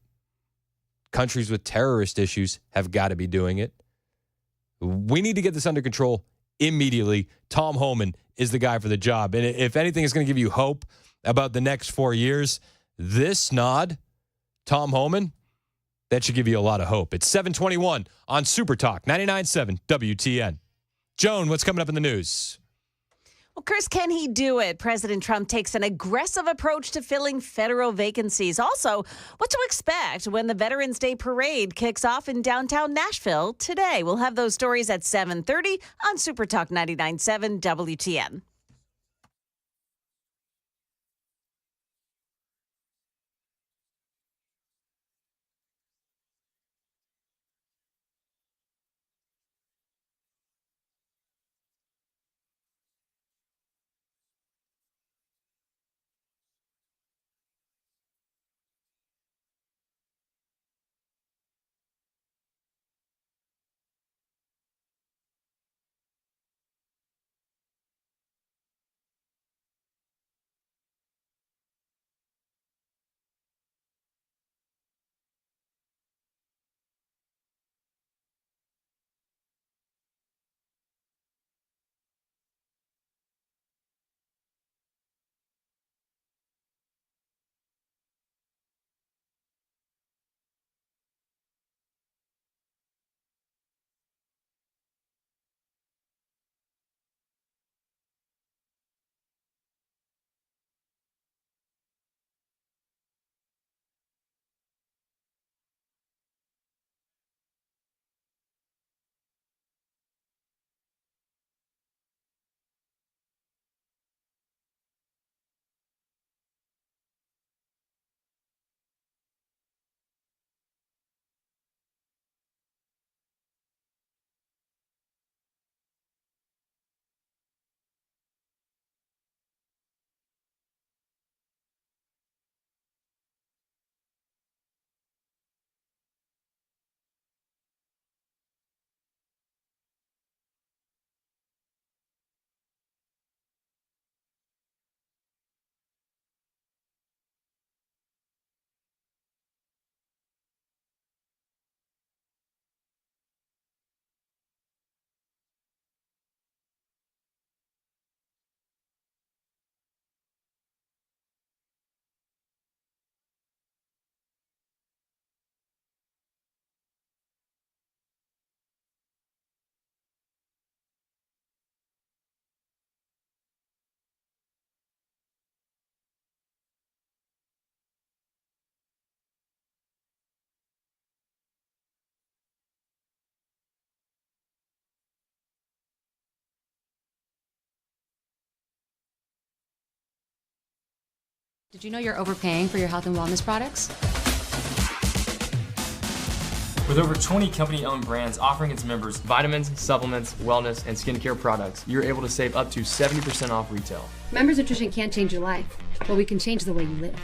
Countries with terrorist issues have got to be doing it. We need to get this under control immediately. Tom Homan is the guy for the job. And if anything is going to give you hope about the next 4 years, this nod, Tom Homan, that should give you a lot of hope. It's 7:21 on Super Talk 99.7 WTN. Joan, what's coming up in the news? Well, Chris, can he do it? President Trump takes an aggressive approach to filling federal vacancies. Also, what to expect when the Veterans Day Parade kicks off in downtown Nashville today. We'll have those stories at 7:30 on Super Talk 99.7 WTN. Did you know you're overpaying for your health and wellness products? With over 20 company-owned brands offering its members vitamins, supplements, wellness, and skincare products, you're able to save up to 70% off retail. Members Nutrition can't change your life, but we can change the way you live.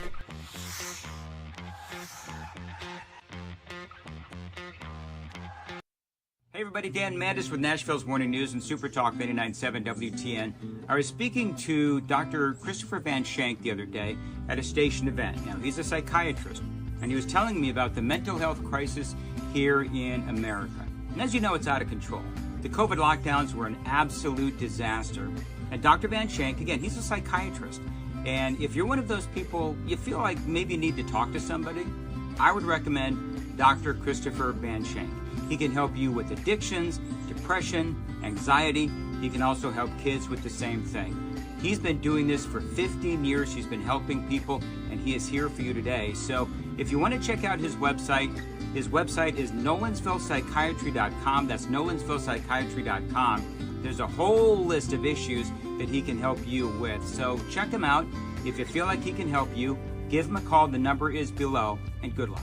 Hey everybody, Dan Mandis with Nashville's Morning News and Super Talk 99.7 WTN. I was speaking to Dr. Christopher Van Shank the other day at a station event. Now, he's a psychiatrist, and he was telling me about the mental health crisis here in America. And as you know, it's out of control. The COVID lockdowns were an absolute disaster. And Dr. Van Shank, again, he's a psychiatrist. And if you're one of those people, you feel like maybe you need to talk to somebody, I would recommend Dr. Christopher Van Shank. He can help you with addictions, depression, anxiety. He can also help kids with the same thing. He's been doing this for 15 years. He's been helping people, and he is here for you today. So if you want to check out his website is nolensvillepsychiatry.com. That's nolensvillepsychiatry.com. there's a whole list of issues that he can help you with. So check him out. If you feel like he can help you, give him a call. The number is below, and good luck.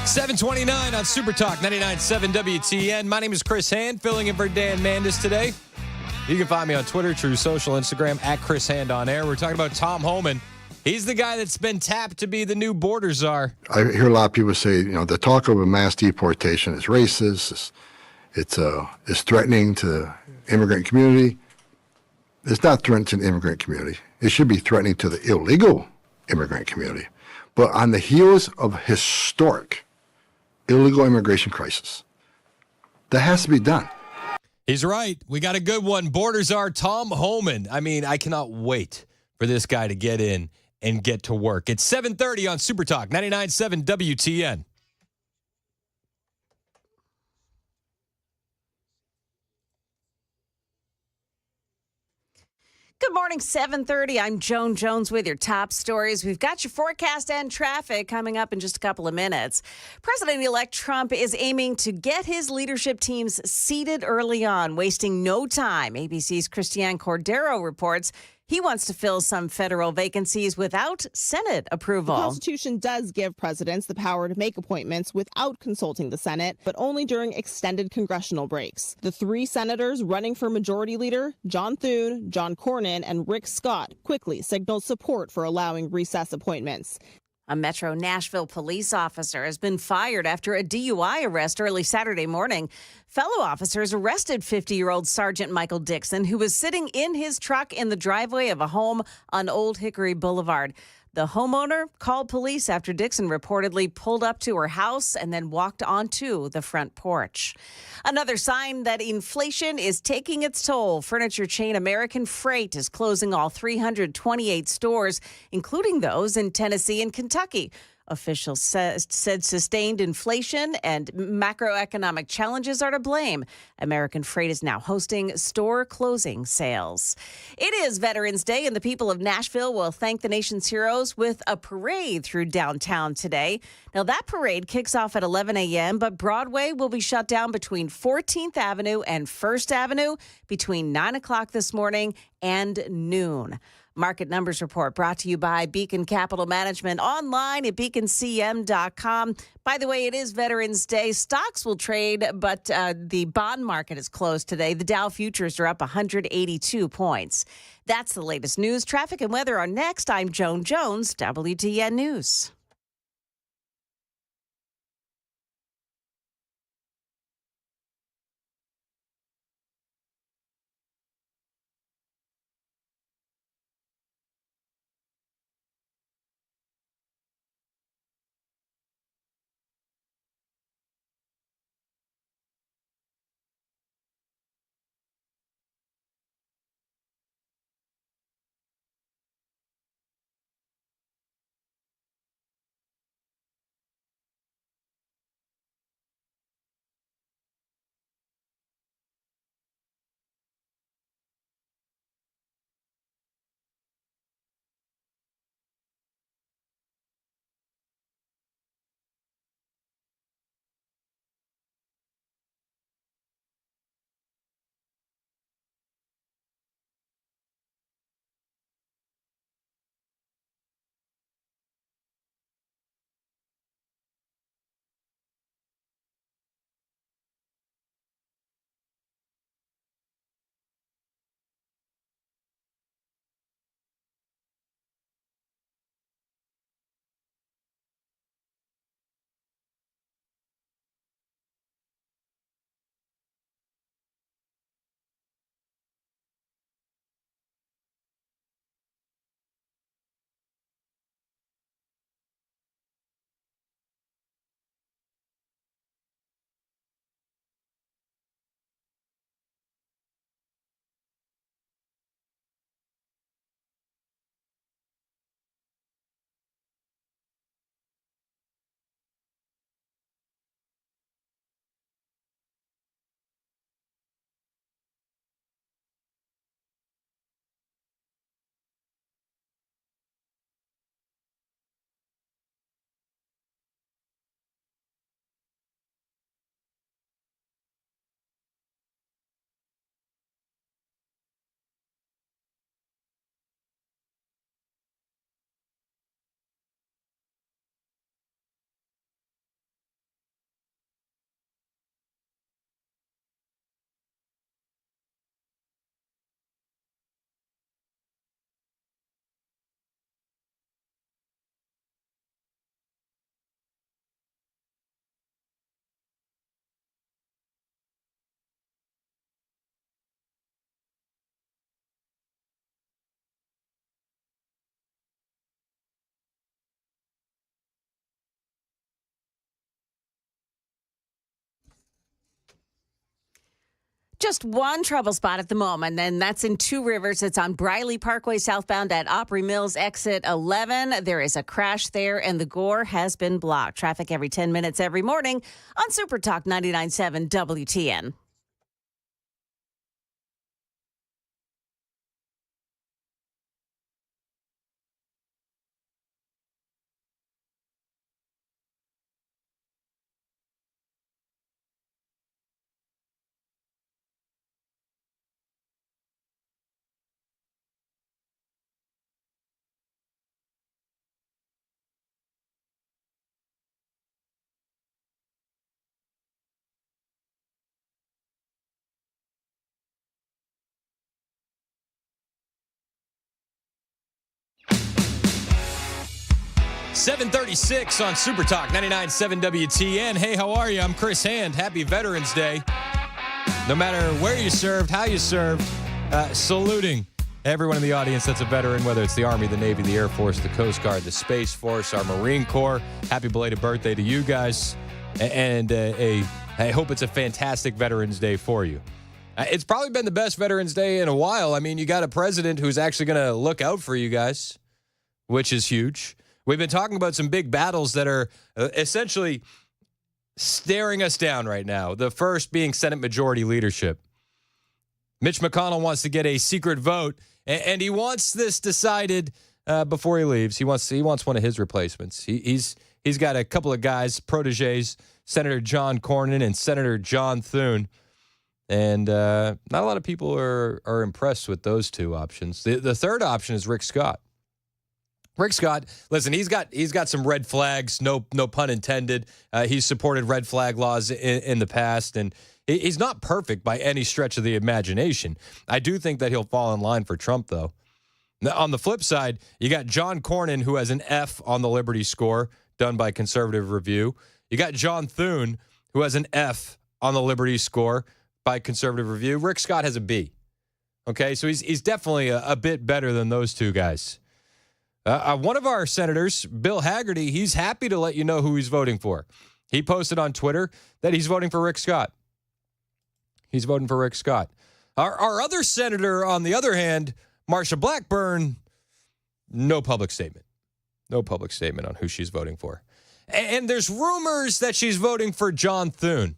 $7:29 on Super Talk 99.7 WTN. My name is Chris Hand, filling in for Dan Mandis today. You can find me on Twitter, True Social, Instagram, at Chris Hand on Air. We're talking about Tom Homan. He's the guy that's been tapped to be the new border czar. I hear a lot of people say, the talk of a mass deportation is racist. It's threatening to the immigrant community. It's not threatening to the immigrant community. It should be threatening to the illegal immigrant community. But on the heels of historic illegal immigration crisis, that has to be done. He's right. We got a good one. Border czar Tom Homan. I mean, I cannot wait for this guy to get in and get to work. It's 7:30 on Super Talk 99.7 WTN. Good morning, 7:30. I'm Joan Jones with your top stories. We've got your forecast and traffic coming up in just a couple of minutes. President-elect Trump is aiming to get his leadership teams seated early on, wasting no time. ABC's Christiane Cordero reports he wants to fill some federal vacancies without Senate approval. The Constitution does give presidents the power to make appointments without consulting the Senate, but only during extended congressional breaks. The three senators running for majority leader, John Thune, John Cornyn, and Rick Scott, quickly signaled support for allowing recess appointments. A Metro Nashville police officer has been fired after a DUI arrest early Saturday morning. Fellow officers arrested 50-year-old Sergeant Michael Dixon, who was sitting in his truck in the driveway of a home on Old Hickory Boulevard. The homeowner called police after Dixon reportedly pulled up to her house and then walked onto the front porch. Another sign that inflation is taking its toll. Furniture chain American Freight is closing all 328 stores, including those in Tennessee and Kentucky. Officials said sustained inflation and macroeconomic challenges are to blame. American Freight is now hosting store closing sales. It is Veterans Day, and the people of Nashville will thank the nation's heroes with a parade through downtown today. Now, that parade kicks off at 11 a.m., but Broadway will be shut down between 14th Avenue and 1st Avenue between 9 o'clock this morning and noon. Market Numbers Report brought to you by Beacon Capital Management, online at beaconcm.com. By the way, it is Veterans Day. Stocks will trade, but the bond market is closed today. The Dow futures are up 182 points. That's the latest news. Traffic and weather are next. I'm Joan Jones, WTN News. Just one trouble spot at the moment, and that's in Two Rivers. It's on Briley Parkway southbound at Opry Mills exit 11. There is a crash there, and the Gore has been blocked. Traffic every 10 minutes every morning on Super Talk 99.7 WTN. 7:36 on Super Talk 99.7 WTN. Hey, how are you? I'm Chris Hand. Happy Veterans Day. No matter where you served, how you served, saluting everyone in the audience that's a veteran, whether it's the Army, the Navy, the Air Force, the Coast Guard, the Space Force, our Marine Corps. Happy belated birthday to you guys. And I hope it's a fantastic Veterans Day for you. It's probably been the best Veterans Day in a while. I mean, you got a president who's actually going to look out for you guys, which is huge. We've been talking about some big battles that are essentially staring us down right now. The first being Senate Majority Leadership. Mitch McConnell wants to get a secret vote, and he wants this decided before he leaves. He wants one of his replacements. He's got a couple of guys, protégés, Senator John Cornyn and Senator John Thune, and not a lot of people are impressed with those two options. The third option is Rick Scott. Rick Scott, listen, he's got some red flags, no pun intended. He's supported red flag laws in the past, and he's not perfect by any stretch of the imagination. I do think that he'll fall in line for Trump, though. Now, on the flip side, you got John Cornyn, who has an F on the Liberty score done by Conservative Review. You got John Thune, who has an F on the Liberty score by Conservative Review. Rick Scott has a B. Okay, so he's definitely a bit better than those two guys. One of our senators, Bill Hagerty, he's happy to let you know who he's voting for. He posted on Twitter that he's voting for Rick Scott. He's voting for Rick Scott. Our other senator, on the other hand, Marsha Blackburn, no public statement. No public statement on who she's voting for. And there's rumors that she's voting for John Thune.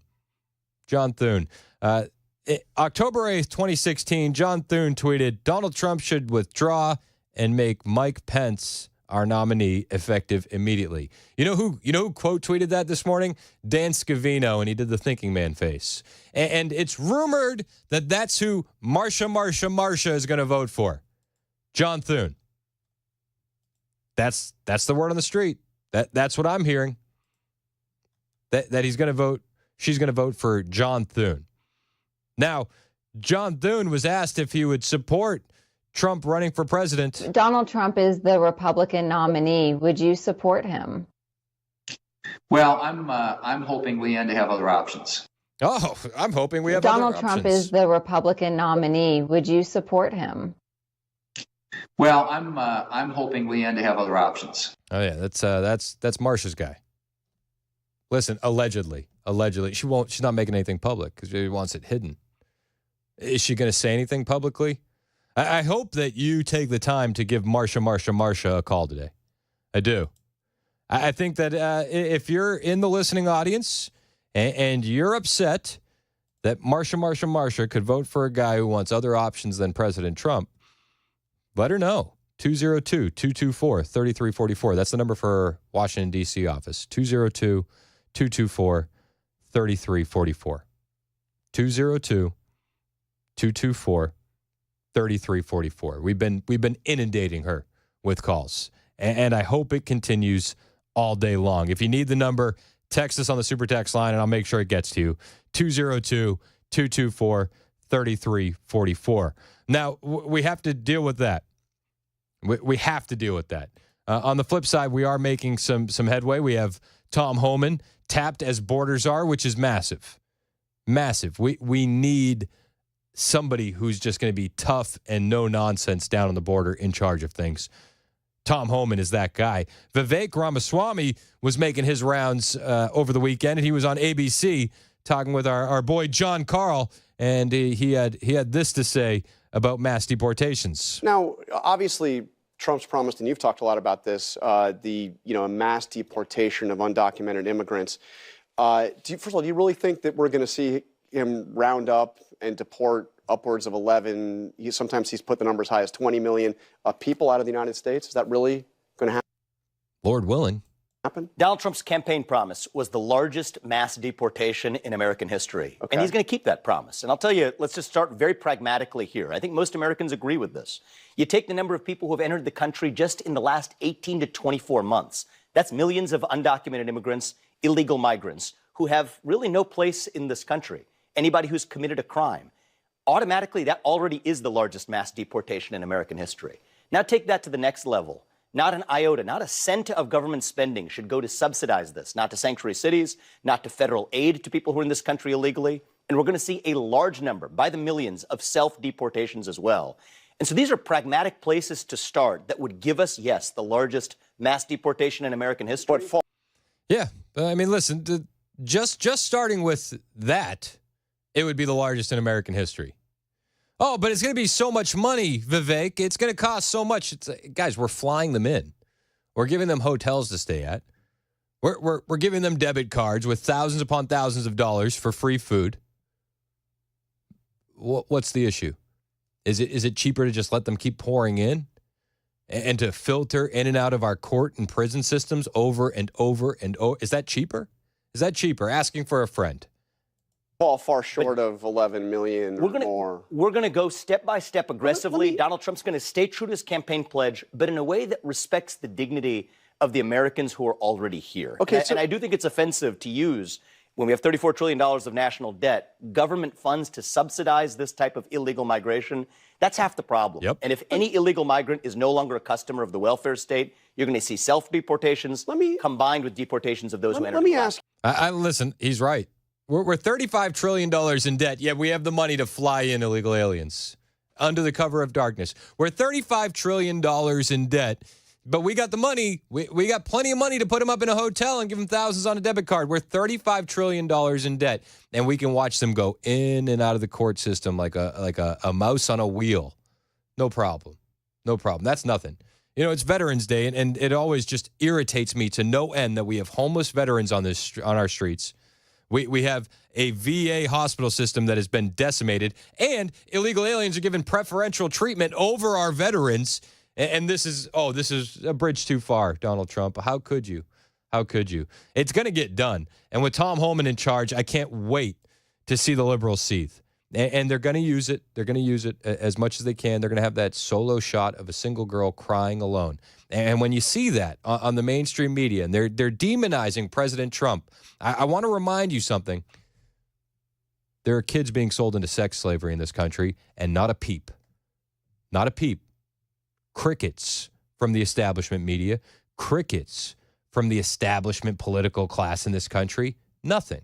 John Thune. October 8th, 2016, John Thune tweeted, Donald Trump should withdraw and make Mike Pence our nominee effective immediately. You know who quote tweeted that this morning? Dan Scavino, and he did the thinking man face. And it's rumored that that's who Marsha is going to vote for. John Thune. That's the word on the street. That's what I'm hearing. That he's going to vote. She's going to vote for John Thune. Now, John Thune was asked if he would support Trump running for president. Donald Trump is the Republican nominee. Would you support him? Well, I'm hoping, Leanne, to have other options. Oh, I'm hoping we have Donald other Trump options. is the Republican nominee. Would you support him? Well, I'm hoping, Leanne, to have other options. Oh yeah, that's Marsha's guy. Listen, allegedly, she's not making anything public because she wants it hidden. Is she going to say anything publicly? I hope that you take the time to give Marsha a call today. I do. I think that if you're in the listening audience and you're upset that Marsha could vote for a guy who wants other options than President Trump, let her know. 202-224-3344. That's the number for our Washington, D.C. office. 202-224-3344. 202-224-3344. We've been inundating her with calls, and I hope it continues all day long. If you need the number, text us on the Super Text line, and I'll make sure it gets to you. 202-224-3344. Now, we have to deal with that. We have to deal with that. On the flip side, we are making some headway. We have Tom Homan tapped as border czar, which is massive. Massive. We need somebody who's just going to be tough and no nonsense down on the border in charge of things. Tom Homan is that guy. Vivek Ramaswamy was making his rounds over the weekend, and he was on ABC talking with our boy John Carl, and he had this to say about mass deportations. Now, obviously, Trump's promised, and you've talked a lot about this, the mass deportation of undocumented immigrants. First of all, do you really think that we're going to see him round up and deport upwards of 11? Sometimes he's put the number as high as 20 million people out of the United States. Is that really going to happen? Lord willing. Donald Trump's campaign promise was the largest mass deportation in American history. Okay. And he's going to keep that promise. And I'll tell you, let's just start very pragmatically here. I think most Americans agree with this. You take the number of people who have entered the country just in the last 18 to 24 months. That's millions of undocumented immigrants, illegal migrants, who have really no place in this country. Anybody who's committed a crime. Automatically, that already is the largest mass deportation in American history. Now take that to the next level. Not an iota, not a cent of government spending should go to subsidize this, not to sanctuary cities, not to federal aid to people who are in this country illegally. And we're going to see a large number, by the millions, of self-deportations as well. And so these are pragmatic places to start that would give us, yes, the largest mass deportation in American history. Yeah, I mean, listen, just starting with that, it would be the largest in American history. Oh, but it's going to be so much money, Vivek. It's going to cost so much. Guys, we're flying them in. We're giving them hotels to stay at. We're giving them debit cards with thousands upon thousands of dollars for free food. What's the issue? Is it cheaper to just let them keep pouring in and to filter in and out of our court and prison systems over and over and over? Is that cheaper? Is that cheaper? Asking for a friend. Fall far short of 11 million or more. We're going to go step by step aggressively. Donald Trump's going to stay true to his campaign pledge, but in a way that respects the dignity of the Americans who are already here. Okay, and I do think it's offensive to use, when we have $34 trillion of national debt, government funds to subsidize this type of illegal migration. That's half the problem. Yep. And if any illegal migrant is no longer a customer of the welfare state, you're going to see self-deportations combined with deportations of those who enter. Let me ask. Listen, he's right. We're $35 trillion in debt, yet we have the money to fly in illegal aliens under the cover of darkness. We're $35 trillion in debt, but we got the money. We got plenty of money to put them up in a hotel and give them thousands on a debit card. We're $35 trillion in debt, and we can watch them go in and out of the court system like a mouse on a wheel. No problem. No problem. That's nothing. You know, it's Veterans Day, and it always just irritates me to no end that we have homeless veterans on our streets. We have a VA hospital system that has been decimated, and illegal aliens are given preferential treatment over our veterans. And this is a bridge too far, Donald Trump. How could you? How could you? It's going to get done. And with Tom Homan in charge, I can't wait to see the liberals seethe. And they're going to use it. They're going to use it as much as they can. They're going to have that solo shot of a single girl crying alone. And when you see that on the mainstream media, and they're demonizing President Trump, I want to remind you something. There are kids being sold into sex slavery in this country, and not a peep. Not a peep. Crickets from the establishment media. Crickets from the establishment political class in this country. Nothing.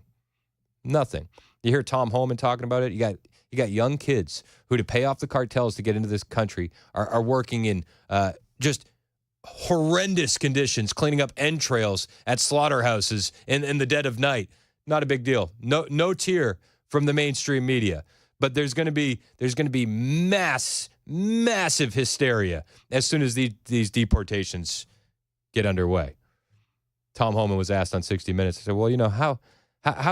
Nothing. You hear Tom Homan talking about it. You got young kids who, to pay off the cartels to get into this country, are working in just horrendous conditions, cleaning up entrails at slaughterhouses in the dead of night. Not a big deal. No tear from the mainstream media. But there's going to be massive hysteria as soon as these deportations get underway. Tom Homan was asked on 60 Minutes. He said, "Well, you know, how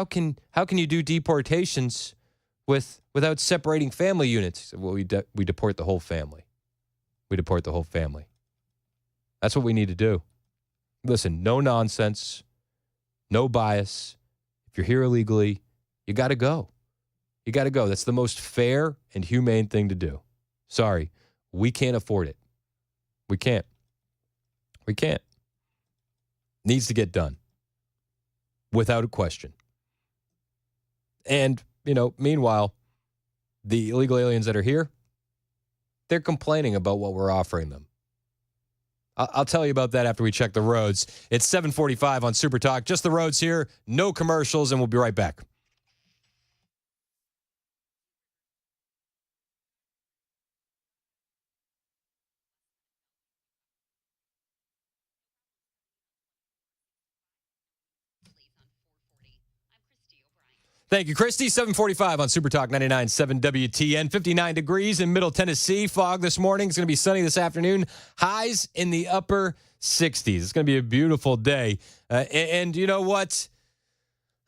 can you do deportations without separating family units?" He said, "Well, we deport the whole family. We deport the whole family. That's what we need to do. Listen, no nonsense, no bias. If you're here illegally, you got to go. You got to go. That's the most fair and humane thing to do. Sorry, we can't afford it. We can't. We can't. Needs to get done. Without a question. And, you know, meanwhile, the illegal aliens that are here, they're complaining about what we're offering them. I'll tell you about that after we check the roads. It's 7:45 on Super Talk. Just the roads here, no commercials, and we'll be right back. Thank you, Christy. 7:45 on Super Talk 99.7 WTN. 59 degrees in Middle Tennessee. Fog this morning. It's going to be sunny this afternoon. Highs in the upper 60s. It's going to be a beautiful day. And you know what?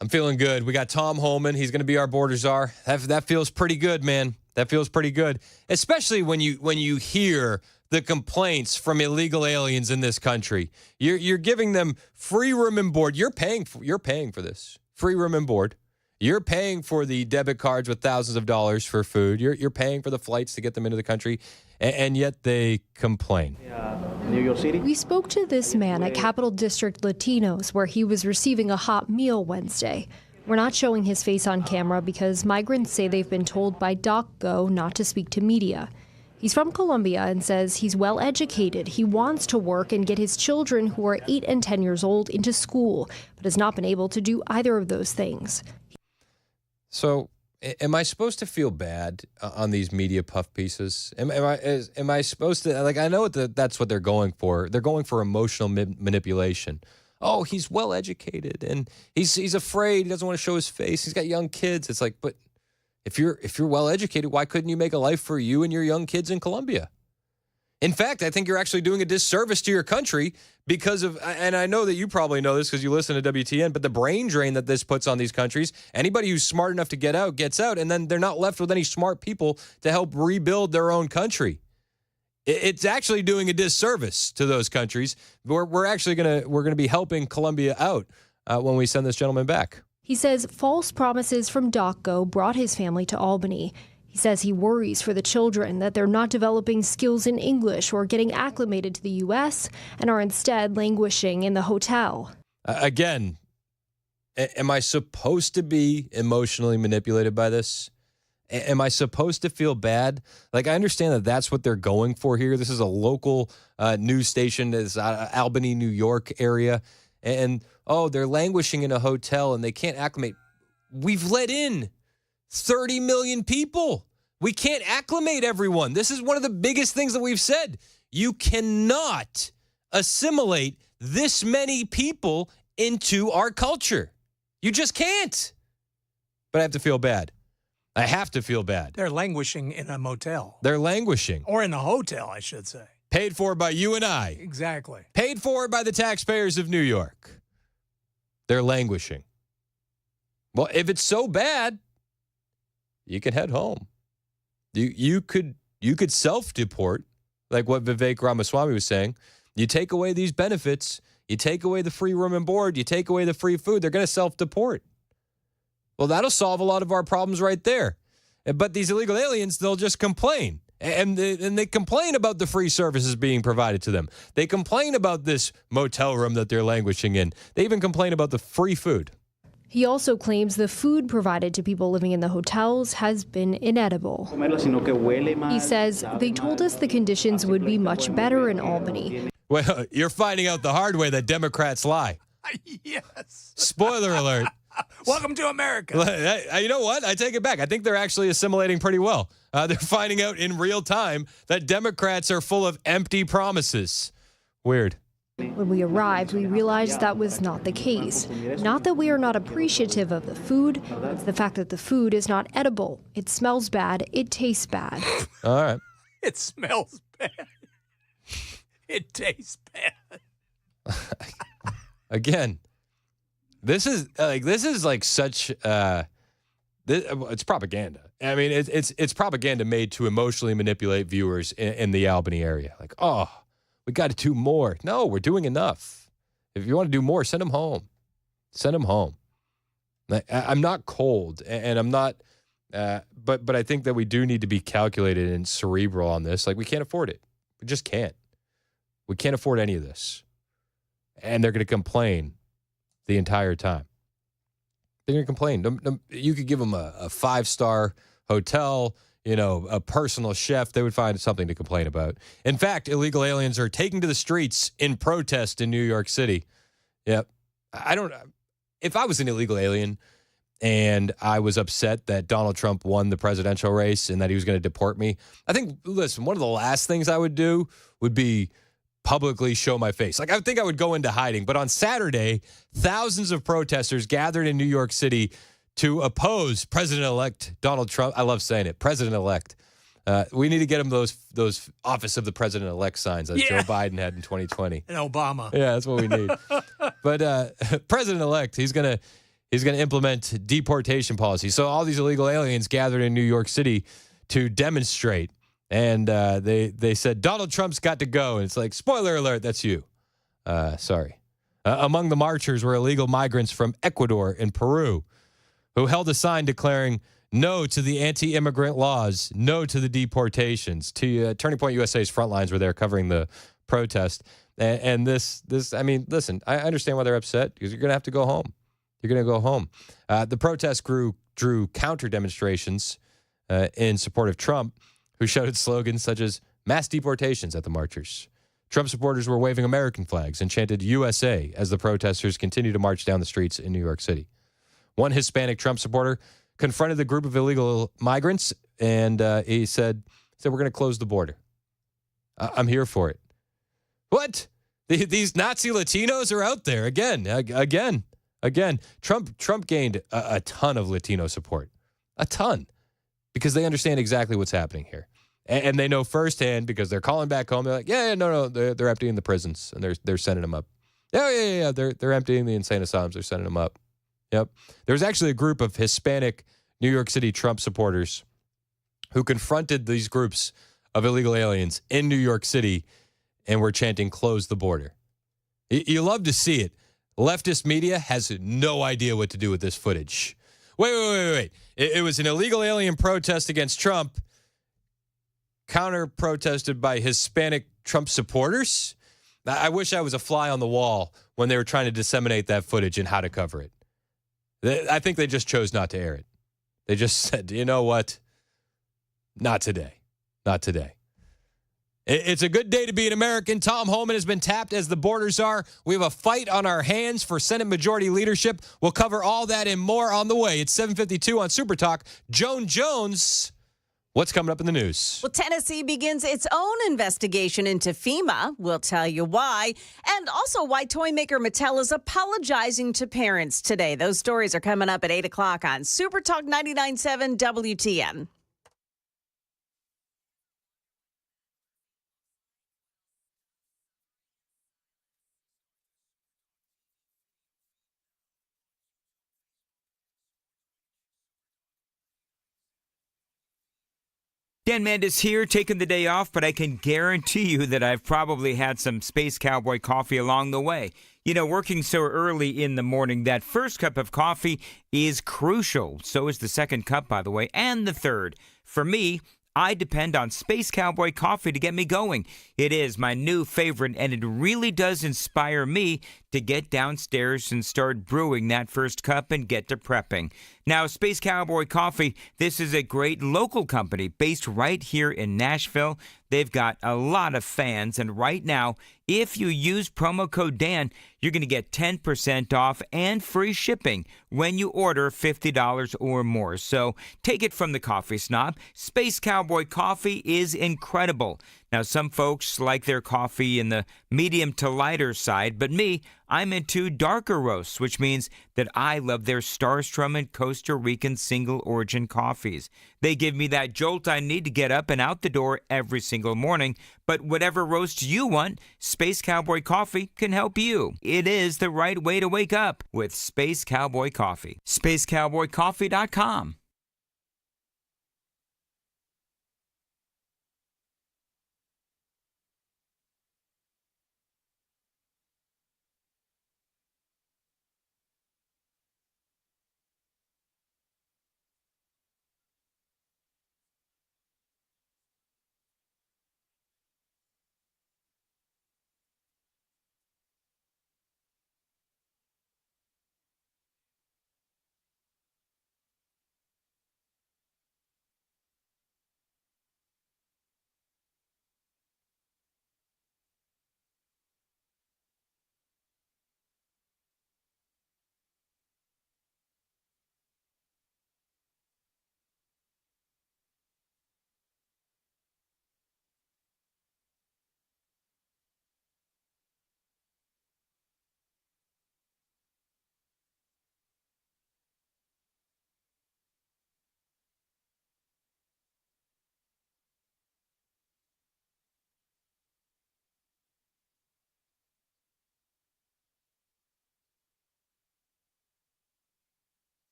I'm feeling good. We got Tom Homan. He's going to be our border czar. That feels pretty good, man. That feels pretty good. Especially when you hear the complaints from illegal aliens in this country. You're giving them free room and board. You're paying for this. Free room and board. You're paying for the debit cards with thousands of dollars for food. You're paying for the flights to get them into the country, and yet they complain. New York City. We spoke to this man at Capital District Latinos, where he was receiving a hot meal Wednesday. We're not showing his face on camera because migrants say they've been told by DocGo not to speak to media. He's from Colombia and says he's well educated. He wants to work and get his children, who are 8 and 10 years old, into school, but has not been able to do either of those things. So, am I supposed to feel bad on these media puff pieces? Am I supposed to, like, I know that's what they're going for. They're going for emotional manipulation. Oh, he's well educated and he's afraid. He doesn't want to show his face. He's got young kids. It's like, but if you're well educated, why couldn't you make a life for you and your young kids in Colombia? In fact, I think you're actually doing a disservice to your country because of, and I know that you probably know this because you listen to WTN, but the brain drain that this puts on these countries, anybody who's smart enough to get out, gets out, and then they're not left with any smart people to help rebuild their own country. It's actually doing a disservice to those countries. We're actually going to be helping Colombia out when we send this gentleman back. He says false promises from DocGo brought his family to Albany. He says he worries for the children that they're not developing skills in English or getting acclimated to the U.S. and are instead languishing in the hotel. Again, am I supposed to be emotionally manipulated by this? Am I supposed to feel bad? Like, I understand that that's what they're going for here. This is a local news station. It's Albany, New York area. And, they're languishing in a hotel and they can't acclimate. We've let in 30 million people. We can't acclimate everyone. This is one of the biggest things that we've said. You cannot assimilate this many people into our culture. You just can't. But I have to feel bad. I have to feel bad. They're languishing in a motel. They're languishing. Or in a hotel, I should say. Paid for by you and I. Exactly. Paid for by the taxpayers of New York. They're languishing. Well, if it's so bad, you can head home. You could self-deport, like what Vivek Ramaswamy was saying. You take away these benefits, you take away the free room and board, you take away the free food, they're going to self-deport. Well, that'll solve a lot of our problems right there. But these illegal aliens, they'll just complain. And they complain about the free services being provided to them. They complain about this motel room that they're languishing in. They even complain about the free food. He also claims the food provided to people living in the hotels has been inedible. He says, they told us the conditions would be much better in Albany. Well, you're finding out the hard way that Democrats lie. Yes. Spoiler alert. Welcome to America. You know what? I take it back. I think they're actually assimilating pretty well. They're finding out in real time that Democrats are full of empty promises. Weird. When we arrived, we realized that was not the case. Not that we are not appreciative of the food, it's the fact that the food is not edible. It smells bad. It tastes bad. All right. It smells bad. It tastes bad. Again, this is like such it's propaganda. I mean, it's propaganda made to emotionally manipulate viewers in the Albany area. Like, oh, we got to do more. No, we're doing enough. If you want to do more, send them home. Send them home. I'm not cold, and I'm not. But I think that we do need to be calculated and cerebral on this. Like, we can't afford it. We just can't. We can't afford any of this. And they're going to complain the entire time. They're going to complain. You could give them a 5-star hotel, a personal chef. They would find something to complain about. In fact, illegal aliens are taking to the streets in protest in New York City. Yep. If I was an illegal alien and I was upset that Donald Trump won the presidential race and that he was going to deport me, I think, listen, one of the last things I would do would be publicly show my face. Like, I think I would go into hiding. But on Saturday, thousands of protesters gathered in New York City to oppose President-elect Donald Trump. I love saying it, President-elect. We need to get him those Office of the President-elect signs that Joe Biden had in 2020. And Obama. Yeah, that's what we need. But President-elect, he's gonna implement deportation policy. So all these illegal aliens gathered in New York City to demonstrate. And they said, Donald Trump's got to go. And it's like, spoiler alert, that's you. Sorry. Among the marchers were illegal migrants from Ecuador and Peru who held a sign declaring no to the anti-immigrant laws, no to the deportations. Turning Point USA's front lines were there covering the protest. And this, I mean, listen, I understand why they're upset because you're going to have to go home. You're going to go home. The protest drew counter demonstrations in support of Trump, who shouted slogans such as mass deportations at the marchers. Trump supporters were waving American flags and chanted USA as the protesters continued to march down the streets in New York City. One Hispanic Trump supporter confronted the group of illegal migrants, and he said, we're going to close the border. I'm here for it. What? These Nazi Latinos are out there again. Trump gained a ton of Latino support, a ton, because they understand exactly what's happening here. And they know firsthand because they're calling back home. They're like, no, they're emptying the prisons and they're sending them up. Yeah. They're emptying the insane asylums. They're sending them up. Yep. There was actually a group of Hispanic New York City Trump supporters who confronted these groups of illegal aliens in New York City and were chanting, close the border. You love to see it. Leftist media has no idea what to do with this footage. Wait. It was an illegal alien protest against Trump, counter-protested by Hispanic Trump supporters. I wish I was a fly on the wall when they were trying to disseminate that footage and how to cover it. I think they just chose not to air it. They just said, you know what? Not today. Not today. It's a good day to be an American. Tom Homan has been tapped as the border czar. We have a fight on our hands for Senate Majority Leadership. We'll cover all that and more on the way. It's 7:52 on Super Talk. Joan Jones, what's coming up in the news? Well, Tennessee begins its own investigation into FEMA. We'll tell you why. And also why toy maker Mattel is apologizing to parents today. Those stories are coming up at 8 o'clock on Super Talk 99.7 WTN. Dan Mandis here, taking the day off, but I can guarantee you that I've probably had some Space Cowboy coffee along the way. You know, working so early in the morning, that first cup of coffee is crucial. So is the second cup, by the way, and the third. For me, I depend on Space Cowboy coffee to get me going. It is my new favorite, and it really does inspire me to get downstairs and start brewing that first cup and get to prepping. Now, Space Cowboy Coffee, this is a great local company based right here in Nashville. They've got a lot of fans, and right now, if you use promo code Dan, you're going to get 10% off and free shipping when you order $50 or more. So take it from the coffee snob. Space Cowboy Coffee is incredible. Now, some folks like their coffee in the medium to lighter side, but me, I'm into darker roasts, which means that I love their Starstrom and Costa Rican single origin coffees. They give me that jolt I need to get up and out the door every single morning. But whatever roast you want, Space Cowboy Coffee can help you. It is the right way to wake up with Space Cowboy Coffee. SpaceCowboyCoffee.com.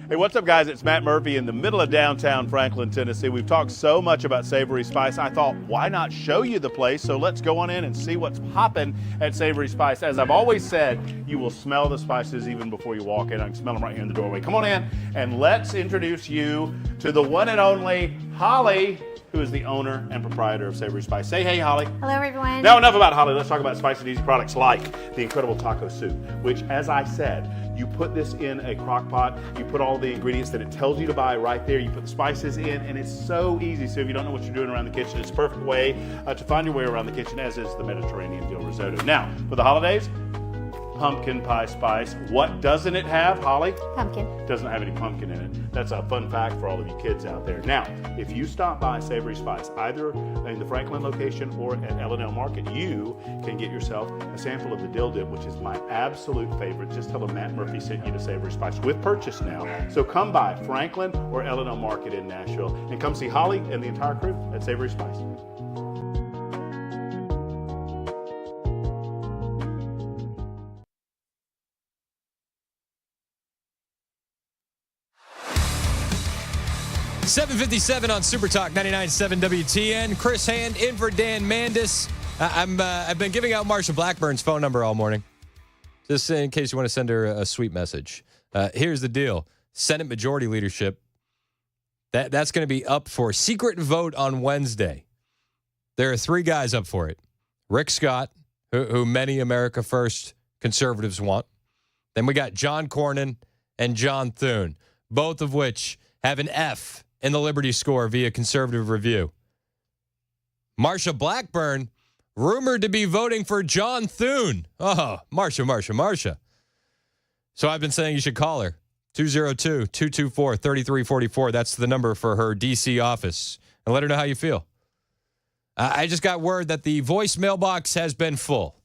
Hey, what's up, guys? It's Matt Murphy in the middle of downtown Franklin, Tennessee. We've talked so much about Savory Spice. I thought, why not show you the place? So let's go on in and see what's popping at Savory Spice. As I've always said, you will smell the spices even before you walk in. I can smell them right here in the doorway. Come on in and let's introduce you to the one and only Holly, who is the owner and proprietor of Savory Spice. Say hey, Holly. Hello, everyone. Now, enough about Holly. Let's talk about spicy and easy products like the incredible taco soup, which, as I said, you put this in a crock pot, you put all the ingredients that it tells you to buy right there, you put the spices in, and it's so easy. So if you don't know what you're doing around the kitchen, it's a perfect way to find your way around the kitchen, as is the Mediterranean dill risotto. Now, for the holidays, pumpkin pie spice. What doesn't it have, Holly? Pumpkin. Doesn't have any pumpkin in it. That's a fun fact for all of you kids out there. Now, if you stop by Savory Spice, either in the Franklin location or at L&L Market, you can get yourself a sample of the dill dip, which is my absolute favorite. Just tell them Matt Murphy sent you to Savory Spice with purchase now. So come by Franklin or L&L Market in Nashville and come see Holly and the entire crew at Savory Spice. $7:57 on Super Talk 99.7 WTN. Chris Hand in for Dan Mandis. I've been giving out Marsha Blackburn's phone number all morning, just in case you want to send her a sweet message. Here's the deal: Senate Majority Leadership. That's going to be up for secret vote on Wednesday. There are 3 guys up for it: Rick Scott, who many America First conservatives want. Then we got John Cornyn and John Thune, both of which have an F in the Liberty score via conservative review. Marsha Blackburn, rumored to be voting for John Thune. Oh, Marsha. So I've been saying you should call her. 202-224-3344. That's the number for her D.C. office. And let her know how you feel. I just got word that the voicemail box has been full.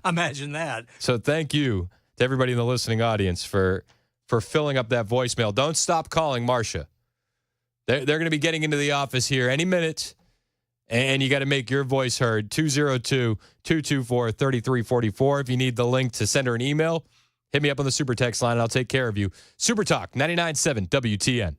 Imagine that. So thank you to everybody in the listening audience for filling up that voicemail. Don't stop calling Marsha. They're going to be getting into the office here any minute, and you got to make your voice heard. 202-224-3344. If you need the link to send her an email, hit me up on the Super Text line, and I'll take care of you. Super Talk 99.7 WTN.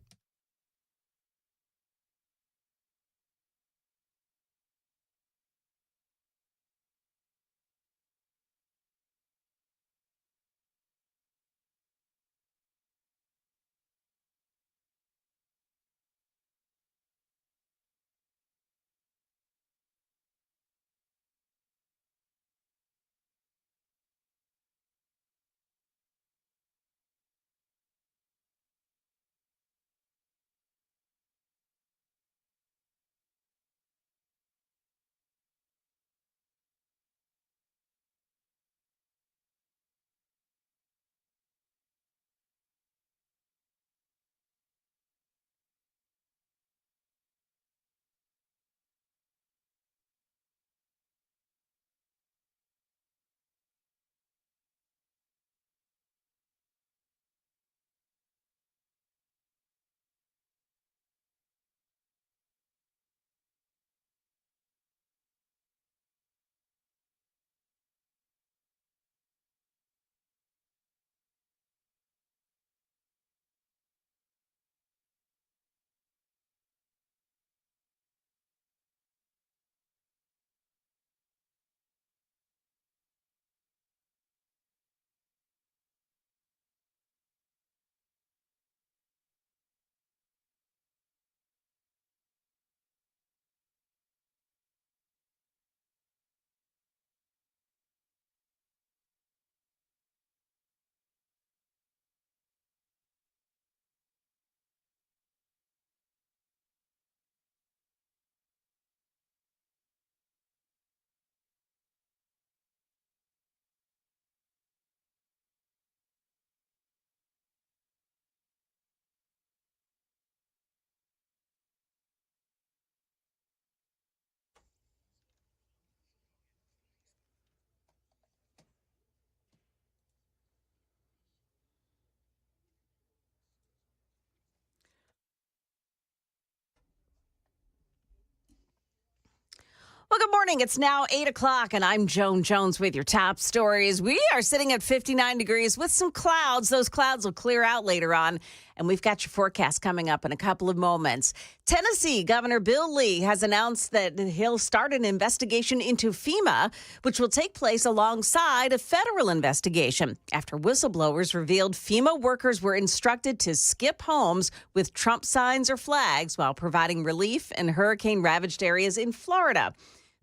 Well, good morning. It's now 8 o'clock, and I'm Joan Jones with your top stories. We are sitting at 59 degrees with some clouds. Those clouds will clear out later on, and we've got your forecast coming up in a couple of moments. Tennessee Governor Bill Lee has announced that he'll start an investigation into FEMA, which will take place alongside a federal investigation after whistleblowers revealed FEMA workers were instructed to skip homes with Trump signs or flags while providing relief in hurricane-ravaged areas in Florida.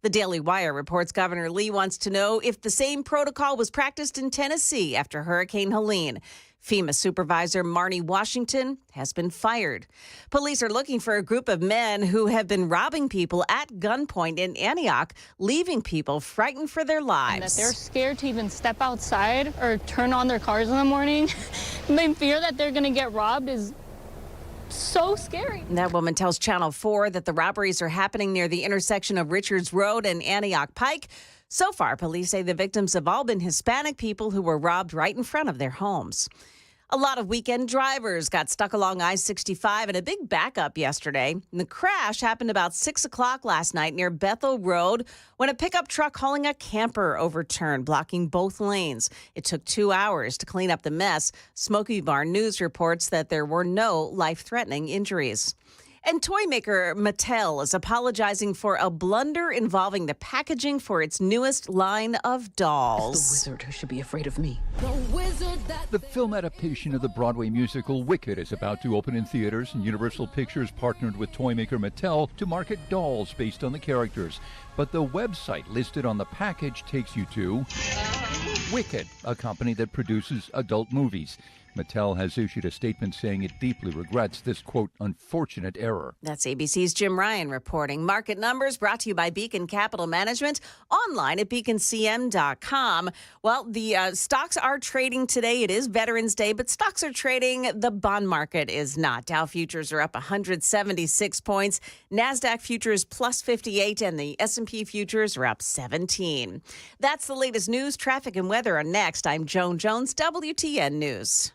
The Daily Wire reports Governor Lee wants to know if the same protocol was practiced in Tennessee after Hurricane Helene. FEMA Supervisor Marnie Washington has been fired. Police are looking for a group of men who have been robbing people at gunpoint in Antioch, leaving people frightened for their lives. And that they're scared to even step outside or turn on their cars in the morning. They fear that they're going to get robbed is so scary. That woman tells Channel 4 that the robberies are happening near the intersection of Richards Road and Antioch Pike. So far, police say the victims have all been Hispanic people who were robbed right in front of their homes. A lot of weekend drivers got stuck along I-65 in a big backup yesterday. And the crash happened about 6 o'clock last night near Bethel Road when a pickup truck hauling a camper overturned, blocking both lanes. It took 2 hours to clean up the mess. Smoky Barn News reports that there were no life-threatening injuries. And toy maker Mattel is apologizing for a blunder involving the packaging for its newest line of dolls. It's the wizard who should be afraid of me. The film adaptation of the Broadway musical Wicked is about to open in theaters, and Universal Pictures partnered with toy maker Mattel to market dolls based on the characters. But the website listed on the package takes you to Wicked, a company that produces adult movies. Mattel has issued a statement saying it deeply regrets this, quote, unfortunate error. That's ABC's Jim Ryan reporting. Market numbers brought to you by Beacon Capital Management, online at beaconcm.com. Well, the stocks are trading today. It is Veterans Day, but stocks are trading. The bond market is not. Dow futures are up 176 points. NASDAQ futures plus 58, and the S&P futures are up 17. That's the latest news, traffic, and weather are next. I'm Joan Jones, WTN News.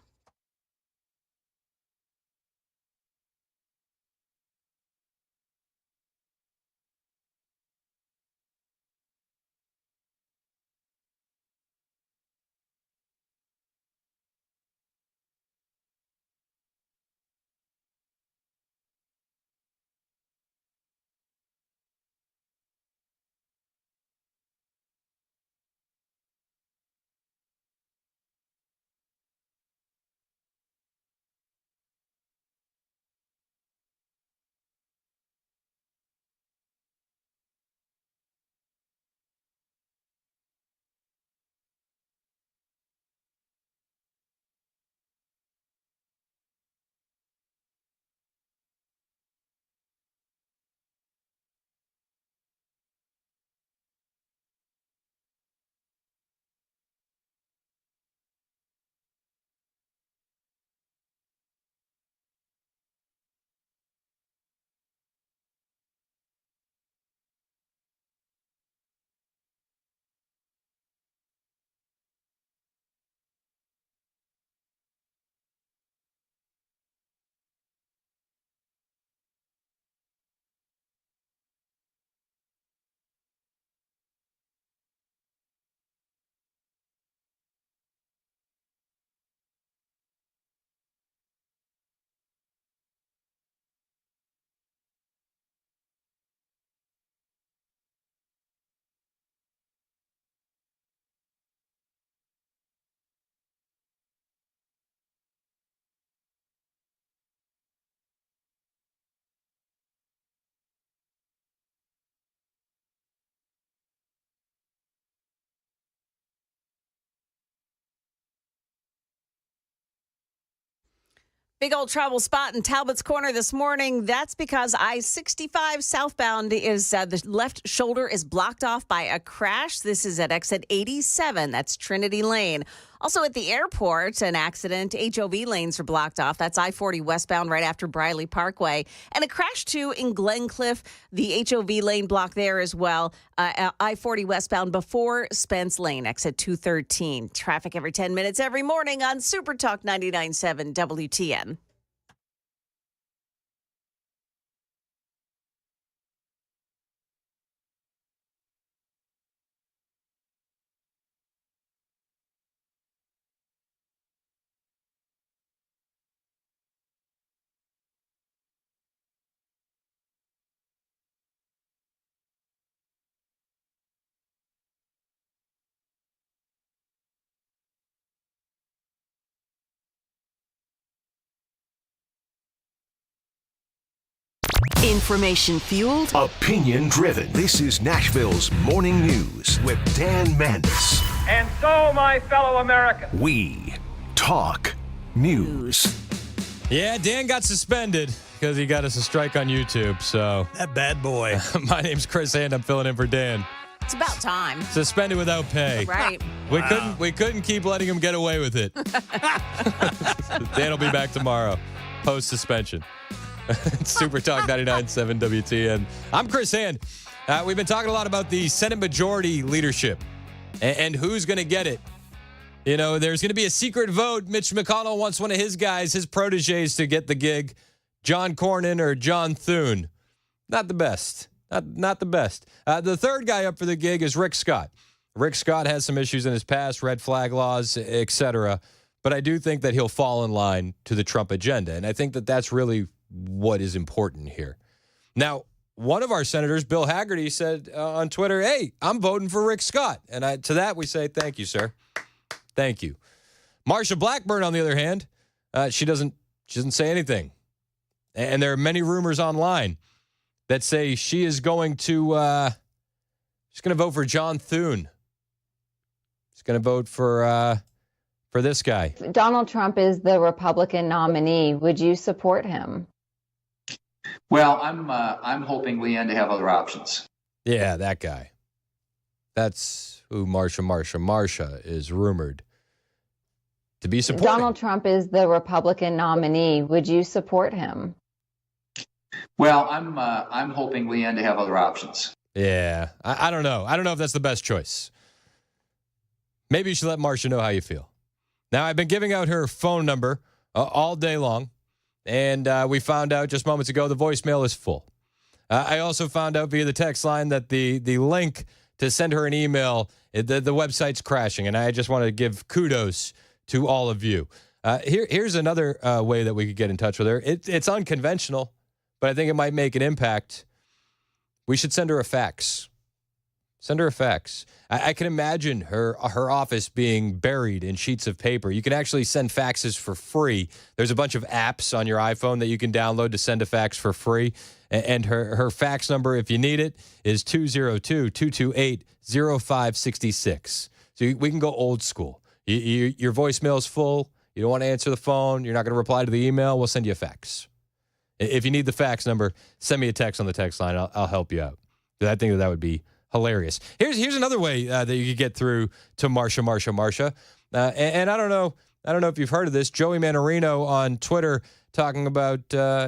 Big old trouble spot in Talbot's Corner this morning. That's because I-65 southbound is the left shoulder is blocked off by a crash. This is at exit 87. That's Trinity Lane. Also at the airport, an accident. HOV lanes are blocked off. That's I-40 westbound right after Briley Parkway. And a crash, too, in Glencliff. The HOV lane blocked there as well. I-40 westbound before Spence Lane, exit 213. Traffic every 10 minutes every morning on Super Talk 99.7 WTN. Information fueled, opinion driven. This is Nashville's Morning News with Dan Mandis. And so, my fellow Americans, we talk news. Yeah, Dan got suspended because he got us a strike on YouTube. So that bad boy. My name's Chris and I'm filling in for Dan. It's about time. Suspended without pay. Right. We couldn't keep letting him get away with it. Dan will be back tomorrow, post suspension. Super Talk 99.7 WTN. I'm Chris Hand. We've been talking a lot about the Senate majority leadership and who's going to get it. You know, there's going to be a secret vote. Mitch McConnell wants one of his guys, his proteges, to get the gig. John Cornyn or John Thune. Not the best. Not the best. The third guy up for the gig is Rick Scott. Rick Scott has some issues in his past, red flag laws, etc. But I do think that he'll fall in line to the Trump agenda. And I think that that's really what is important here. Now, one of our senators, Bill Hagerty, said on Twitter, hey, I'm voting for Rick Scott. And to that we say, thank you, sir. Thank you. Marsha Blackburn, on the other hand, she doesn't say anything. And there are many rumors online that say she is going to she's going to vote for John Thune. She's going to vote for this guy. Donald Trump is the Republican nominee. Would you support him? Well, I'm hoping, Leanne, to have other options. Yeah, that guy. That's who Marsha is rumored to be supporting. Donald Trump is the Republican nominee. Would you support him? Well, I'm hoping, Leanne, to have other options. Yeah, I don't know. I don't know if that's the best choice. Maybe you should let Marsha know how you feel. Now, I've been giving out her phone number all day long, and we found out just moments ago the voicemail is full. I also found out via the text line that the link to send her an email, the website's crashing, and I just want to give kudos to all of you. Here's another way that we could get in touch with her. It's unconventional, but I think it might make an impact. We should send her a fax. Send her a fax. I can imagine her office being buried in sheets of paper. You can actually send faxes for free. There's a bunch of apps on your iPhone that you can download to send a fax for free. And her fax number, if you need it, is 202-228-0566. So we can go old school. Your voicemail is full. You don't want to answer the phone. You're not going to reply to the email. We'll send you a fax. If you need the fax number, send me a text on the text line. I'll help you out. I think that would be hilarious. Here's another way that you could get through to Marsha. And I don't know if you've heard of this. Joey Manarino on Twitter talking about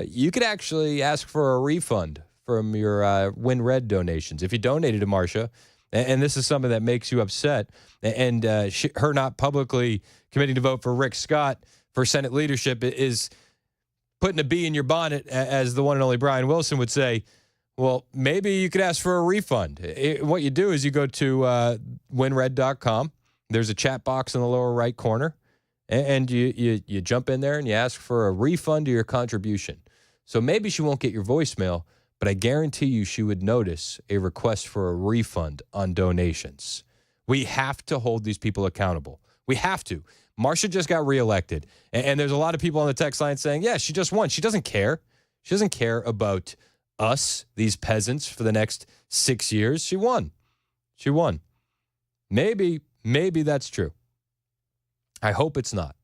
you could actually ask for a refund from your Win Red donations if you donated to Marsha. And this is something that makes you upset. And her not publicly committing to vote for Rick Scott for Senate leadership is putting a bee in your bonnet, as the one and only Brian Wilson would say. Well, maybe you could ask for a refund. What you do is you go to winred.com. There's a chat box in the lower right corner, and you jump in there and you ask for a refund of your contribution. So maybe she won't get your voicemail, but I guarantee you she would notice a request for a refund on donations. We have to hold these people accountable. We have to. Marsha just got reelected, and there's a lot of people on the text line saying, yeah, she just won. She doesn't care. She doesn't care about us, these peasants, for the next 6 years. She won. Maybe that's true. I hope it's not.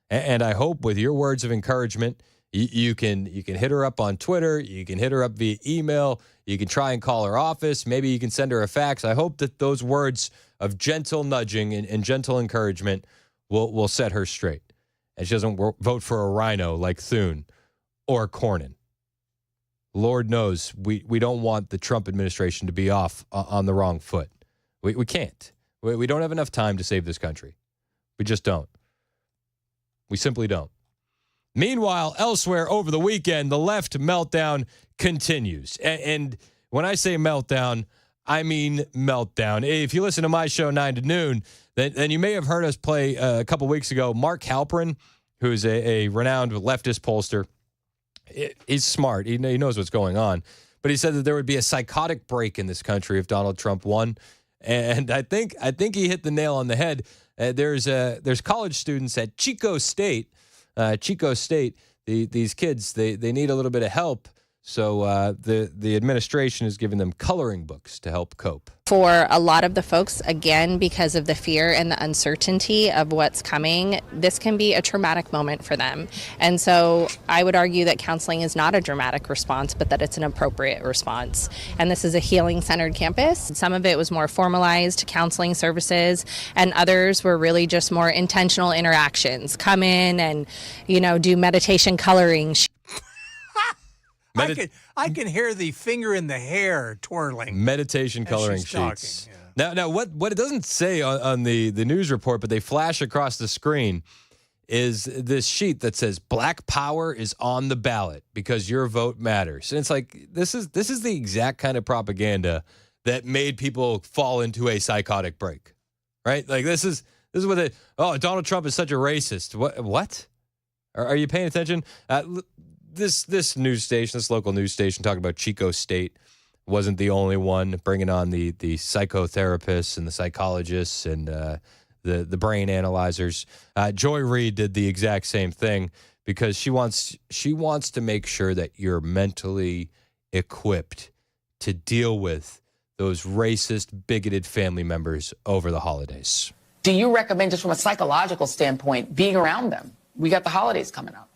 And I hope with your words of encouragement, you can hit her up on Twitter. You can hit her up via email. You can try and call her office. Maybe you can send her a fax. I hope that those words of gentle nudging and gentle encouragement will set her straight. And she doesn't vote for a rhino like Thune or Cornyn. Lord knows we don't want the Trump administration to be off on the wrong foot. We can't. We don't have enough time to save this country. We just don't. We simply don't. Meanwhile, elsewhere over the weekend, the left meltdown continues. And when I say meltdown, I mean meltdown. If you listen to my show 9 to noon, then you may have heard us play a couple weeks ago. Mark Halperin, who's a renowned leftist pollster, he's smart. He knows what's going on. But he said that there would be a psychotic break in this country if Donald Trump won. And I think he hit the nail on the head. There's college students at Chico State. These kids, they need a little bit of help So the administration is giving them coloring books to help cope. For a lot of the folks, again, because of the fear and the uncertainty of what's coming, this can be a traumatic moment for them. And so I would argue that counseling is not a dramatic response, but that it's an appropriate response. And this is a healing-centered campus. Some of it was more formalized counseling services, and others were really just more intentional interactions. Come in and, do meditation coloring. I can hear the finger in the hair twirling. Meditation coloring sheets. Now, what it doesn't say on the news report, but they flash across the screen, is this sheet that says Black Power is on the ballot because your vote matters. And it's like this is the exact kind of propaganda that made people fall into a psychotic break, right? Like this is what Donald Trump is such a racist. What? Are you paying attention? This news station, this local news station, talking about Chico State, wasn't the only one bringing on the psychotherapists and the psychologists and the brain analyzers. Joy Reid did the exact same thing because she wants to make sure that you're mentally equipped to deal with those racist, bigoted family members over the holidays. Do you recommend, just from a psychological standpoint, being around them? We got the holidays coming up.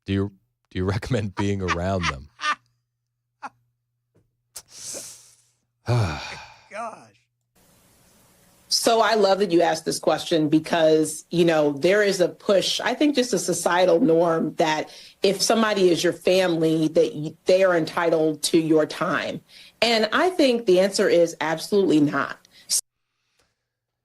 Do you recommend being around them? Gosh. So I love that you asked this question because, there is a push, I think just a societal norm that if somebody is your family, that they are entitled to your time. And I think the answer is absolutely not.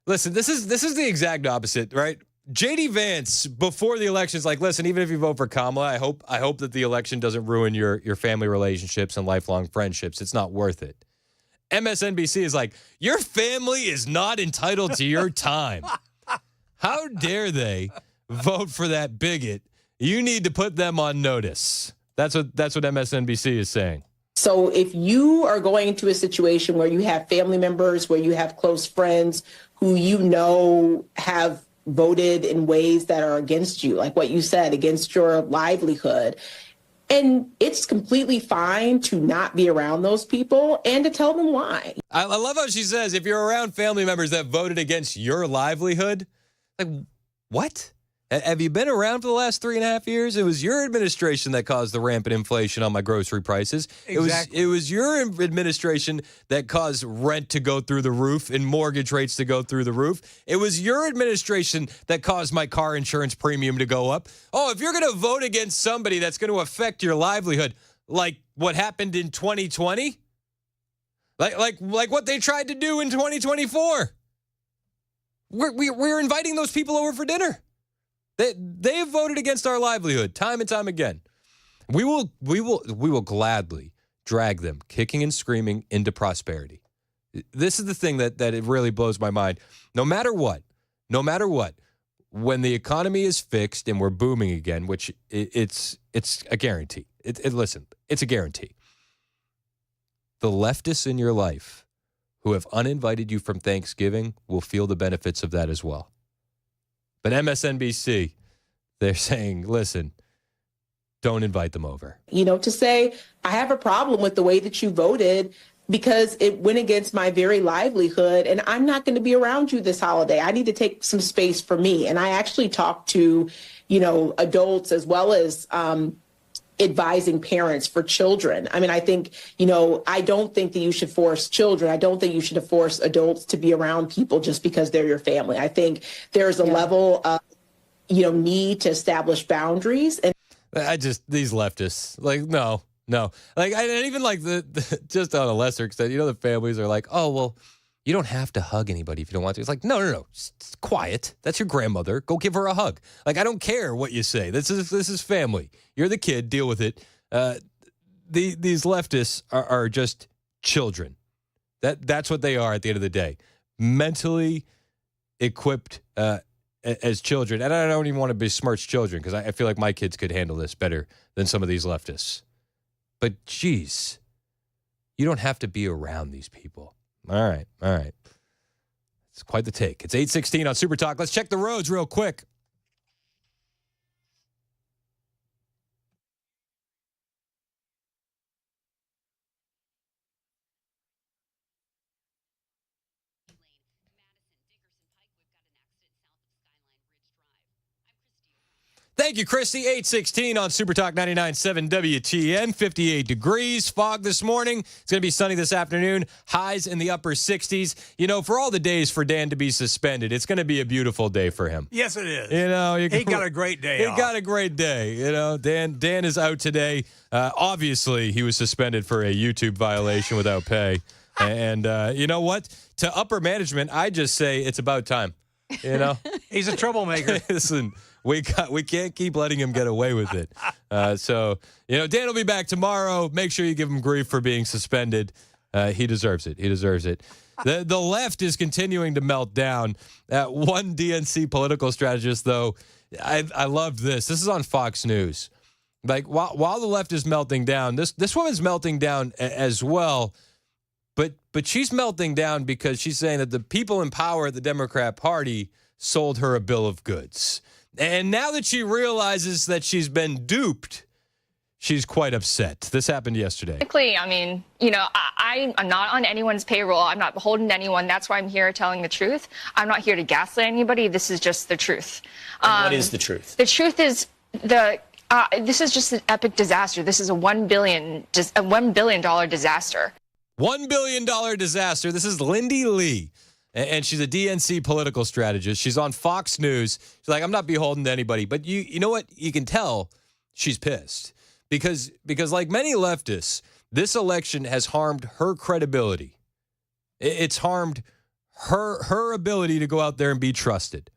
Listen, this is the exact opposite, right? J.D. Vance, before the election, is like, listen, even if you vote for Kamala, I hope that the election doesn't ruin your family relationships and lifelong friendships. It's not worth it. MSNBC is like, your family is not entitled to your time. How dare they vote for that bigot? You need to put them on notice. That's what MSNBC is saying. So if you are going into a situation where you have family members, where you have close friends who have voted in ways that are against you, like what you said, against your livelihood. And it's completely fine to not be around those people and to tell them why. I love how she says, if you're around family members that voted against your livelihood, like, what? Have you been around for the last 3.5 years? It was your administration that caused the rampant inflation on my grocery prices. Exactly. It was your administration that caused rent to go through the roof and mortgage rates to go through the roof. It was your administration that caused my car insurance premium to go up. Oh, if you're going to vote against somebody that's going to affect your livelihood, like what happened in 2020, like what they tried to do in 2024, we're inviting those people over for dinner. They have voted against our livelihood time and time again. We will gladly drag them kicking and screaming into prosperity. This is the thing that it really blows my mind. No matter what, when the economy is fixed and we're booming again, which it's a guarantee. Listen, it's a guarantee. The leftists in your life who have uninvited you from Thanksgiving will feel the benefits of that as well. But MSNBC, they're saying, listen, don't invite them over. To say, I have a problem with the way that you voted because it went against my very livelihood and I'm not going to be around you this holiday. I need to take some space for me. And I actually talked to, adults as well as advising parents for children. I mean, I think, I don't think that you should force children. I don't think you should force adults to be around people just because they're your family. I think there's a level of, need to establish boundaries. And these leftists, like, no. Like, I even like the just on a lesser extent, the families are like, oh, well, you don't have to hug anybody if you don't want to. It's like, no. It's quiet. That's your grandmother. Go give her a hug. Like, I don't care what you say. This is family. You're the kid. Deal with it. These leftists are just children. That's what they are at the end of the day. Mentally equipped as children. And I don't even want to besmirch children because I feel like my kids could handle this better than some of these leftists. But, geez, you don't have to be around these people. All right. It's quite the take. It's 8:16 on Super Talk. Let's check the roads real quick. Thank you, Christy. 8:16 on Super Talk 99.7 WTN. 58 degrees. Fog this morning. It's going to be sunny this afternoon. Highs in the upper 60s. You know, for all the days for Dan to be suspended, it's going to be a beautiful day for him. Yes, it is. You know, he got a great day off. He got a great day. You know, Dan is out today. Obviously, he was suspended for a YouTube violation without pay. And you know what? To upper management, I just say it's about time. You know, he's a troublemaker. Listen. We can't keep letting him get away with it. So, you know, Dan will be back tomorrow. Make sure you give him grief for being suspended. He deserves it. He deserves it. The left is continuing to melt down. One DNC political strategist, though, I loved this. This is on Fox News. Like, while the left is melting down, this woman's melting down as well. But she's melting down because she's saying that the people in power at the Democrat Party sold her a bill of goods. And now that she realizes that she's been duped, she's quite upset. This happened yesterday. I mean, you know, I'm not on anyone's payroll. I'm not beholden to anyone. That's why I'm here telling the truth. I'm not here to gaslight anybody. This is just the truth. And what is the truth? The truth is this is just an epic disaster. This is a $1 billion disaster. $1 billion disaster. This is Lindy Lee. And she's a DNC political strategist. She's on Fox News. She's like, I'm not beholden to anybody. But you know what? You can tell she's pissed. Because like many leftists, this election has harmed her credibility. It's harmed her ability to go out there and be trusted.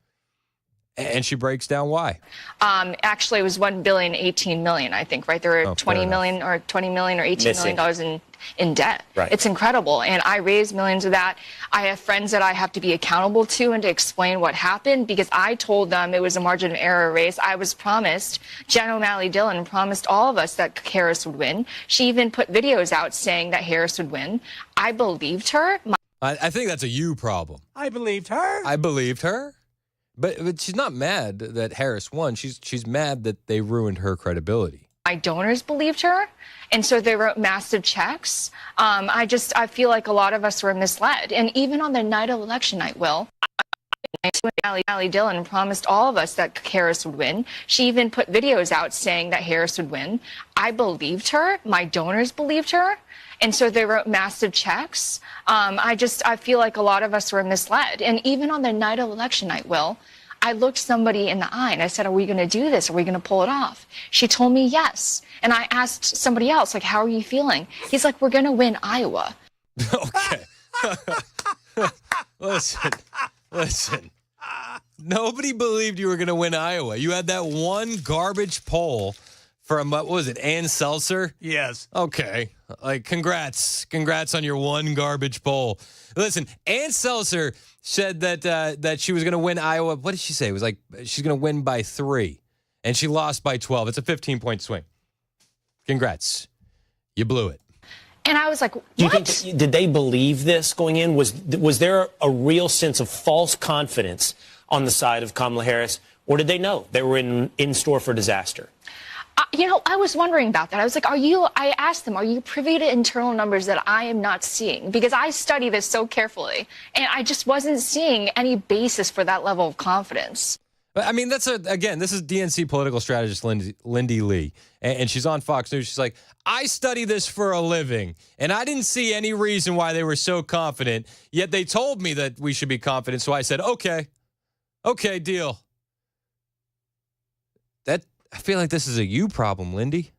And she breaks down why. Actually, it was $1 billion, 18 million, I think, right? There were 20 million or $18 million in debt. Right. It's incredible. And I raised millions of that. I have friends that I have to be accountable to and to explain what happened because I told them it was a margin of error race. I was promised, Jen O'Malley Dillon promised all of us that Harris would win. She even put videos out saying that Harris would win. I believed her. I think that's a you problem. I believed her. But she's not mad that Harris won. She's mad that they ruined her credibility. My donors believed her, and so they wrote massive checks. I feel like a lot of us were misled. And even on the night of election night, Allie Dillon promised all of us that Harris would win. She even put videos out saying that Harris would win. I believed her. My donors believed her. And so they wrote massive checks. I feel like a lot of us were misled. And even on the night of election night, I looked somebody in the eye and I said, are we going to do this? Are we going to pull it off? She told me yes. And I asked somebody else, like, how are you feeling? He's like, we're going to win Iowa. Okay. Listen. Nobody believed you were going to win Iowa. You had that one garbage poll from, what was it, Ann Seltzer? Yes. Okay. Like, congrats on your one garbage poll. Listen, Ann Seltzer said that she was going to win Iowa. What did she say? It was like she's going to win by 3, and she lost by 12. It's a 15-point swing. Congrats. You blew it. And I was like, what? Do you think, did they believe this going in? Was there a real sense of false confidence on the side of Kamala Harris, or did they know they were in store for disaster? You know, I was wondering about that. I was like, I asked them, are you privy to internal numbers that I am not seeing? Because I study this so carefully, and I just wasn't seeing any basis for that level of confidence. I mean, this is DNC political strategist Lindy Lee, and she's on Fox News. She's like, I study this for a living, and I didn't see any reason why they were so confident, yet they told me that we should be confident, so I said, okay, deal. I feel like this is a you problem, Lindy.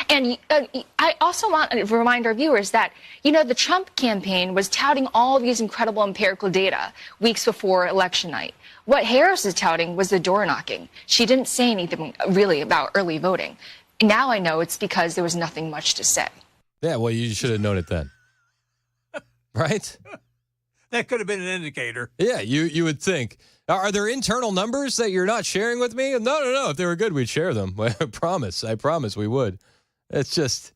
And I also want to remind our viewers that, you know, the Trump campaign was touting all these incredible empirical data weeks before election night. What Harris is touting was the door knocking. She didn't say anything really about early voting. Now I know it's because there was nothing much to say. Yeah, well, you should have known it then. Right? That could have been an indicator. Yeah, you would think. Are there internal numbers that you're not sharing with me? No. If they were good, we'd share them. I promise we would. It's just,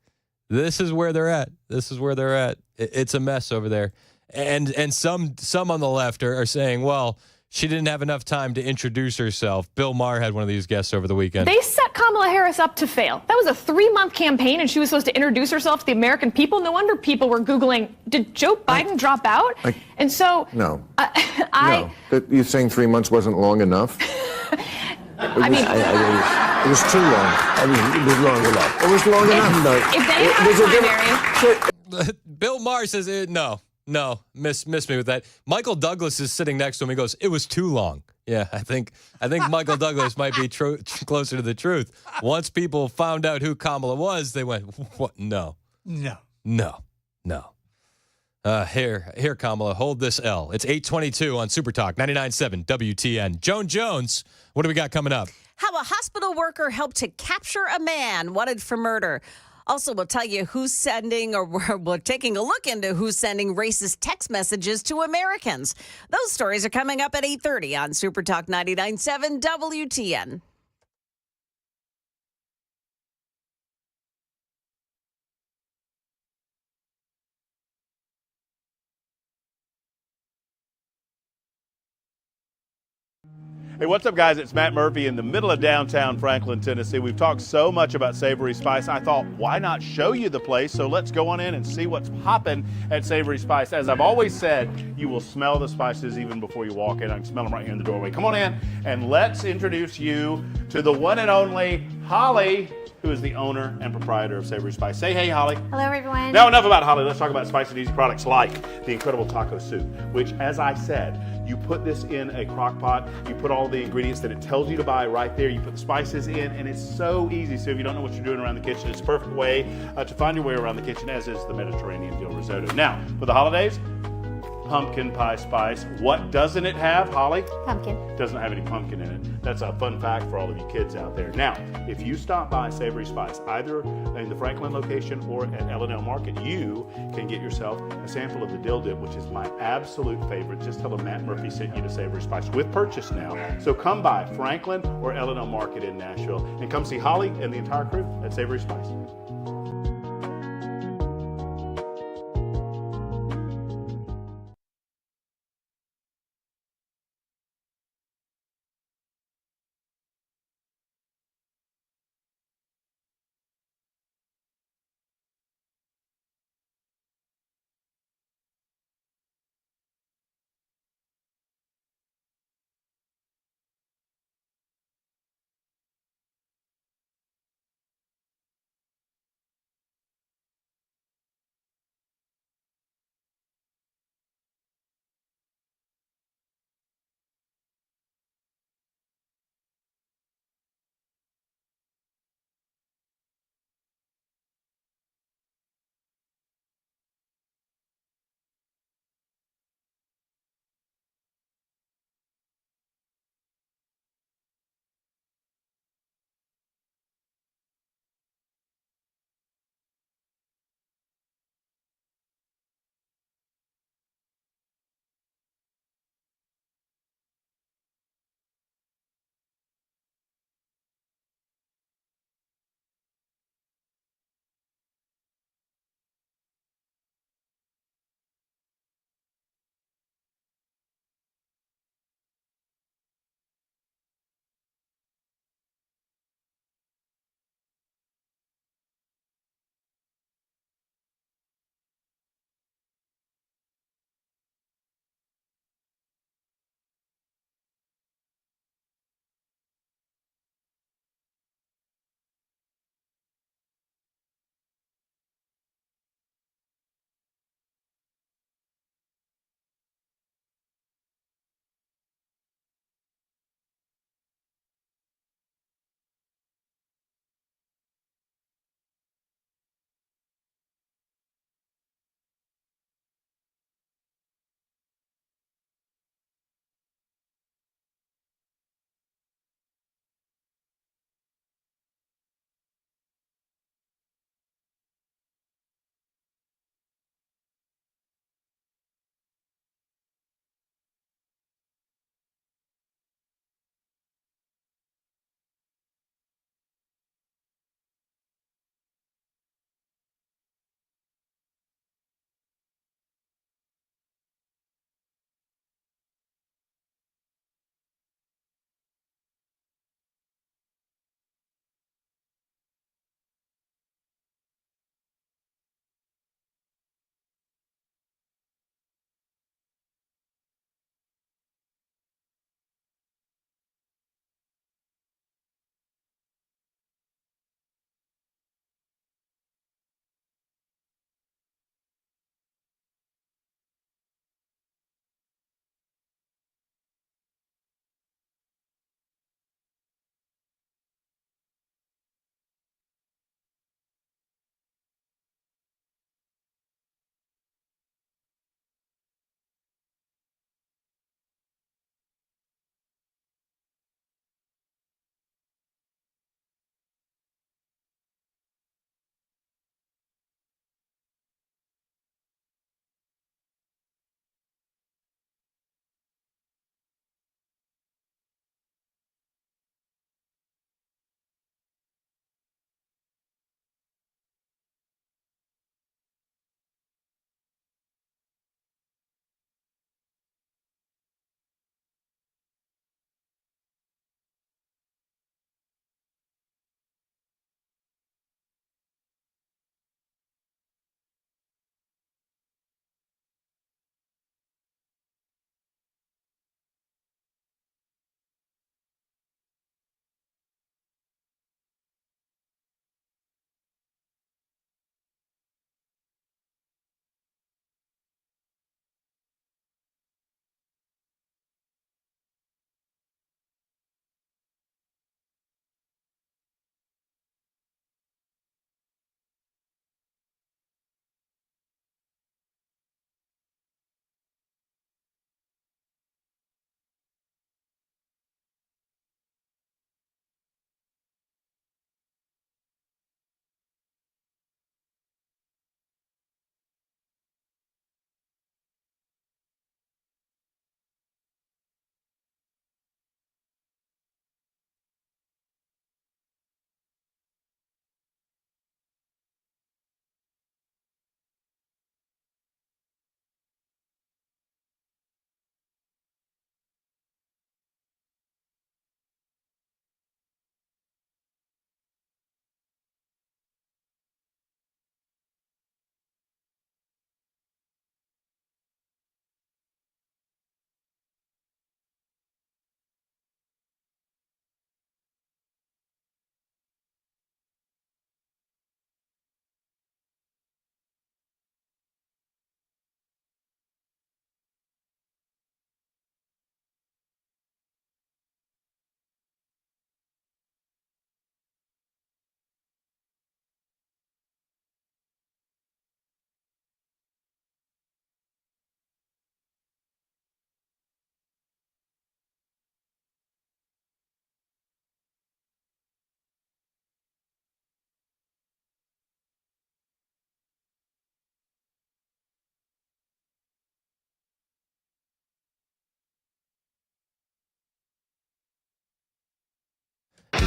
this is where they're at. It's a mess over there. And some on the left are saying, well, she didn't have enough time to introduce herself. Bill Maher had one of these guests over the weekend. They set Kamala Harris up to fail. That was a 3-month campaign, and she was supposed to introduce herself to the American people. No wonder people were Googling, did Joe Biden drop out? And so... No. No. You're saying 3 months wasn't long enough? I mean... It was too long. I mean, it was long enough. It was long enough, though. If they had a primary. Bill Maher says, no, miss me with that. Michael Douglas is sitting next to him. He goes, it was too long. Yeah, I think Michael Douglas might be closer to the truth. Once people found out who Kamala was, they went, what? No. Here, Kamala, hold this L. It's 8:22 on Super Talk 99.7 WTN. Joan Jones, what do we got coming up? How a hospital worker helped to capture a man wanted for murder. Also, we'll tell you who's sending, or we're taking a look into who's sending racist text messages to Americans. Those stories are coming up at 8:30 on Super Talk 99.7 WTN. Hey, what's up, guys? It's Matt Murphy in the middle of downtown Franklin, Tennessee. We've talked so much about Savory Spice. I thought, why not show you the place? So let's go on in and see what's popping at Savory Spice. As I've always said, you will smell the spices even before you walk in. I can smell them right here in the doorway. Come on in and let's introduce you to the one and only Holly, who is the owner and proprietor of Savory Spice. Say hey, Holly. Hello, everyone. Now, enough about Holly. Let's talk about spicy and easy products like the incredible taco soup, which, as I said, you put this in a crock pot, you put all the ingredients that it tells you to buy right there, you put the spices in, and it's so easy. So if you don't know what you're doing around the kitchen, it's a perfect way to find your way around the kitchen, as is the Mediterranean dill risotto. Now, for the holidays, pumpkin pie spice. What doesn't it have, Holly? Pumpkin. Doesn't have any pumpkin in it. That's a fun fact for all of you kids out there. Now, if you stop by Savory Spice, either in the Franklin location or at L&L Market, you can get yourself a sample of the dill dip, which is my absolute favorite. Just tell them Matt Murphy sent you to Savory Spice with purchase now. So come by Franklin or L&L Market in Nashville and come see Holly and the entire crew at Savory Spice.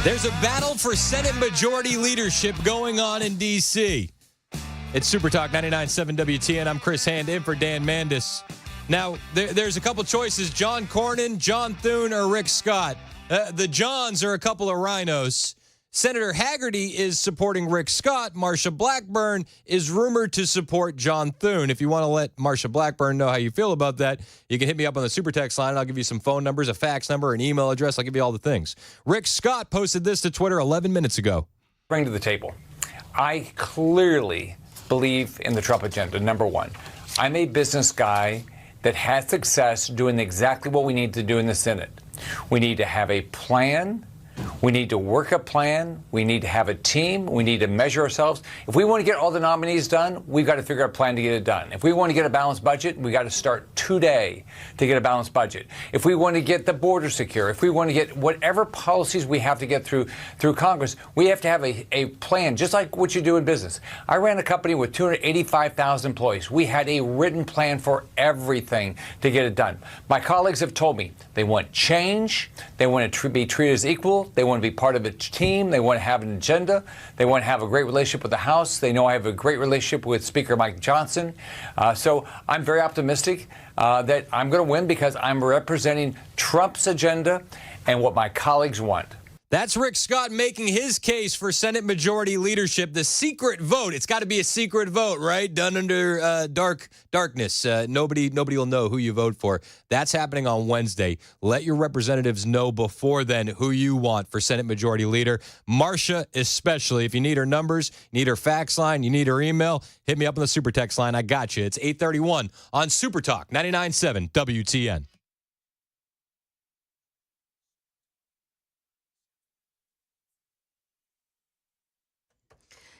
There's a battle for Senate majority leadership going on in D.C. It's Super Talk 99.7 WTN. I'm Chris Hand in for Dan Mandis. Now, there's a couple choices, John Cornyn, John Thune, or Rick Scott. The Johns are a couple of rhinos. Senator Hagerty is supporting Rick Scott. Marsha Blackburn is rumored to support John Thune. If you want to let Marsha Blackburn know how you feel about that, you can hit me up on the Super Text line. I'll give you some phone numbers, a fax number, an email address. I'll give you all the things. Rick Scott posted this to Twitter 11 minutes ago. Bring to the table. I clearly believe in the Trump agenda, number one. I'm a business guy that has success doing exactly what we need to do in the Senate. We need to have a plan. We need to work a plan. We need to have a team. We need to measure ourselves. If we want to get all the nominees done, we've got to figure out a plan to get it done. If we want to get a balanced budget, we got to start today to get a balanced budget. If we want to get the border secure, if we want to get whatever policies we have to get through Congress, we have to have a plan, just like what you do in business. I ran a company with 285,000 employees. We had a written plan for everything to get it done. My colleagues have told me they want change. They want to be treated as equal. They want to be part of a team. They want to have an agenda. They want to have a great relationship with the House. They know I have a great relationship with Speaker Mike Johnson. So I'm very optimistic that I'm going to win because I'm representing Trump's agenda and what my colleagues want. That's Rick Scott making his case for Senate majority leadership. The secret vote. It's got to be a secret vote, right? Done under darkness. Nobody will know who you vote for. That's happening on Wednesday. Let your representatives know before then who you want for Senate majority leader. Marsha, especially. If you need her numbers, you need her fax line, you need her email, hit me up on the Super Text line. I got you. It's 8:31 on Super Talk 99.7 WTN.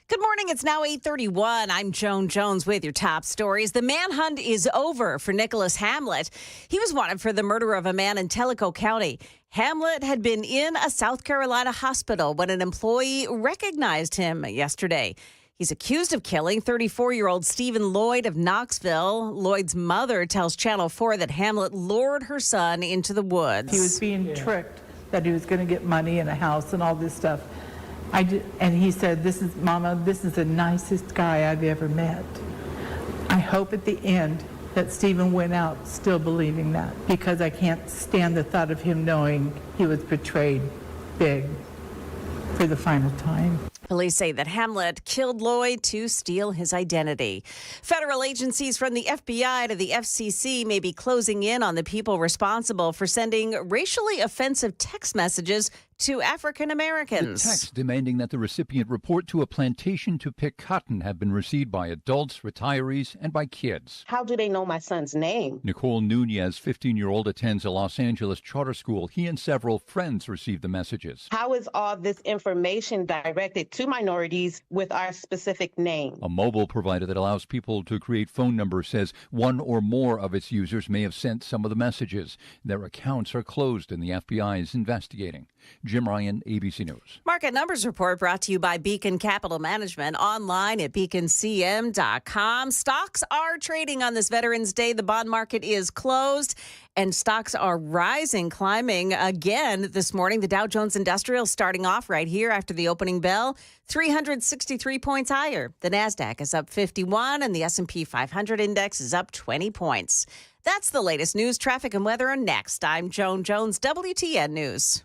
Good morning. It's now 8:31. I'm Joan Jones with your top stories. The manhunt is over for Nicholas Hamlet. He was wanted for the murder of a man in Tellico County. Hamlet had been in a South Carolina hospital when an employee recognized him yesterday. He's accused of killing 34-year-old Stephen Lloyd of Knoxville. Lloyd's mother tells Channel 4 that Hamlet lured her son into the woods. He was being tricked that he was going to get money and a house and all this stuff. And he said, Mama, this is the nicest guy I've ever met. I hope at the end that Stephen went out still believing that, because I can't stand the thought of him knowing he was betrayed big for the final time. Police say that Hamlet killed Lloyd to steal his identity. Federal agencies from the FBI to the FCC may be closing in on the people responsible for sending racially offensive text messages to African Americans. The text demanding that the recipient report to a plantation to pick cotton have been received by adults, retirees, and by kids. How do they know my son's name? Nicole Nunez, 15-year-old, attends a Los Angeles charter school. He and several friends received the messages. How is all this information directed to minorities with our specific name? A mobile provider that allows people to create phone numbers says one or more of its users may have sent some of the messages. Their accounts are closed and the FBI is investigating. Jim Ryan, ABC News. Market Numbers Report brought to you by Beacon Capital Management, online at beaconcm.com. Stocks are trading on this Veterans Day. The bond market is closed, and stocks are rising, climbing again this morning. The Dow Jones Industrial starting off right here after the opening bell, 363 points higher. The NASDAQ is up 51, and the S&P 500 index is up 20 points. That's the latest news, traffic, and weather are next. I'm Joan Jones, WTN News.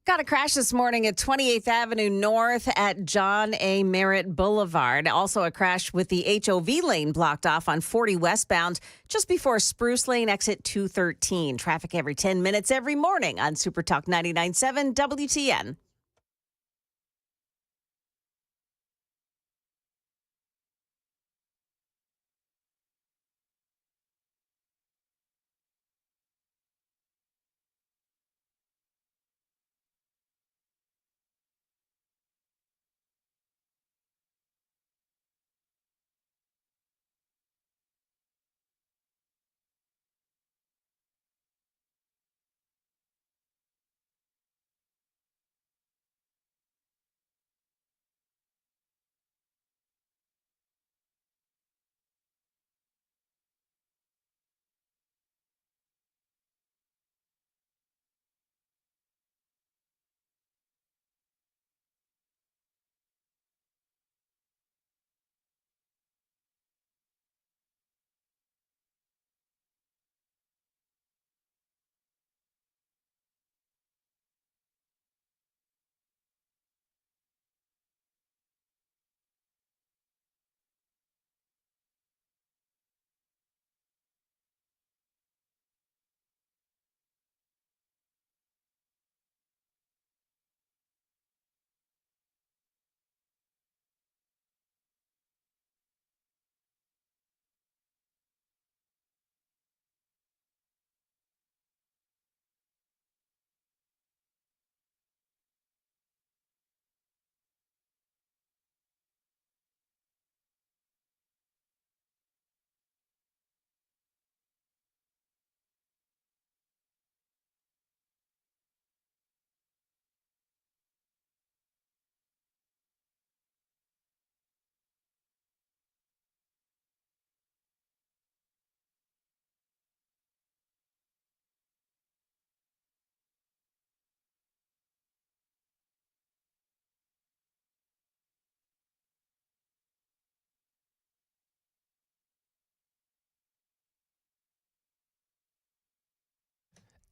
Got a crash this morning at 28th Avenue North at John A. Merritt Boulevard. Also a crash with the HOV lane blocked off on 40 westbound just before Spruce Lane exit 213. Traffic every 10 minutes every morning on Super Talk 99.7 WTN.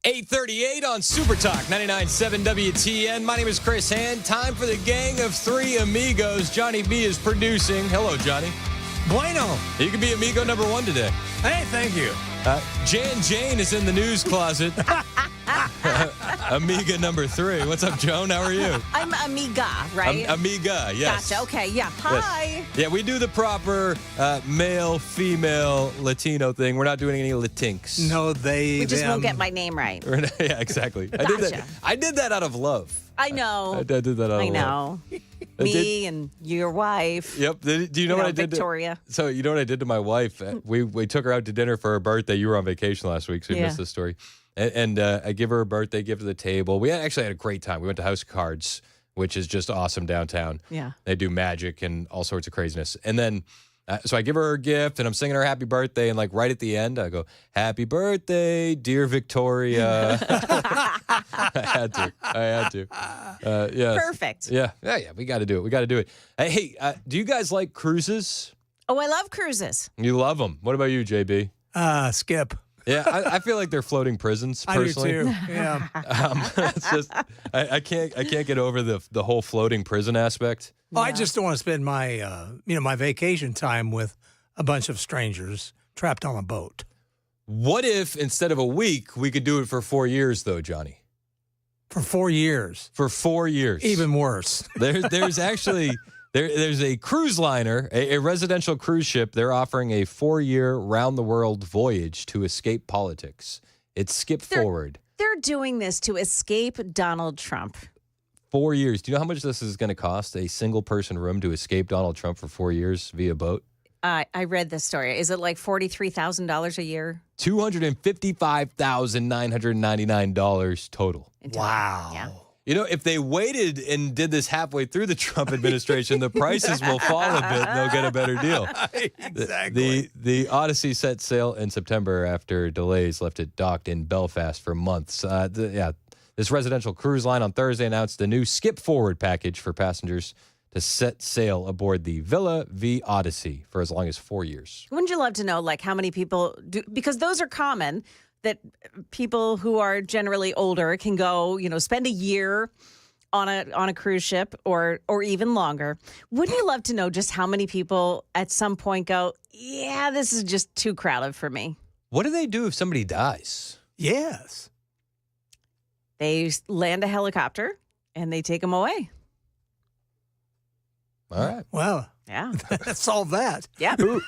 .838 on Super Talk 99.7 WTN. My name is Chris Hand. Time for the gang of three amigos. Johnny B is producing. Hello, Johnny. Bueno. You can be amigo number one today. Hey, thank you. Jan Jane is in the news closet. Amiga number three. What's up, Joan? How are you? I'm amiga, right? Amiga, yes. Gotcha. Okay, yeah. Hi. Yes. Yeah, we do the proper male, female, Latino thing. We're not doing any Latinx. No, We just won't get my name right. Yeah, exactly. Gotcha. I did that out of love. I know. I did that out of I love. know. Me and your wife. Yep. Do you know what I did? Victoria. So you know what I did to my wife? We took her out to dinner for her birthday. You were on vacation last week, so you missed this story. And I give her a birthday gift at the table. We actually had a great time. We went to House of Cards, which is just awesome downtown. Yeah. They do magic and all sorts of craziness. And then, so I give her a gift, and I'm singing her happy birthday. And like right at the end, I go, "Happy birthday, dear Victoria." I had to. Yes. Perfect. Yeah. We got to do it. Hey, do you guys like cruises? Oh, I love cruises. You love them. What about you, JB? Skip. Yeah, I feel like they're floating prisons. Personally, I do too. Yeah. It's just I can't get over the whole floating prison aspect. Well, I just don't want to spend my my vacation time with a bunch of strangers trapped on a boat. What if instead of a week we could do it for 4 years, though, Johnny? For 4 years. For 4 years. Even worse. There's actually. There's a cruise liner, a residential cruise ship. They're offering a 4-year round-the-world voyage to escape politics. It's Skip Forward. They're doing this to escape Donald Trump. 4 years. Do you know how much this is going to cost? A single-person room to escape Donald Trump for 4 years via boat? I read this story. Is it like $43,000 a year? $255,999 total. Wow. Yeah. You know, if they waited and did this halfway through the Trump administration, the prices will fall a bit and they'll get a better deal. Exactly. The Odyssey set sail in September after delays left it docked in Belfast for months. This residential cruise line on Thursday announced the new Skip Forward package for passengers to set sail aboard the Villa V Odyssey for as long as 4 years. Wouldn't you love to know, like, how many people do? Because those are common. that people who are generally older can go, spend a year on a cruise ship or even longer. Wouldn't you love to know just how many people at some point go, yeah, this is just too crowded for me? What do they do if somebody dies? Yes. They land a helicopter and they take them away. All right. Well, yeah. Let's solve that. Yeah. Who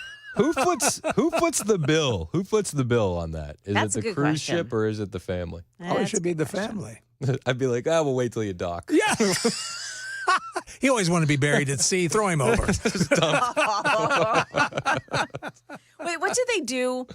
foots the bill? Who foots the bill on that? Is That's it a the good cruise question. ship or is it the family? Oh, it should be the family. I'd be like, we'll wait till you dock. Yeah. He always wanted to be buried at sea. Throw him over. Wait, what did they do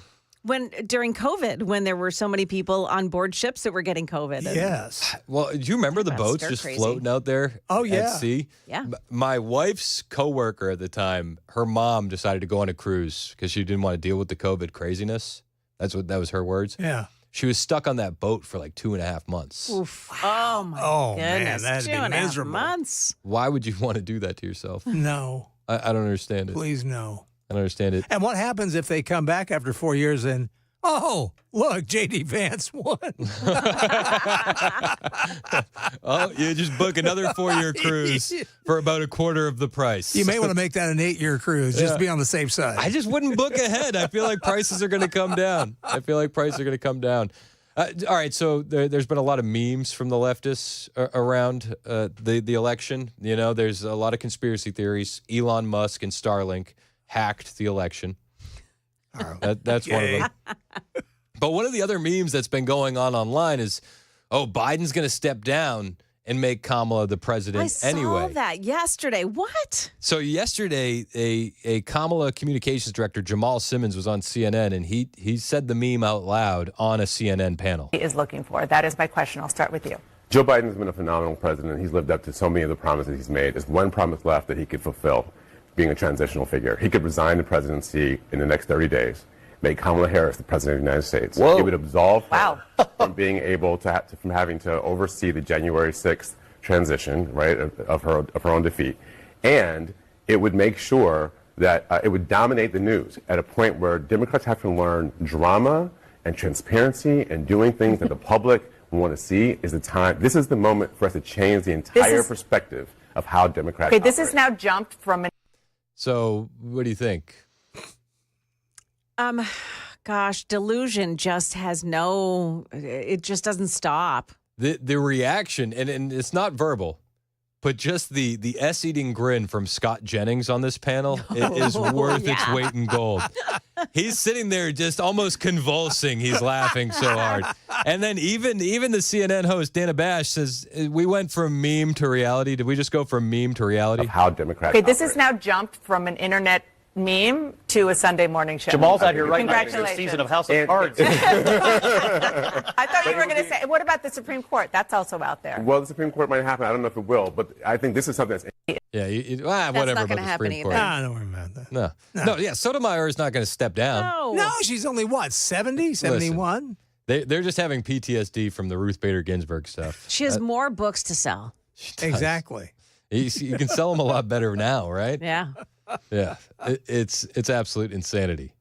during COVID when there were so many people on board ships that were getting COVID? Yes. Well, do you remember the That's boats stir just crazy. floating out there at sea? Yeah. My wife's coworker at the time, her mom decided to go on a cruise because she didn't want to deal with the COVID craziness. That was her words. Yeah. She was stuck on that boat for like 2.5 months. Oof. Oh, my man, goodness. that'd be 2.5 miserable. months. Why would you want to do that to yourself? No. I don't understand it. Please, no. I don't understand it. And what happens if they come back after 4 years and, oh, look, J.D. Vance won? Oh, you just book another 4-year cruise for about a quarter of the price. You may want to make that an 8-year cruise just to be on the safe side. I just wouldn't book ahead. I feel like prices are going to come down. All right, so there's been a lot of memes from the leftists around the election. There's a lot of conspiracy theories. Elon Musk and Starlink hacked the election. That's one of them. But one of the other memes that's been going on online is, Biden's going to step down and make Kamala the president anyway. I saw that yesterday. What? So yesterday, a Kamala communications director, Jamal Simmons, was on CNN, and he said the meme out loud on a CNN panel. He is looking for. That is my question. I'll start with you. Joe Biden's been a phenomenal president. He's lived up to so many of the promises he's made. There's one promise left that he could fulfill, being a transitional figure. He could resign the presidency in the next 30 days, make Kamala Harris the president of the United States. Whoa. It would absolve her from being able to from having to oversee the January 6th transition, right, of her own defeat. And it would make sure that it would dominate the news at a point where Democrats have to learn drama and transparency and doing things that the public want to see is the time. This is the moment for us to change the entire perspective of how Democrats Okay, this operate. is now jumped from an So what do you think? Gosh, delusion just has it just doesn't stop. The reaction, and it's not verbal, but just the S-eating grin from Scott Jennings on this panel is worth its weight in gold. He's sitting there just almost convulsing. He's laughing so hard. And then even the CNN host, Dana Bash, says, we went from meme to reality. Did we just go from meme to reality? Of how Democrats Okay, this is now jumped from an internet meme to a Sunday morning show. Jamal's out here right now. Congratulations. Season of House of Cards. I thought you were going to say, what about the Supreme Court? That's also out there. Well, the Supreme Court might happen. I don't know if it will, but I think this is something that's... Yeah, That's whatever not about gonna the happen Supreme Court. either. don't worry about that. No, yeah, Sotomayor is not going to step down. No, she's only, what, 70, 71? They're just having PTSD from the Ruth Bader Ginsburg stuff. She has more books to sell. Exactly. You can sell them a lot better now, right? Yeah. Yeah, it's absolute insanity.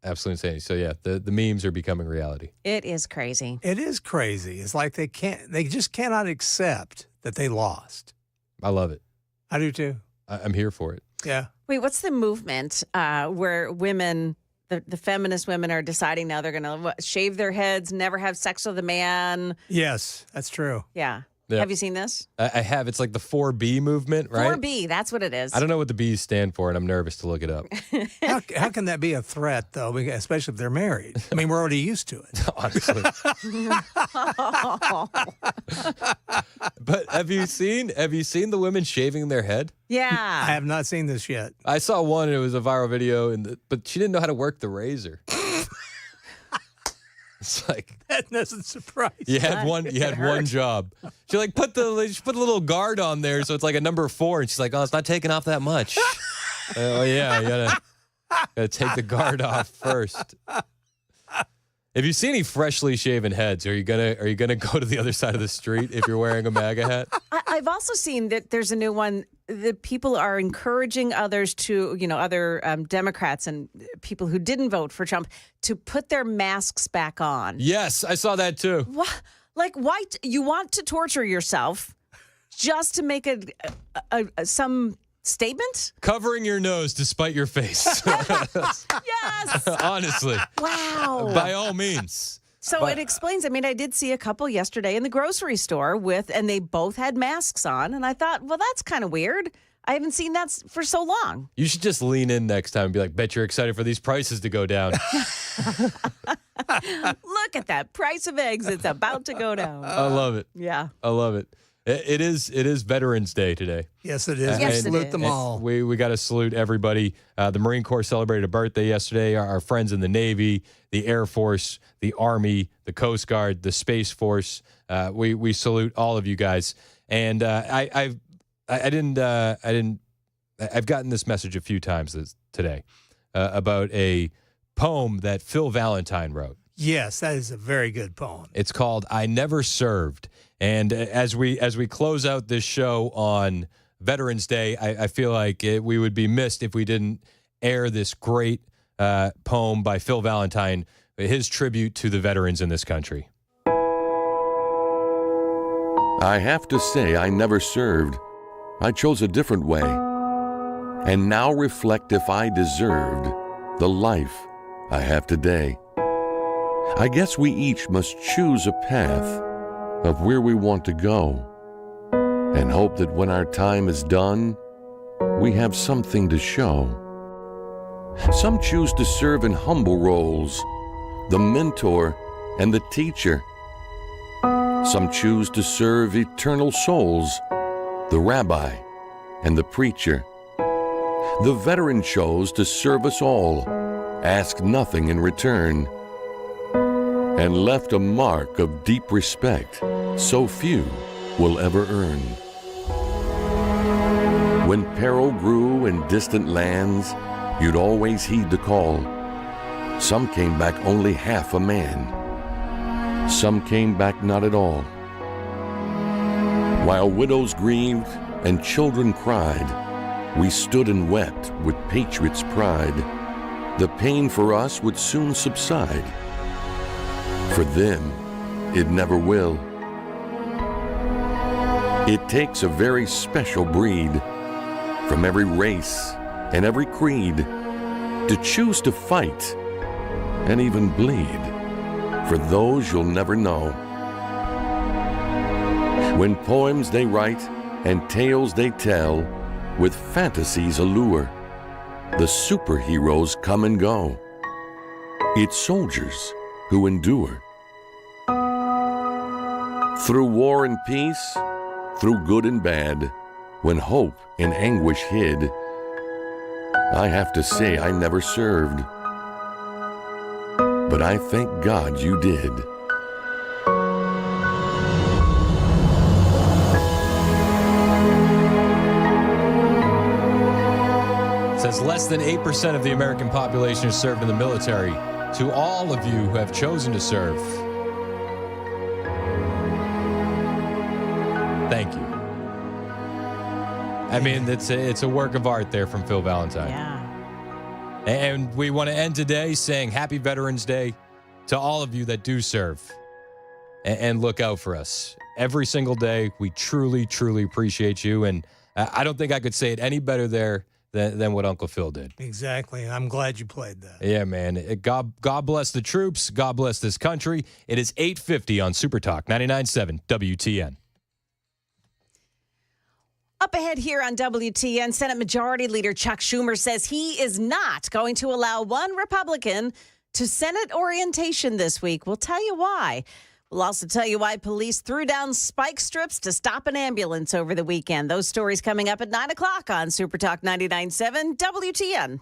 Absolute insanity. So yeah, the memes are becoming reality. It is crazy. It is crazy. It's like they just cannot accept that they lost. I love it. I do too. I'm here for it. Yeah. Wait, what's the movement where women, the feminist women, are deciding now they're going to shave their heads, never have sex with a man? Yes, that's true. Yeah. Yeah. Have you seen this? I have. It's like the 4B movement, right? 4B, that's what it is. I don't know what the B's stand for, and I'm nervous to look it up. How can that be a threat, though, especially if they're married? I mean, we're already used to it. Honestly. But have you seen the women shaving their head? Yeah. I have not seen this yet. I saw one, and it was a viral video, but she didn't know how to work the razor. It's like that doesn't surprise you had one job. She put a little guard on there, so it's like a number 4, and she's like, "Oh, it's not taking off that much." Oh yeah, you gotta take the guard off first. If you see any freshly shaven heads, are you gonna go to the other side of the street if you're wearing a MAGA hat? I've also seen that there's a new one that people are encouraging others to, other Democrats and people who didn't vote for Trump to put their masks back on. Yes, I saw that too. What? Like, why you want to torture yourself just to make some statement? Covering your nose to spite your face. Yes. Honestly. Wow. By all means. So it explains. I mean, I did see a couple yesterday in the grocery store and they both had masks on. And I thought, well, that's kind of weird. I haven't seen that for so long. You should just lean in next time and be like, bet you're excited for these prices to go down. Look at that price of eggs. It's about to go down. I love it. Yeah. I love it. It is Veterans Day today. Yes, it is. Yes, we salute them all. We got to salute everybody. The Marine Corps celebrated a birthday yesterday. Our friends in the Navy, the Air Force, the Army, the Coast Guard, the Space Force. We salute all of you guys. And I've gotten this message a few times today about a poem that Phil Valentine wrote. Yes, that is a very good poem. It's called "I Never Served." And as we close out this show on Veterans Day, I feel like we would be missed if we didn't air this great poem by Phil Valentine, his tribute to the veterans in this country. I have to say I never served. I chose a different way, and now reflect if I deserved the life I have today. I guess we each must choose a path of where we want to go, and hope that when our time is done, we have something to show. Some choose to serve in humble roles, the mentor and the teacher. Some choose to serve eternal souls, the rabbi and the preacher. The veteran chose to serve us all, ask nothing in return, and left a mark of deep respect so few will ever earn. When peril grew in distant lands, you'd always heed the call. Some came back only half a man. Some came back not at all. While widows grieved and children cried, we stood and wept with patriots' pride. The pain for us would soon subside. For them, it never will. It takes a very special breed from every race and every creed to choose to fight and even bleed for those you'll never know. When poems they write and tales they tell with fantasies allure, the superheroes come and go. It's soldiers who endure. Through war and peace, through good and bad, when hope in anguish hid, I have to say I never served. But I thank God you did. Says less than 8% of the American population has served in the military. To all of you who have chosen to serve, thank you. I mean, it's a work of art there from Phil Valentine. Yeah. And we want to end today saying Happy Veterans Day to all of you that do serve and look out for us. Every single day, we truly, truly appreciate you. And I don't think I could say it any better there than what Uncle Phil did. Exactly. I'm glad you played that. Yeah, man. God bless the troops. God bless this country. It is 8:50 on Super Talk 99.7 WTN. Up ahead here on WTN, Senate Majority Leader Chuck Schumer says he is not going to allow one Republican to Senate orientation this week. We'll tell you why. We'll also tell you why police threw down spike strips to stop an ambulance over the weekend. Those stories coming up at 9 o'clock on Super Talk 99.7 WTN.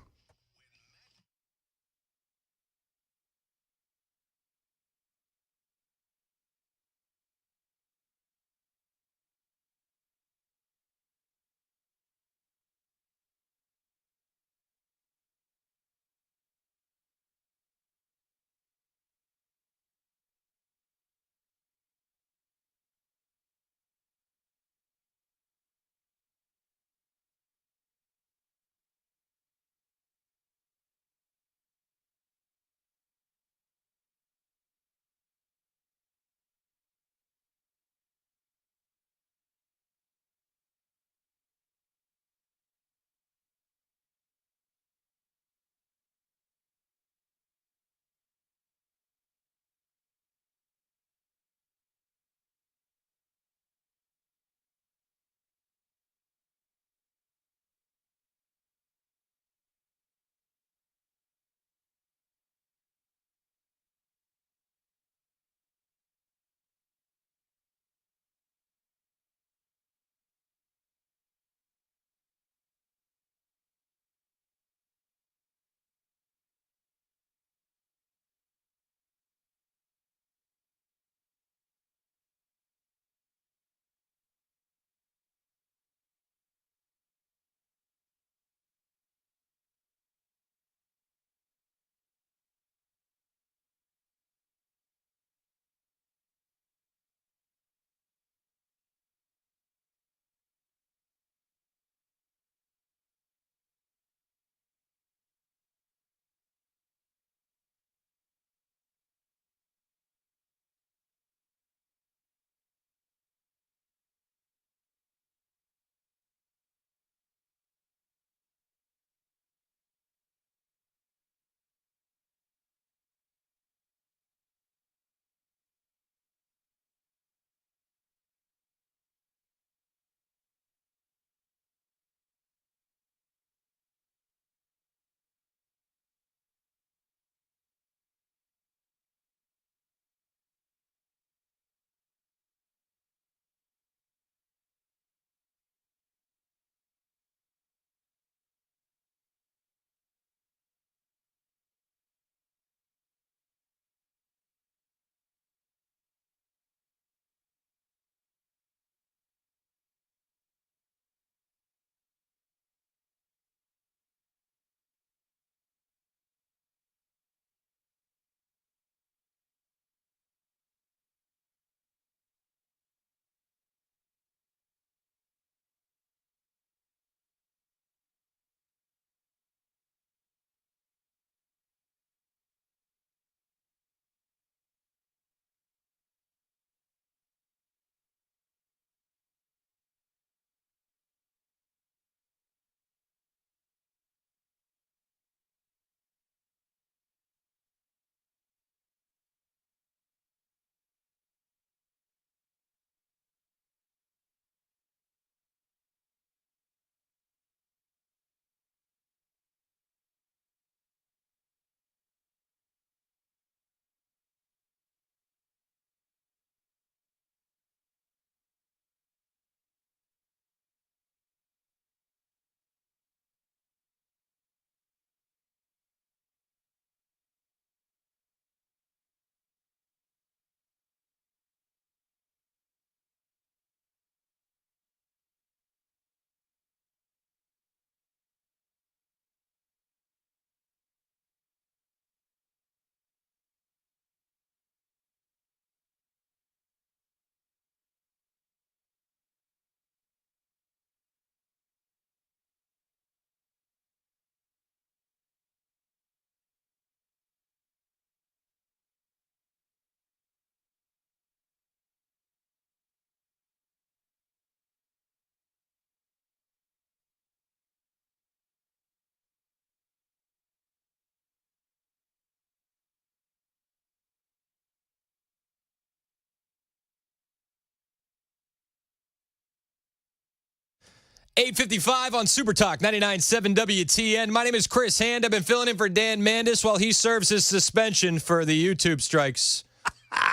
8:55 on Super Talk 99.7 WTN. My name is Chris Hand. I've been filling in for Dan Mandis while he serves his suspension for the YouTube strikes.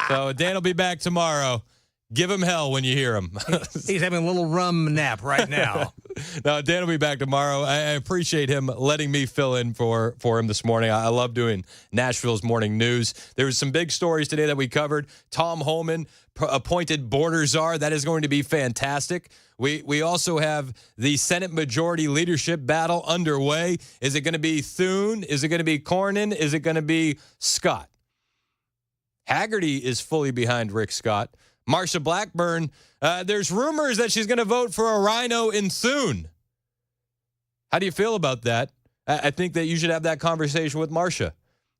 So Dan will be back tomorrow. Give him hell when you hear him. He's having a little rum nap right now. No, Dan will be back tomorrow. I appreciate him letting me fill in for him this morning. I love doing Nashville's morning news. There was some big stories today that we covered. Tom Homan appointed border czar. That is going to be fantastic. We also have the Senate majority leadership battle underway. Is it going to be Thune? Is it going to be Cornyn? Is it going to be Scott? Hagerty is fully behind Rick Scott. Marsha Blackburn, there's rumors that she's going to vote for a rhino in Thune. How do you feel about that? I think that you should have that conversation with Marsha.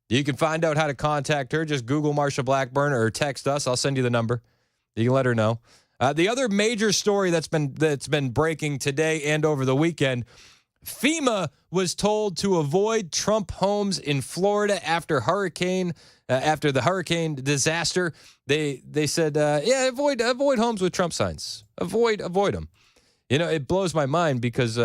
You can find out how to contact her. Just Google Marsha Blackburn or text us. I'll send you the number. You can let her know. The other major story that's been breaking today and over the weekend, FEMA was told to avoid Trump homes in Florida after the hurricane disaster. They said, avoid homes with Trump signs. Avoid them. You know, it blows my mind because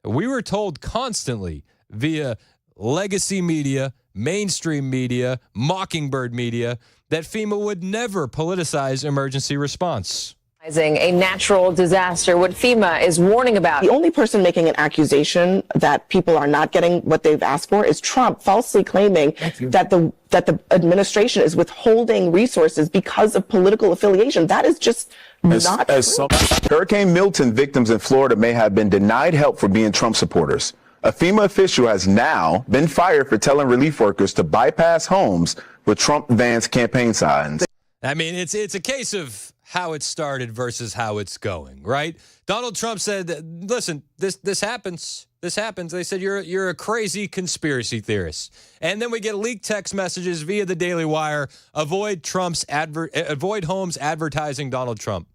we were told constantly via legacy media, mainstream media, Mockingbird media, that FEMA would never politicize emergency response. A natural disaster, what FEMA is warning about. The only person making an accusation that people are not getting what they've asked for is Trump, falsely claiming that the administration is withholding resources because of political affiliation. That is just not true. Hurricane Milton victims in Florida may have been denied help for being Trump supporters. A FEMA official has now been fired for telling relief workers to bypass homes with Trump vans campaign signs. I mean, it's a case of how it started versus how it's going, right? Donald Trump said, listen, this happens. This happens. They said, you're a crazy conspiracy theorist. And then we get leaked text messages via the Daily Wire, avoid homes advertising Donald Trump.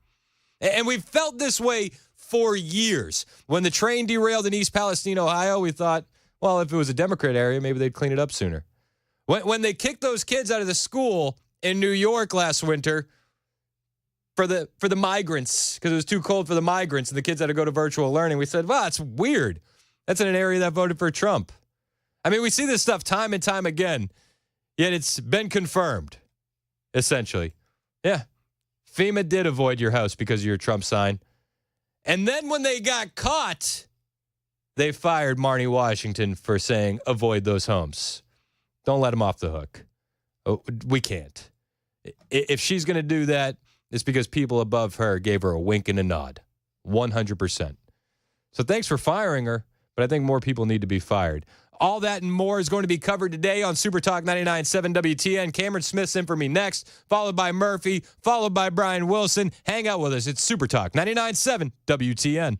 And we've felt this way for years. When the train derailed in East Palestine, Ohio, we thought, well, if it was a Democrat area, maybe they'd clean it up sooner. When they kicked those kids out of the school in New York last winter, for the migrants, because it was too cold for the migrants and the kids had to go to virtual learning, we said, well, that's weird. That's in an area that voted for Trump. I mean, we see this stuff time and time again, yet it's been confirmed, essentially. Yeah, FEMA did avoid your house because of your Trump sign. And then when they got caught, they fired Marnie Washington for saying, avoid those homes. Don't let them off the hook. Oh, we can't. If she's going to do that, it's because people above her gave her a wink and a nod. 100%. So thanks for firing her, but I think more people need to be fired. All that and more is going to be covered today on Super Talk 99.7 WTN. Cameron Smith's in for me next, followed by Murphy, followed by Brian Wilson. Hang out with us. It's Super Talk 99.7 WTN.